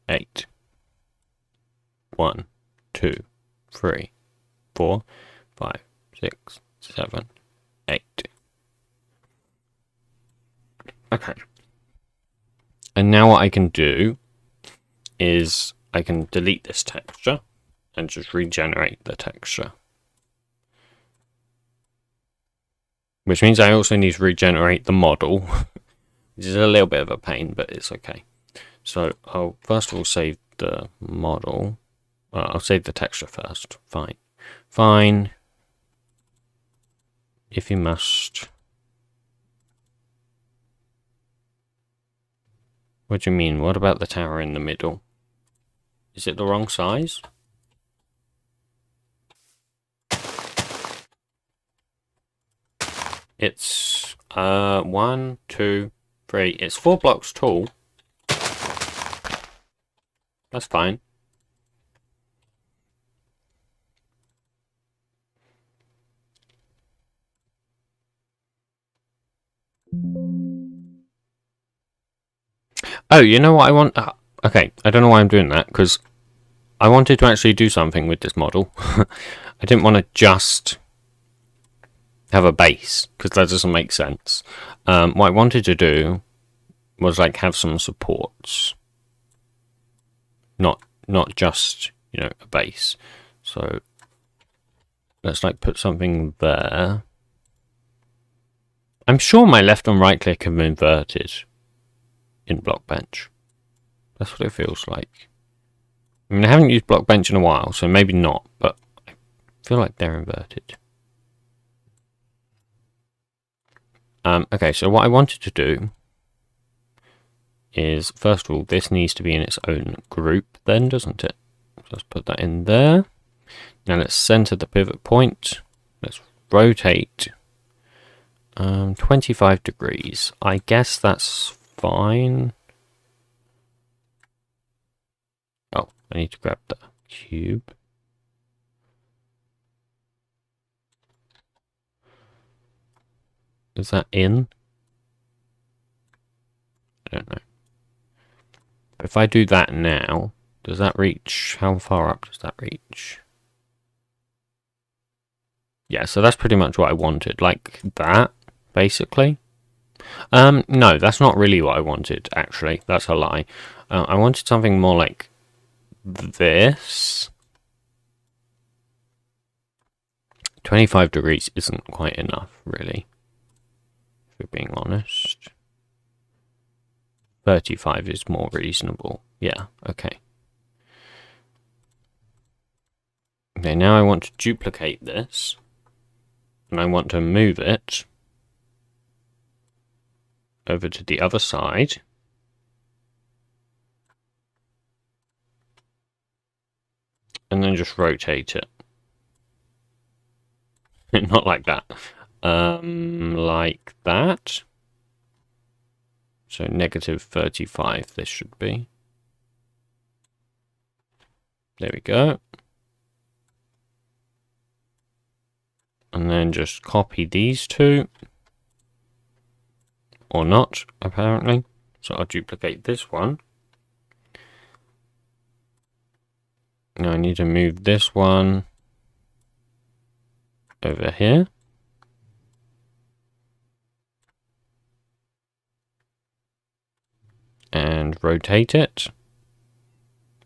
8. 1, 2, 3, 4, 5, 6, 7, 8. Okay. And now what I can do is I can delete this texture and just regenerate the texture. Which means I also need to regenerate the model, which is a little bit of a pain, but it's okay. So I'll first of all save the model. Well, I'll save the texture first. Fine. Fine. If you must. What do you mean? What about the tower in the middle? Is it the wrong size? It's 1, 2, 3. It's 4 blocks tall. That's fine. Oh, you know what I want? Okay, I don't know why I'm doing that, because I wanted to actually do something with this model. I didn't want to just have a base, because that doesn't make sense. What I wanted to do was like have some supports. Not just, you know, a base. So let's like put something there. I'm sure my left and right click have been inverted in Blockbench. That's what it feels like. I mean, I haven't used Blockbench in a while, so maybe not, but I feel like they're inverted. Okay, so what I wanted to do is, first of all, this needs to be in its own group then, doesn't it? So let's put that in there. Now let's center the pivot point. Let's rotate 25 degrees. I guess that's fine. Oh, I need to grab the cube. Is that in? I don't know. But if I do that now, does that reach? How far up does that reach? Yeah, so that's pretty much what I wanted. Like that, basically. No, that's not really what I wanted, actually. That's a lie. I wanted something more like this. 25 degrees isn't quite enough, really. If we're being honest. 35 is more reasonable. Yeah, okay. Okay, now I want to duplicate this. And I want to move it over to the other side. And then just rotate it. Not like that. Like that. So negative 35 this should be. There we go. And then just copy these two. Or not, apparently. So I'll duplicate this one. Now I need to move this one over here. And rotate it.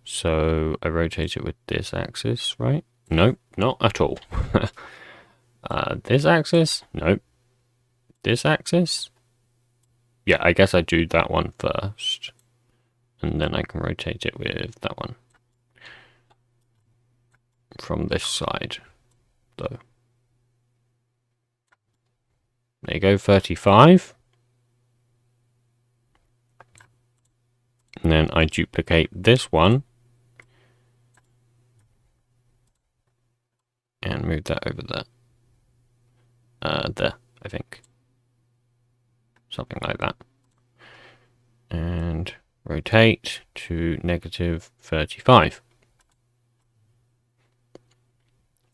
So I rotate it with this axis, right? Nope, not at all. This axis? Nope. This axis? Yeah, I guess I do that one first. And then I can rotate it with that one. From this side, though. There you go, 35. And then I duplicate this one. And move that over there. There, I think. Something like that. And rotate to -35.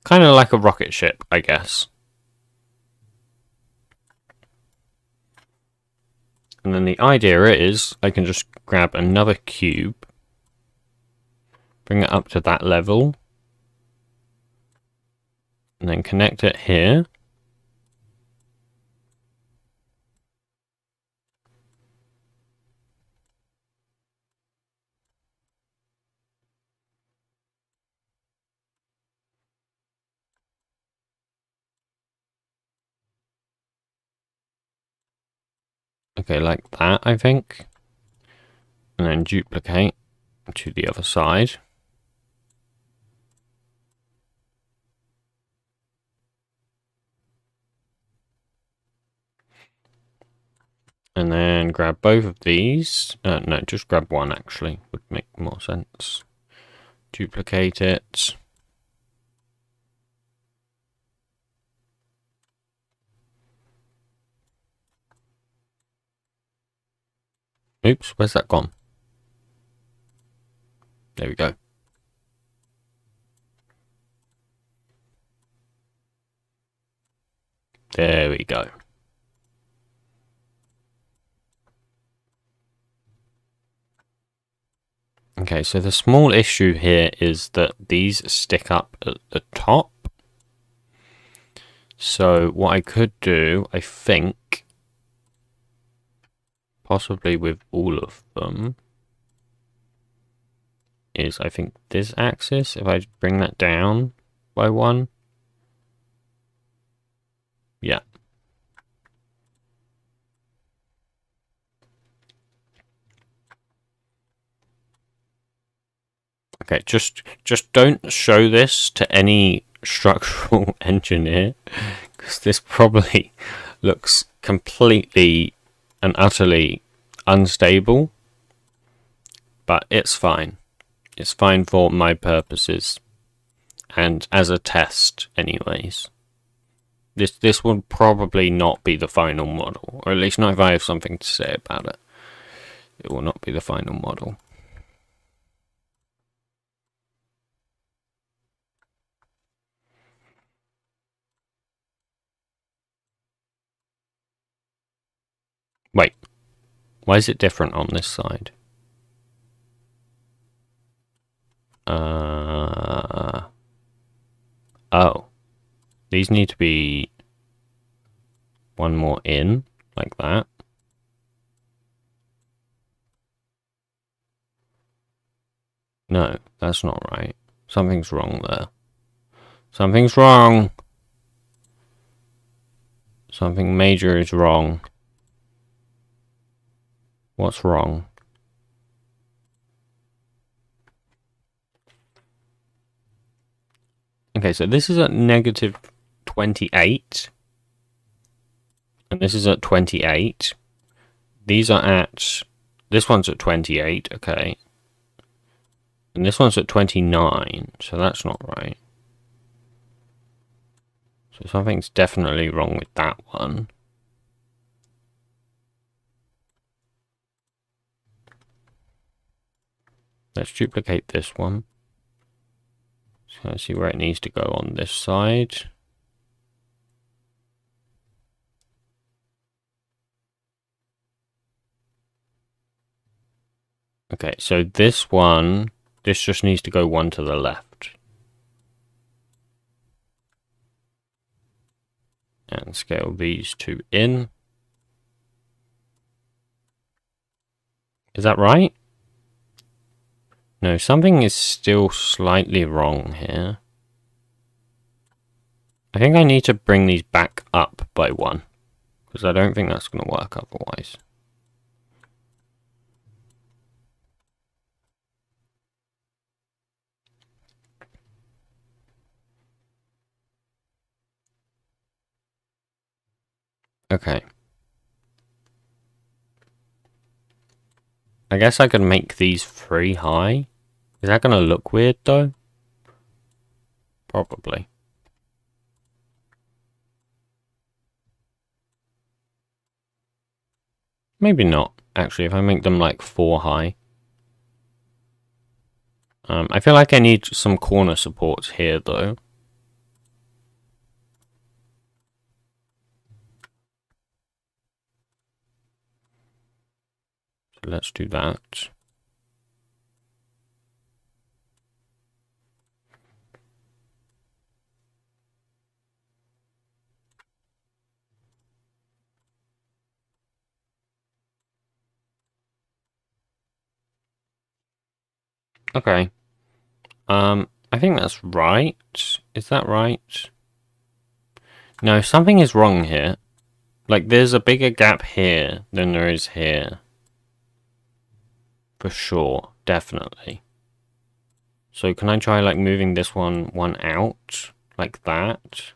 Kind of like a rocket ship, I guess. And then the idea is I can just grab another cube, bring it up to that level, and then connect it here. Okay, like that, I think. And then duplicate to the other side. And then grab both of these. No, just grab one, actually. Would make more sense. Duplicate it. Oops, where's that gone? There we go. There we go. Okay, so the small issue here is that these stick up at the top. So what I could do, I think, possibly with all of them, is I think this axis, if I bring that down by one, yeah. Okay, just don't show this to any structural engineer, because this probably looks completely and utterly unstable, but it's fine. It's fine for my purposes, and as a test anyways. This will probably not be the final model, or at least not if I have something to say about it. It will not be the final model. Wait, why is it different on this side? Oh. These need to be one more in, like that. No, that's not right. Something's wrong there. Something's wrong! Something major is wrong. What's wrong? Okay, so this is at -28. And this is at 28. These are at... This one's at 28, okay. And this one's at 29, so that's not right. So something's definitely wrong with that one. Let's duplicate this one. So let's see where it needs to go on this side. Okay, so this just needs to go one to the left. And scale these two in. Is that right? No, something is still slightly wrong here. I think I need to bring these back up by one, because I don't think that's going to work otherwise. Okay. I guess I could make these 3 high. Is that going to look weird though? Probably. Maybe not, actually, if I make them like 4 high. I feel like I need some corner supports here though. So let's do that. Okay. I think that's right. Is that right? No, something is wrong here. Like, there's a bigger gap here than there is here. For sure, definitely. So can I try, like, moving this one out? Like that?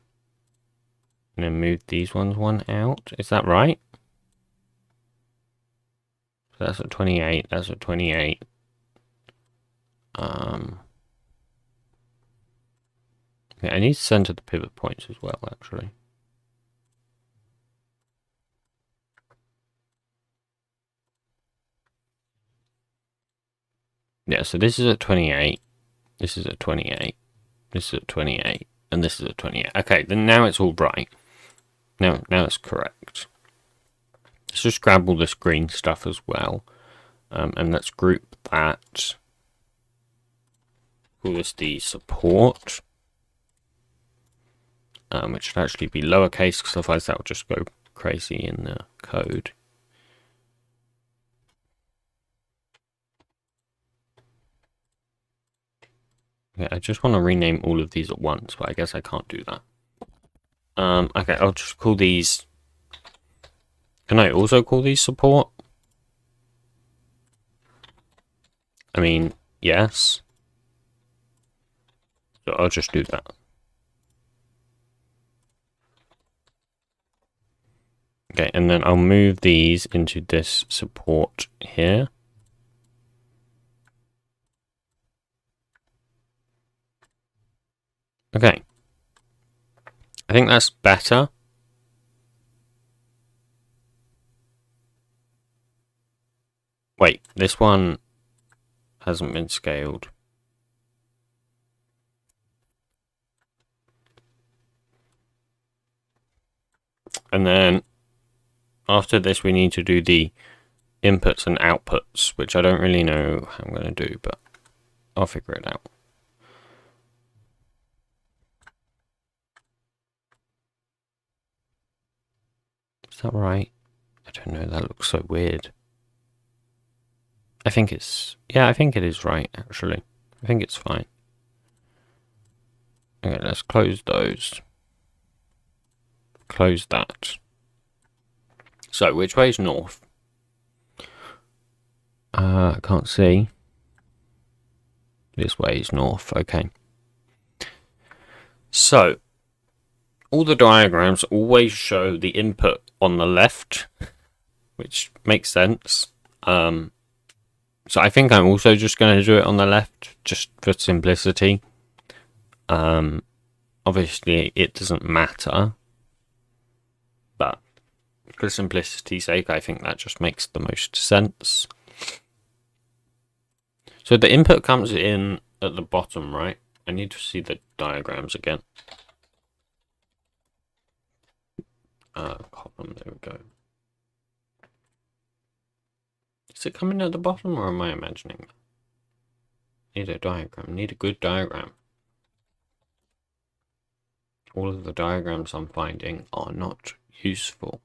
And then move these ones one out? Is that right? So that's at 28, that's at 28. Yeah, I need to center the pivot points as well, actually. Yeah, so this is at 28. This is at 28. This is at 28. And this is at 28. Okay, then now it's all right. Now it's correct. Let's just grab all this green stuff as well. And let's group that. Call this the support. Which should actually be lowercase, because otherwise that will just go crazy in the code. Okay, I just want to rename all of these at once, but I guess I can't do that. Okay, I'll just call these... Can I also call these support? I mean, yes. So I'll just do that. Okay, and then I'll move these into this support here. Okay. I think that's better. Wait, this one hasn't been scaled. And then after this, we need to do the inputs and outputs, which I don't really know how I'm going to do, but I'll figure it out. Is that right? I don't know, that looks so weird. I think it's... Yeah, I think it is right, actually. I think it's fine. Okay, let's close those. Close that. So, which way is north? I can't see. This way is north, okay. So, all the diagrams always show the input on the left, which makes sense. So I think I'm also just going to do it on the left, just for simplicity. Obviously, it doesn't matter, but for simplicity's sake, I think that just makes the most sense. So the input comes in at the bottom, right? I need to see the diagrams again. Column, there we go. Is it coming at the bottom, or am I imagining? Need a diagram. Need a good diagram. All of the diagrams I'm finding are not useful.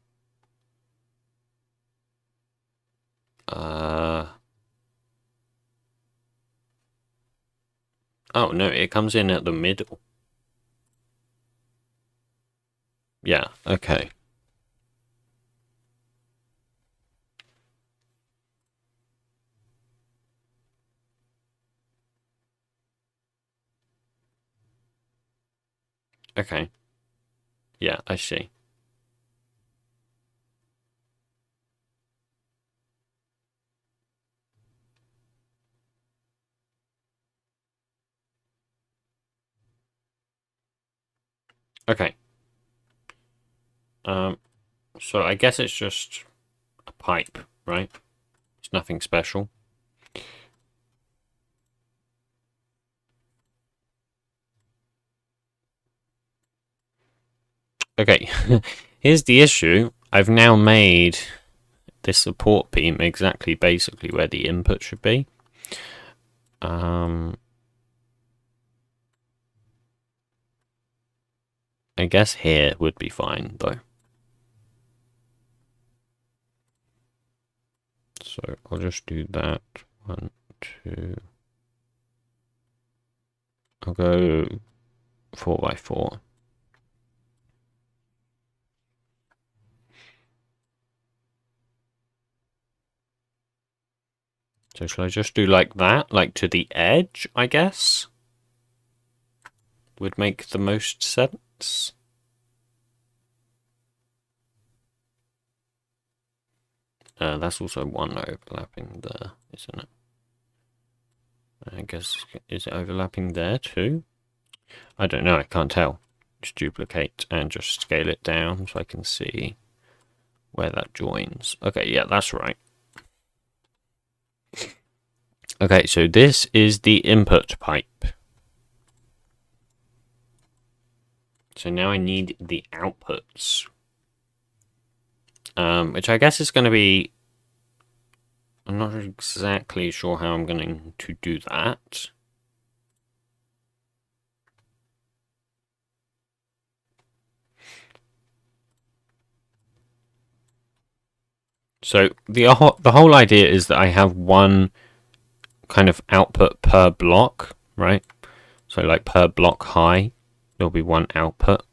Oh no, it comes in at the middle. Yeah, okay. Okay. Yeah, I see. Okay. So I guess it's just a pipe, right? It's nothing special. Okay, here's the issue. I've now made this support beam exactly basically where the input should be. I guess here would be fine though. So I'll just do that. 1, 2. I'll go 4x4. So shall I just do like that, like to the edge, I guess? Would make the most sense. That's also one overlapping there, isn't it? I guess, is it overlapping there too? I don't know, I can't tell. Just duplicate and just scale it down so I can see where that joins. Okay, yeah, that's right. Okay, so this is the input pipe. So now I need the outputs. Which I guess is going to be... I'm not exactly sure how I'm going to do that. So the whole idea is that I have one kind of output per block, right? So like per block high, there'll be one output.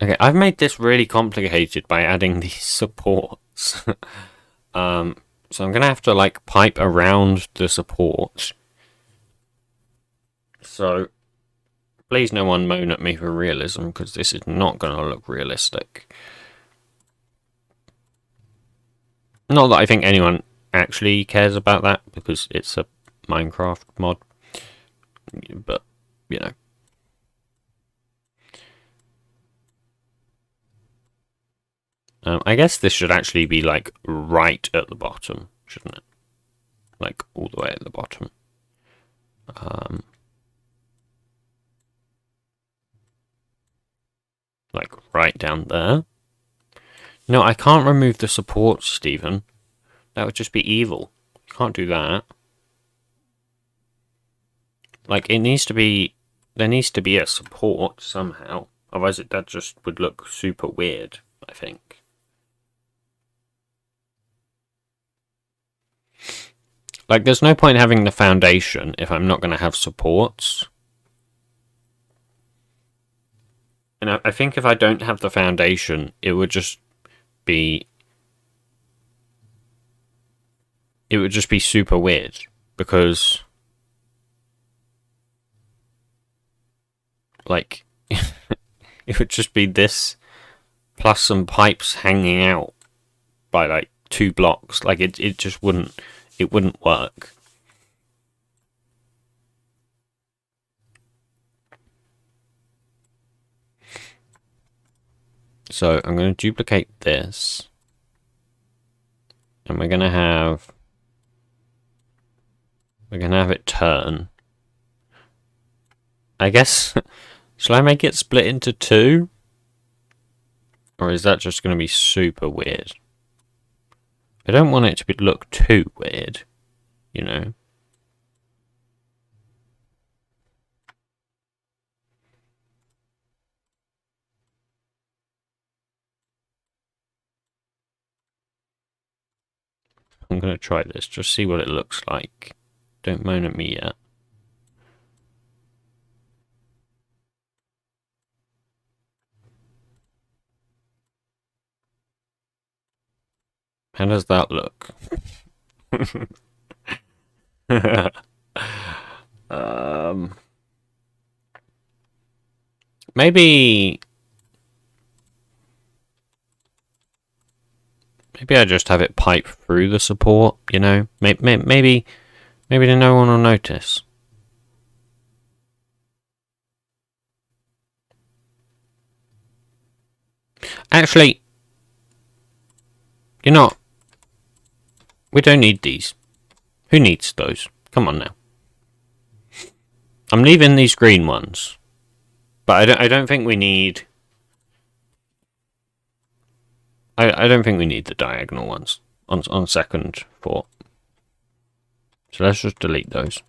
Okay, I've made this really complicated by adding these supports. So I'm gonna have to like pipe around the support. So please no one moan at me for realism, because this is not gonna look realistic. Not that I think anyone actually cares about that, because it's a Minecraft mod. But, you know. I guess this should actually be like right at the bottom, shouldn't it? Like all the way at the bottom. Like right down there. No, I can't remove the supports, Stephen. That would just be evil. You can't do that. Like, it needs to be... There needs to be a support somehow. Otherwise, that just would look super weird, I think. Like, there's no point having the foundation if I'm not going to have supports. And I think if I don't have the foundation, it would just be... It would just be super weird. Because... Like... it would just be this... Plus some pipes hanging out by, like, 2 blocks. Like, it just wouldn't... It wouldn't work. So I'm going to duplicate this. And we're going to have it turn. I guess, shall I make it split into 2? Or is that just going to be super weird? I don't want it to look too weird, you know. I'm going to try this, just see what it looks like. Don't moan at me yet. How does that look? Maybe I just have it pipe through the support, you know? Maybe no one will notice. Actually, you know, we don't need these. Who needs those? Come on now. I'm leaving these green ones. But I don't think we need... I don't think we need the diagonal ones on second thought. So let's just delete those.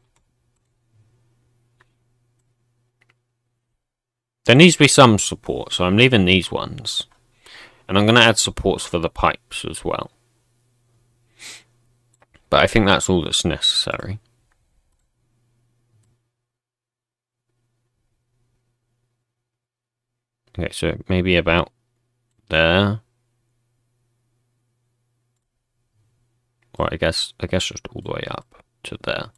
There needs to be some support, so I'm leaving these ones. And I'm going to add supports for the pipes as well. But I think that's all that's necessary. Okay, so maybe about there. Or I guess just all the way up to there.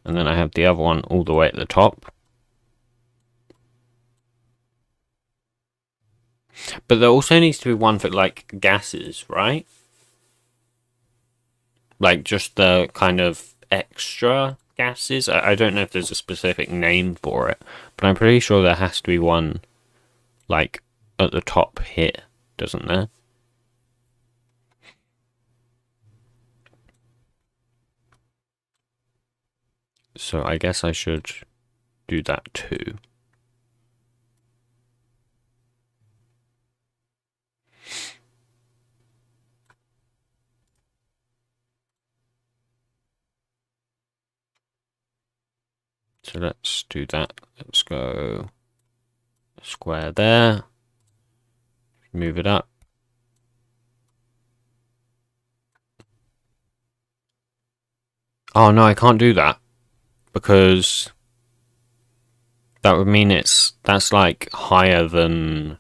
And then I have the other one all the way at the top. But there also needs to be one for like gases, right? Like just the kind of extra gases. I don't know if there's a specific name for it, but I'm pretty sure there has to be one like at the top here, doesn't there? So I guess I should do that too. So let's do that. Let's go square there. Move it up. Oh no, I can't do that because that would mean that's like higher than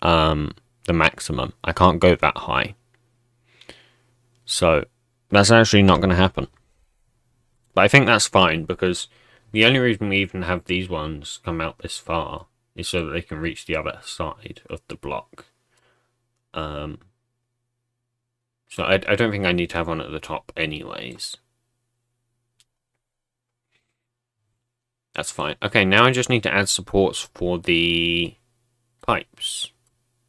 the maximum. I can't go that high. So that's actually not going to happen. But I think that's fine because the only reason we even have these ones come out this far is so that they can reach the other side of the block. So I don't think I need to have one at the top anyways. That's fine. Okay, now I just need to add supports for the pipes,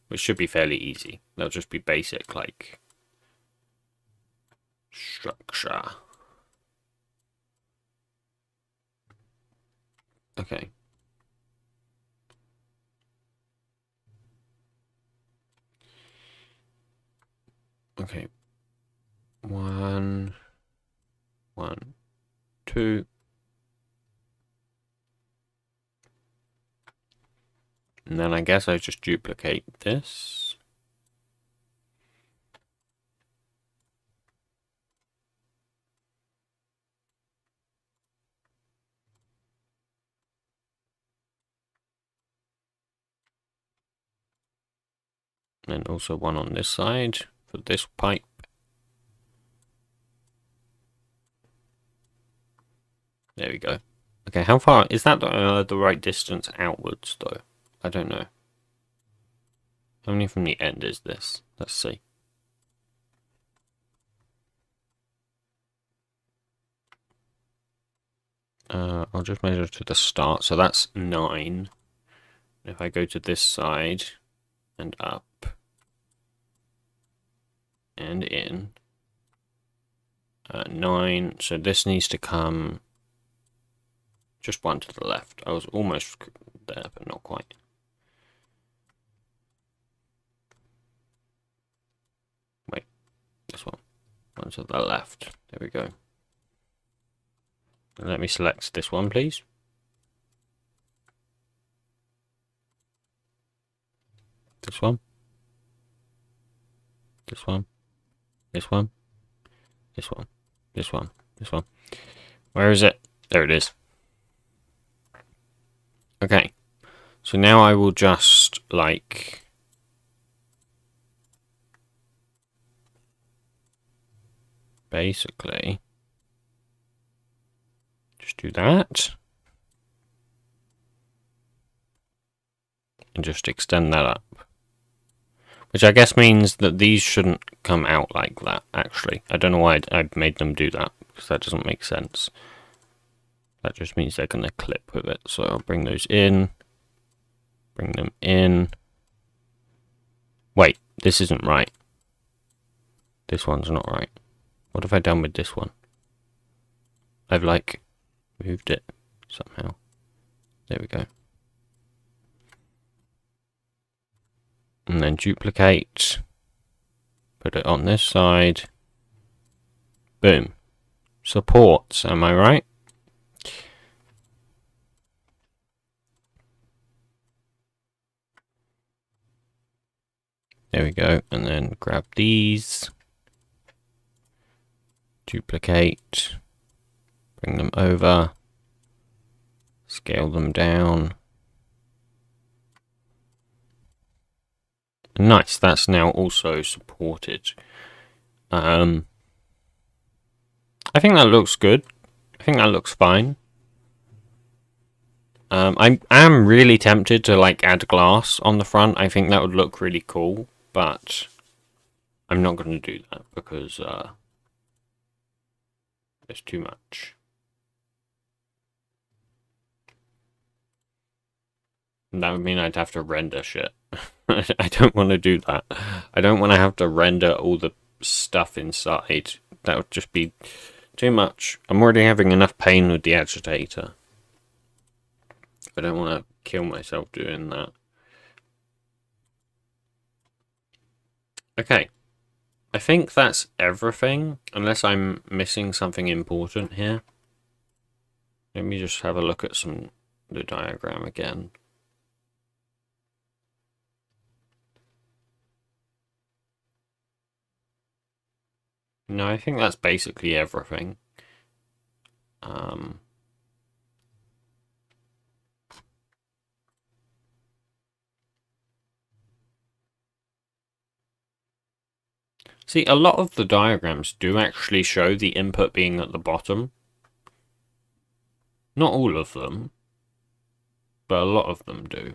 which should be fairly easy. They'll just be basic, like, structure. Okay. Okay. 1, 2. And then I guess I just duplicate this. And also one on this side for this pipe. There we go. Okay, how far is that the right distance outwards though? I don't know. How many from the end is this? Let's see. I'll just measure to the start. So that's 9. If I go to this side and up and in, 9. So this needs to come just one to the left. I was almost there, but not quite. Wait, this one. One to the left. There we go. And let me select this one, please. This one. This one. This one. This one. This one. This one. Where is it? There it is. Okay. So now I will just, like, basically just do that. And just extend that up. Which I guess means that these shouldn't come out like that, actually. I don't know why I made them do that, because that doesn't make sense. That just means they're going to clip with it. So I'll bring those in. Bring them in. Wait, this isn't right. This one's not right. What have I done with this one? I've, like, moved it somehow. There we go. And then duplicate. Put it on this side. Boom. Supports, am I right? There we go. And then grab these. Duplicate. Bring them over. Scale them down. Nice, that's now also supported. I think that looks good. I think that looks fine. I am really tempted to, like, add glass on the front. I think that would look really cool, but I'm not going to do that because it's too much. And that would mean I'd have to render shit. I don't want to do that. I don't want to have to render all the stuff inside. That would just be too much. I'm already having enough pain with the agitator. I don't want to kill myself doing that. Okay. I think that's everything, unless I'm missing something important here. Let me just have a look at the diagram again. No, I think that's basically everything. See, a lot of the diagrams do actually show the input being at the bottom. Not all of them, but a lot of them do.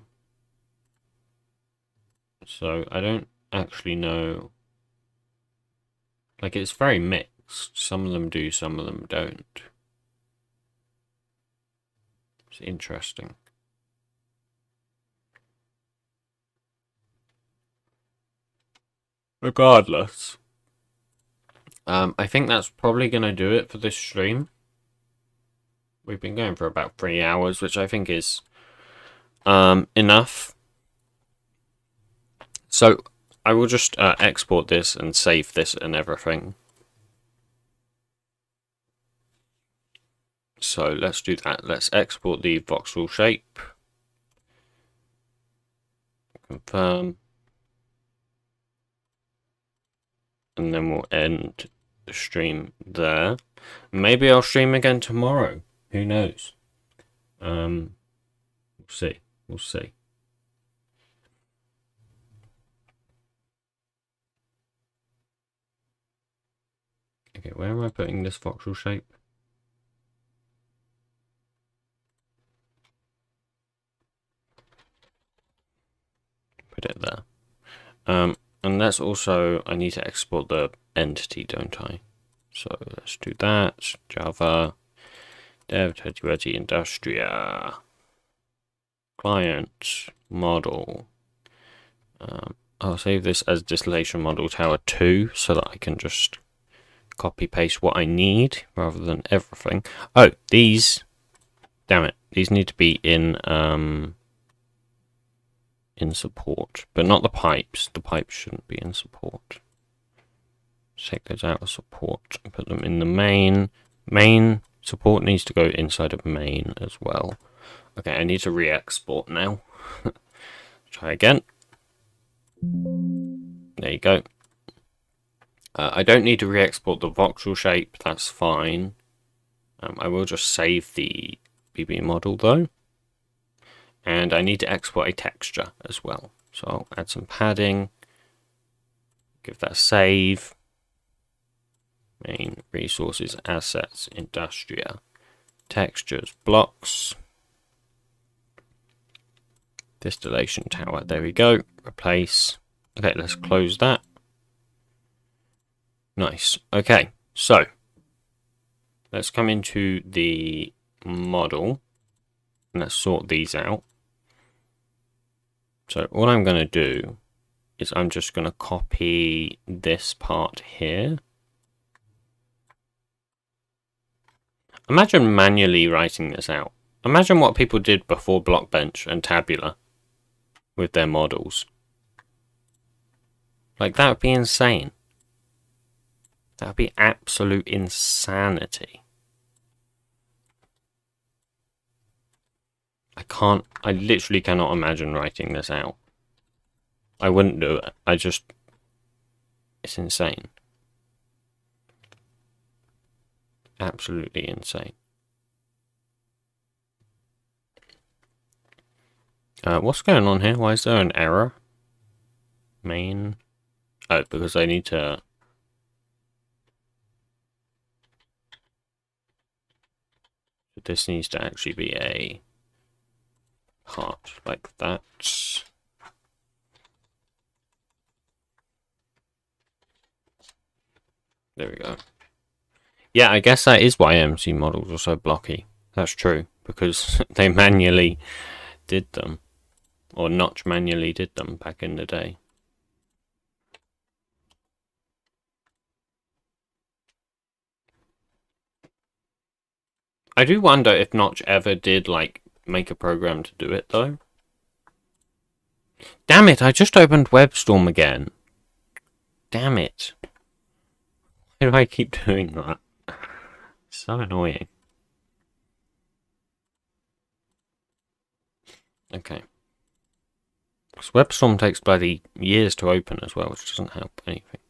So I don't actually know. Like, it's very mixed. Some of them do, some of them don't. It's interesting. Regardless, I think that's probably going to do it for this stream. We've been going for about 3 hours, which I think is enough. So I will just export this and save this and everything. So let's do that. Let's export the voxel shape. Confirm. And then we'll end the stream there. Maybe I'll stream again tomorrow. Who knows? We'll see. We'll see. Okay, where am I putting this voxel shape? Put it there. And that's also, I need to export the entity, don't I? So let's do that. Java, dev, Industria, client, model. I'll save this as distillation model tower 2 so that I can just copy paste what I need rather than everything. Oh, these, damn it, these need to be in support, but not the pipes. The pipes shouldn't be in support. take those out of support and put them in the main. Main support needs to go inside of main as well. Okay, I need to re-export now. Try again. There you go. I don't need to re-export the voxel shape, that's fine. I will just save the BB model though. And I need to export a texture as well. So I'll add some padding. Give that a save. Main resources, assets, Industria, textures, blocks. Distillation tower, there we go. Replace. Okay, let's close that. Nice. Okay, so let's come into the model and let's sort these out. So all I'm going to do is I'm just going to copy this part here. Imagine manually writing this out. Imagine what people did before Blockbench and Tabular with their models. Like, that would be insane. That would be absolute insanity. I literally cannot imagine writing this out. I wouldn't do it. It's insane. Absolutely insane. What's going on here? Why is there an error? Main. Oh, because I need to... This needs to actually be a part like that. There we go. Yeah, I guess that is why MC models are so blocky. That's true, because they manually did them. Or Notch manually did them back in the day. I do wonder if Notch ever did, like, make a program to do it, though. Damn it, I just opened WebStorm again. Damn it. Why do I keep doing that? So annoying. Okay. Because WebStorm takes bloody years to open as well, which doesn't help anything.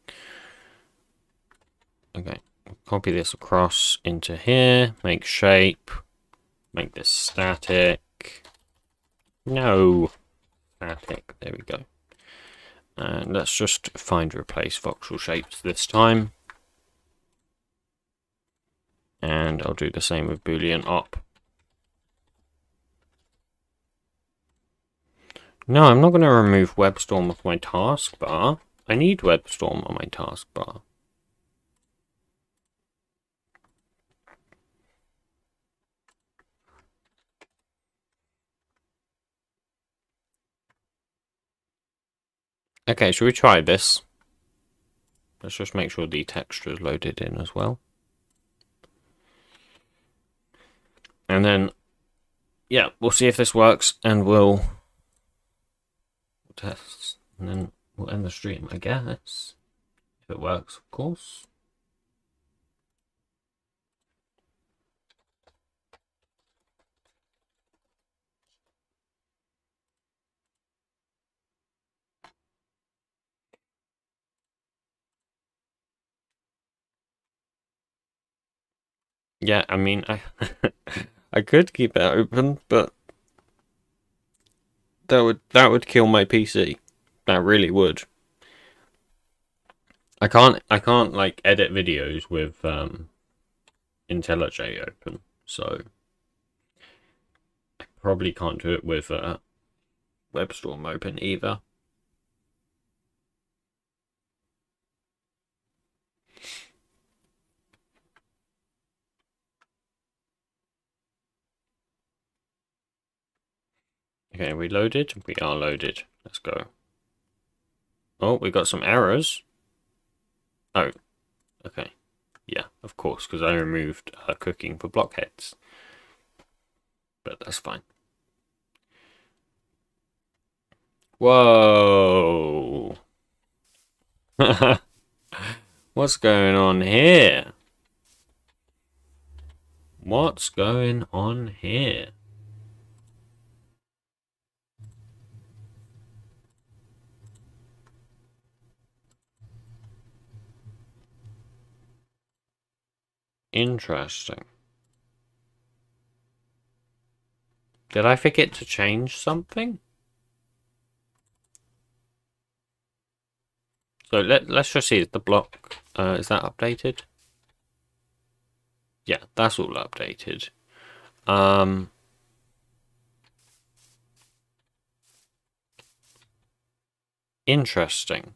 Okay. Copy this across into here. Make shape. Make this static. No. Static. There we go. And let's just find replace voxel shapes this time. And I'll do the same with Boolean op. No, I'm not going to remove WebStorm off my taskbar. I need WebStorm on my taskbar. Okay, shall we try this? Let's just make sure the texture is loaded in as well. And then, yeah, we'll see if this works, and we'll test, and then we'll end the stream, I guess. If it works, of course. Yeah, I mean, I could keep it open, but that would kill my PC. That really would. I can't like edit videos with IntelliJ open, so I probably can't do it with WebStorm open either. Okay, we loaded? We are loaded. Let's go. Oh, we got some errors. Oh, okay. Yeah, of course, because I removed cooking for blockheads. But that's fine. Whoa. What's going on here? What's going on here? Interesting. Did I forget to change something? So let's just see, is the block, is that updated? Yeah, that's all updated. Interesting.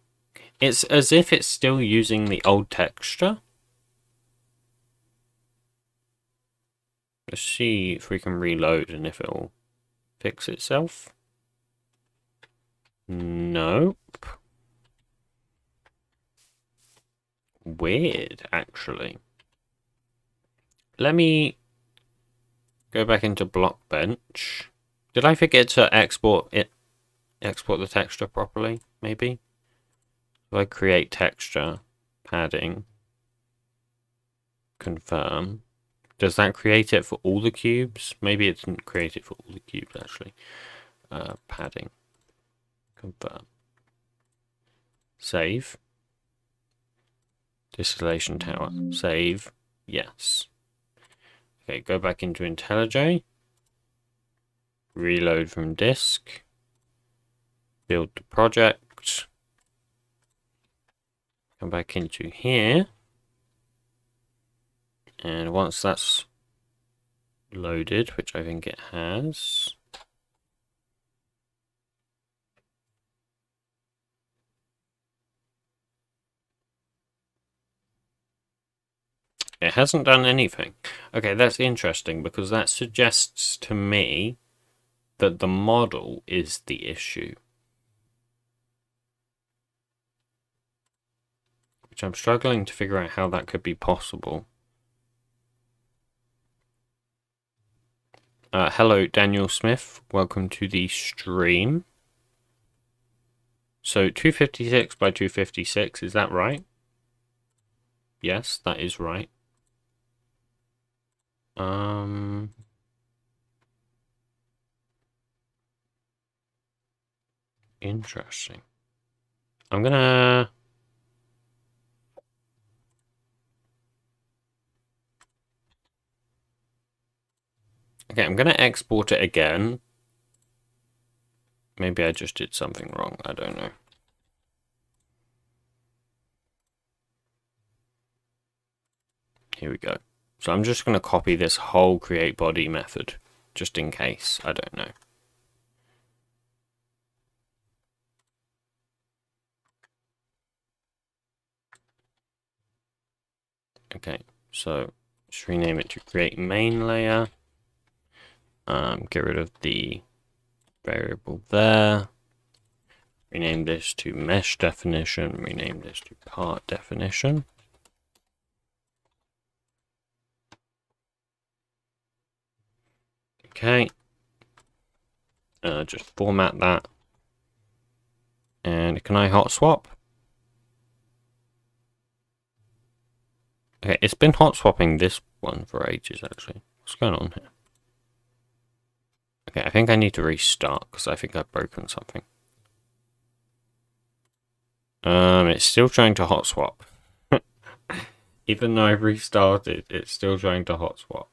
It's as if it's still using the old texture. Let's see if we can reload and if it'll fix itself. Nope. Weird, actually. Let me go back into Blockbench. Did I forget to export the texture properly? Maybe. If I create texture, padding, confirm. Does that create it for all the cubes? Maybe it didn't create it for all the cubes actually. Padding, confirm. Save. Distillation tower. Save. Yes. Okay, go back into IntelliJ. Reload from disk. Build the project. Come back into here. And once that's loaded, which I think it has. It hasn't done anything. Okay, that's interesting because that suggests to me that the model is the issue. Which I'm struggling to figure out how that could be possible. Hello, Daniel Smith. Welcome to the stream. So 256 by 256, is that right? Yes, that is right. Interesting. I'm gonna... Okay, I'm gonna export it again. Maybe I just did something wrong, I don't know. Here we go. So I'm just gonna copy this whole create body method, just in case, I don't know. Okay, so just rename it to create main layer. Get rid of the variable there. Rename this to mesh definition. Rename this to part definition. Okay. Just format that. And can I hot swap? Okay, it's been hot swapping this one for ages actually. What's going on here? Okay, I think I need to restart because I think I've broken something. It's still trying to hot swap. Even though I've restarted, it's still trying to hot swap.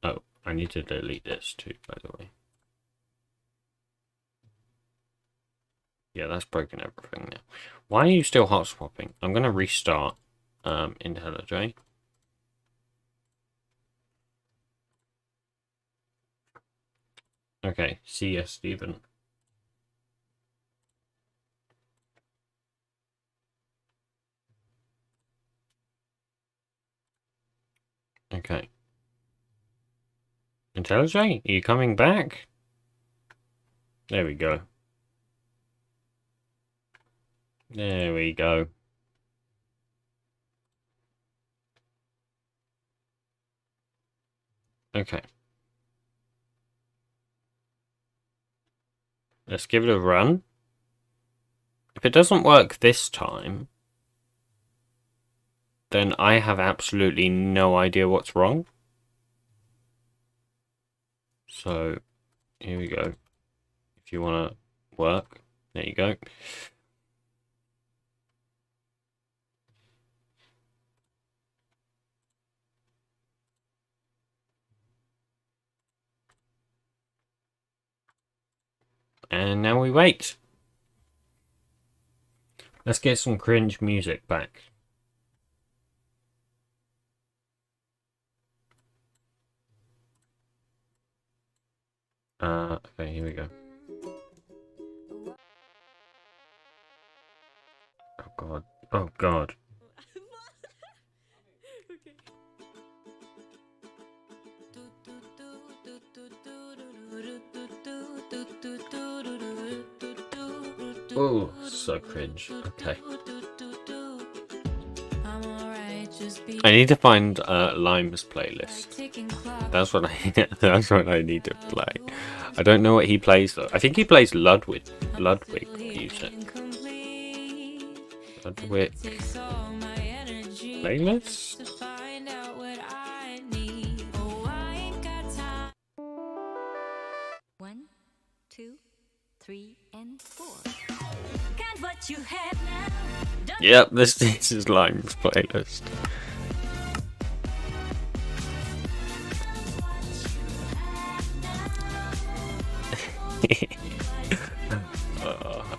Oh, I need to delete this too, by the way. Yeah, that's broken everything now. Why are you still hot swapping? I'm going to restart IntelliJ. Okay, see ya, Stephen. Okay. IntelliJ, are you coming back? There we go. There we go. Okay. Let's give it a run. If it doesn't work this time, then I have absolutely no idea what's wrong. So, here we go. If you want to work, there you go. And now we wait. Let's get some cringe music back. Okay, here we go. Oh god. Oh god. Oh, so cringe. Okay. I need to find Lime's playlist. That's what I. That's what I need to play. I don't know what he plays though. I think he plays Ludwig music. Ludwig playlist. One, two, three, and four. Yep, this is Lime's playlist.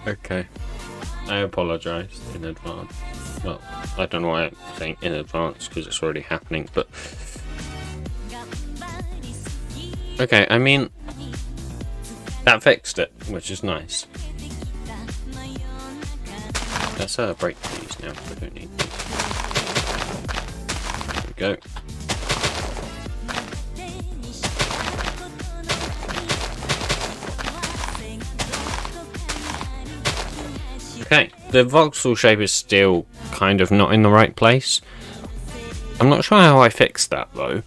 Okay. I apologize in advance. Well, I don't know why I'm saying in advance because it's already happening, but okay, I mean that fixed it, which is nice. Let's break these now. I don't need these. There we go. Okay, the voxel shape is still kind of not in the right place. I'm not sure how I fixed that though.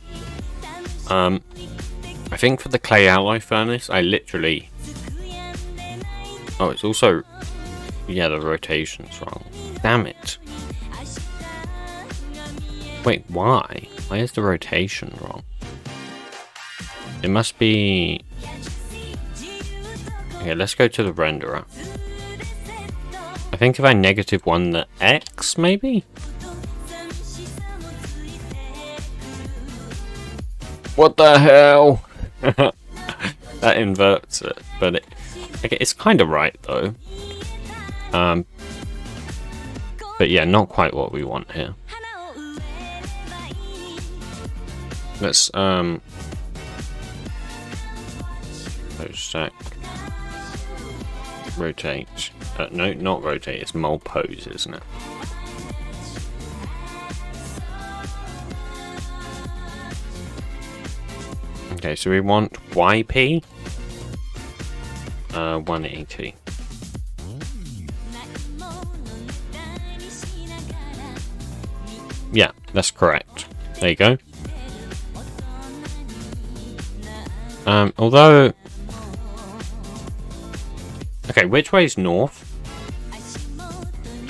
I think for the clay alloy furnace, I literally... Oh, it's also... Yeah, the rotation's wrong. Damn it. Wait, why? Why is the rotation wrong? It must be... Okay, let's go to the renderer. I think if I -1 the X, maybe? What the hell? That inverts it, but it's kind of right though. But yeah, not quite what we want here. Let's stack, rotate. No, not rotate. It's mole pose, isn't it? Okay, so we want YP 180. Yeah, that's correct. There you go. Although... Okay, which way is north?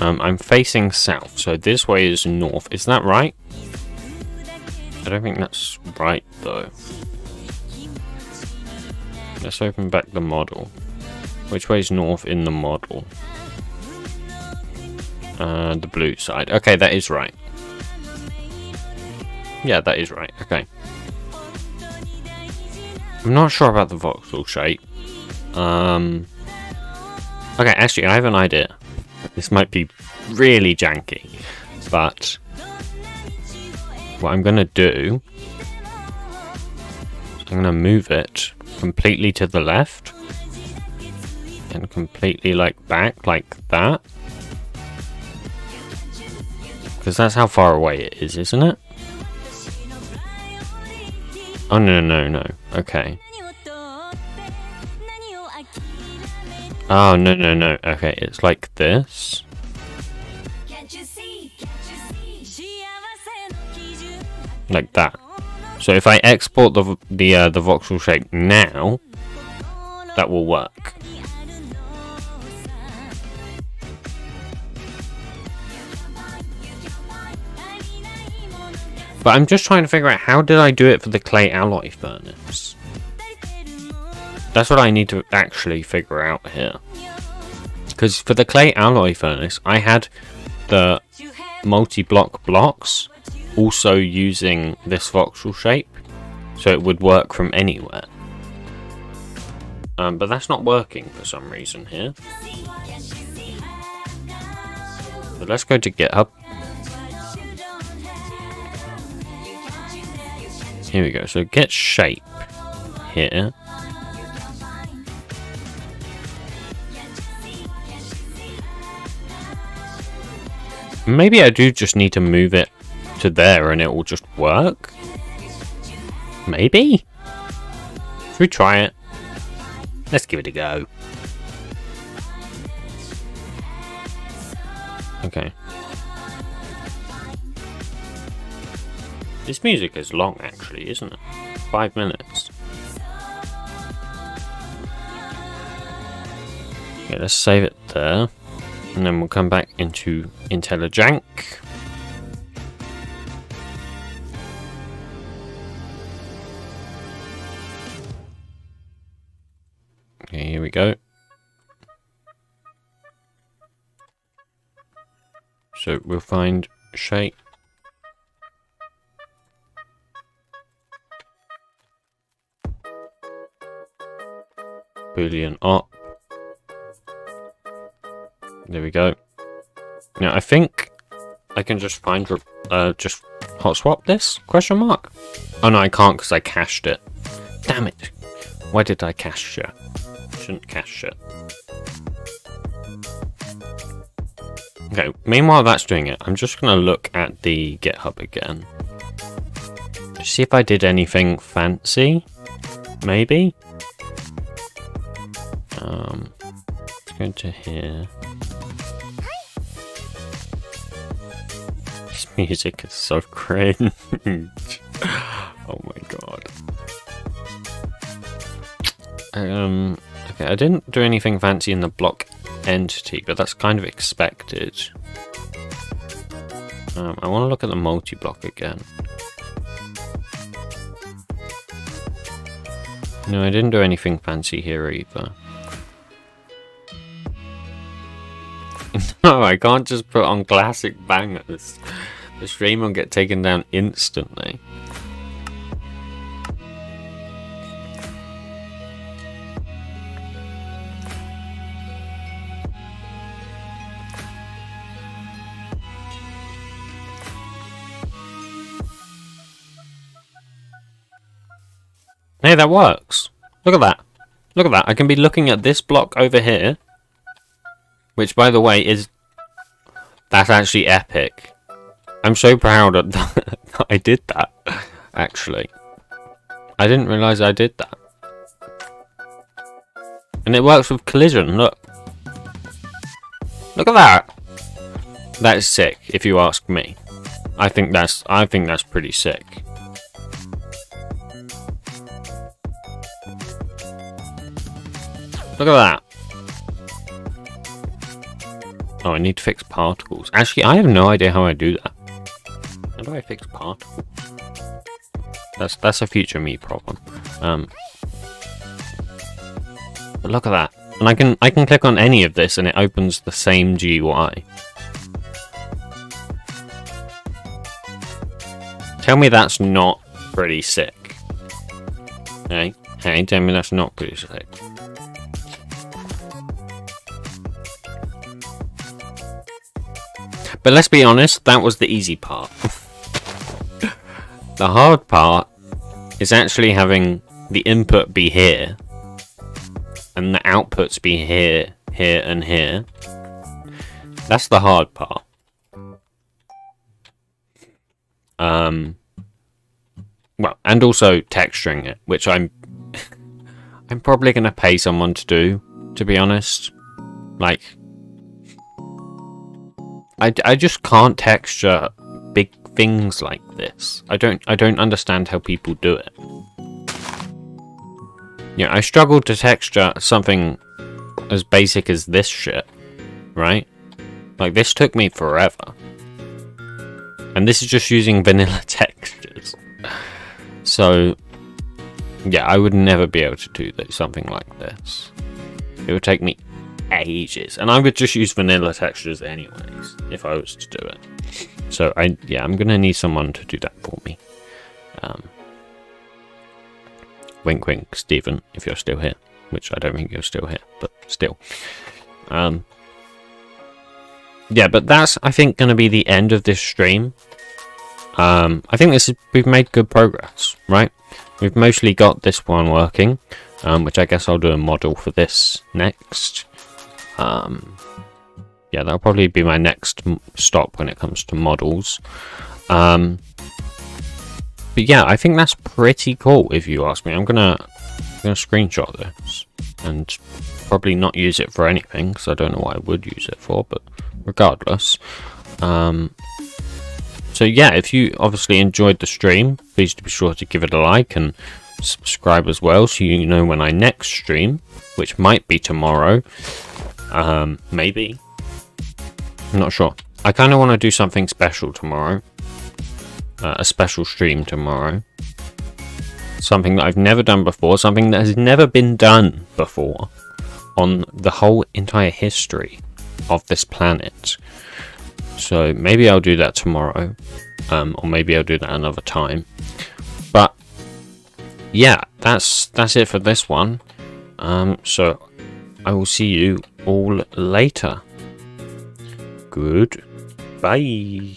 I'm facing south, so this way is north. Is that right? I don't think that's right, though. Let's open back the model. Which way is north in the model? The blue side. Okay, that is right. Yeah, that is right. Okay. I'm not sure about the voxel shape. Okay, actually, I have an idea. This might be really janky, but what I'm going to do is I'm going to move it completely to the left and completely like back like that, because that's how far away it is, isn't it? Oh no. Okay. Oh no. Okay, it's like this. Like that. So if I export the voxel shape now, that will work. But I'm just trying to figure out how did I do it for the clay alloy furnace. That's what I need to actually figure out here. Because for the clay alloy furnace, I had the multi-block blocks also using this voxel shape, so it would work from anywhere. But that's not working for some reason here. So let's go to GitHub. Here we go. So get shape here. Maybe I do just need to move it to there and it will just work. Maybe? Should we try it? Let's give it a go. Okay. This music is long actually, isn't it? 5 minutes. Okay, let's save it there. And then we'll come back into IntelliJank. Okay, here we go. So we'll find shape. Boolean op. There we go. Now I think I can just find just hot swap this question mark. Oh no, I can't because I cached it. Damn it! Why did I cache it? Shouldn't cache it. Okay. Meanwhile that's doing it, I'm just gonna look at the GitHub again. See if I did anything fancy. Maybe. Let's go to here. This music is so cringe. Oh my god. Okay, I didn't do anything fancy in the block entity, but that's kind of expected. I want to look at the multi-block again. No, I didn't do anything fancy here either. No, I can't just put on classic bangers. The stream will get taken down instantly. Hey, that works. Look at that. Look at that. I can be looking at this block over here. Which, by the way, is... That's actually epic. I'm so proud of that I did that, actually. I didn't realise I did that. And it works with collision, look. Look at that. That's sick, if you ask me. I think that's pretty sick. Look at that. Oh, I need to fix particles. Actually, I have no idea how I do that. How do I fix particles? That's a future me problem. But look at that. And I can click on any of this and it opens the same GUI. Tell me that's not pretty sick. Hey, tell me that's not pretty sick. But let's be honest, that was the easy part. The hard part is actually having the input be here and the outputs be here, here, and here. That's the hard part. Well, and also texturing it, which I'm probably gonna pay someone to do, to be honest. Like, I just can't texture big things like this. I don't understand how people do it. Yeah, I struggled to texture something as basic as this shit, right? Like, this took me forever. And this is just using vanilla textures. So, yeah, I would never be able to do something like this. It would take me ages. And I would just use vanilla textures anyways, if I was to do it. So, I'm going to need someone to do that for me. Wink, wink, Stephen, if you're still here. Which I don't think you're still here, but still. Yeah, but that's, I think, going to be the end of this stream. I think we've made good progress, right? We've mostly got this one working, which I guess I'll do a model for this next. Yeah, that'll probably be my next stop when it comes to models. But yeah, I think that's pretty cool, if you ask me. I'm gonna screenshot this and probably not use it for anything, because I don't know what I would use it for, but regardless. So yeah, if you obviously enjoyed the stream, please be sure to give it a like and subscribe as well, so you know when I next stream, which might be tomorrow. Maybe. I'm not sure. I kind of want to do something special tomorrow. A special stream tomorrow. Something that I've never done before. Something that has never been done before on the whole entire history of this planet. So maybe I'll do that tomorrow. Or maybe I'll do that another time. But yeah, that's it for this one. So I will see you all later. Goodbye.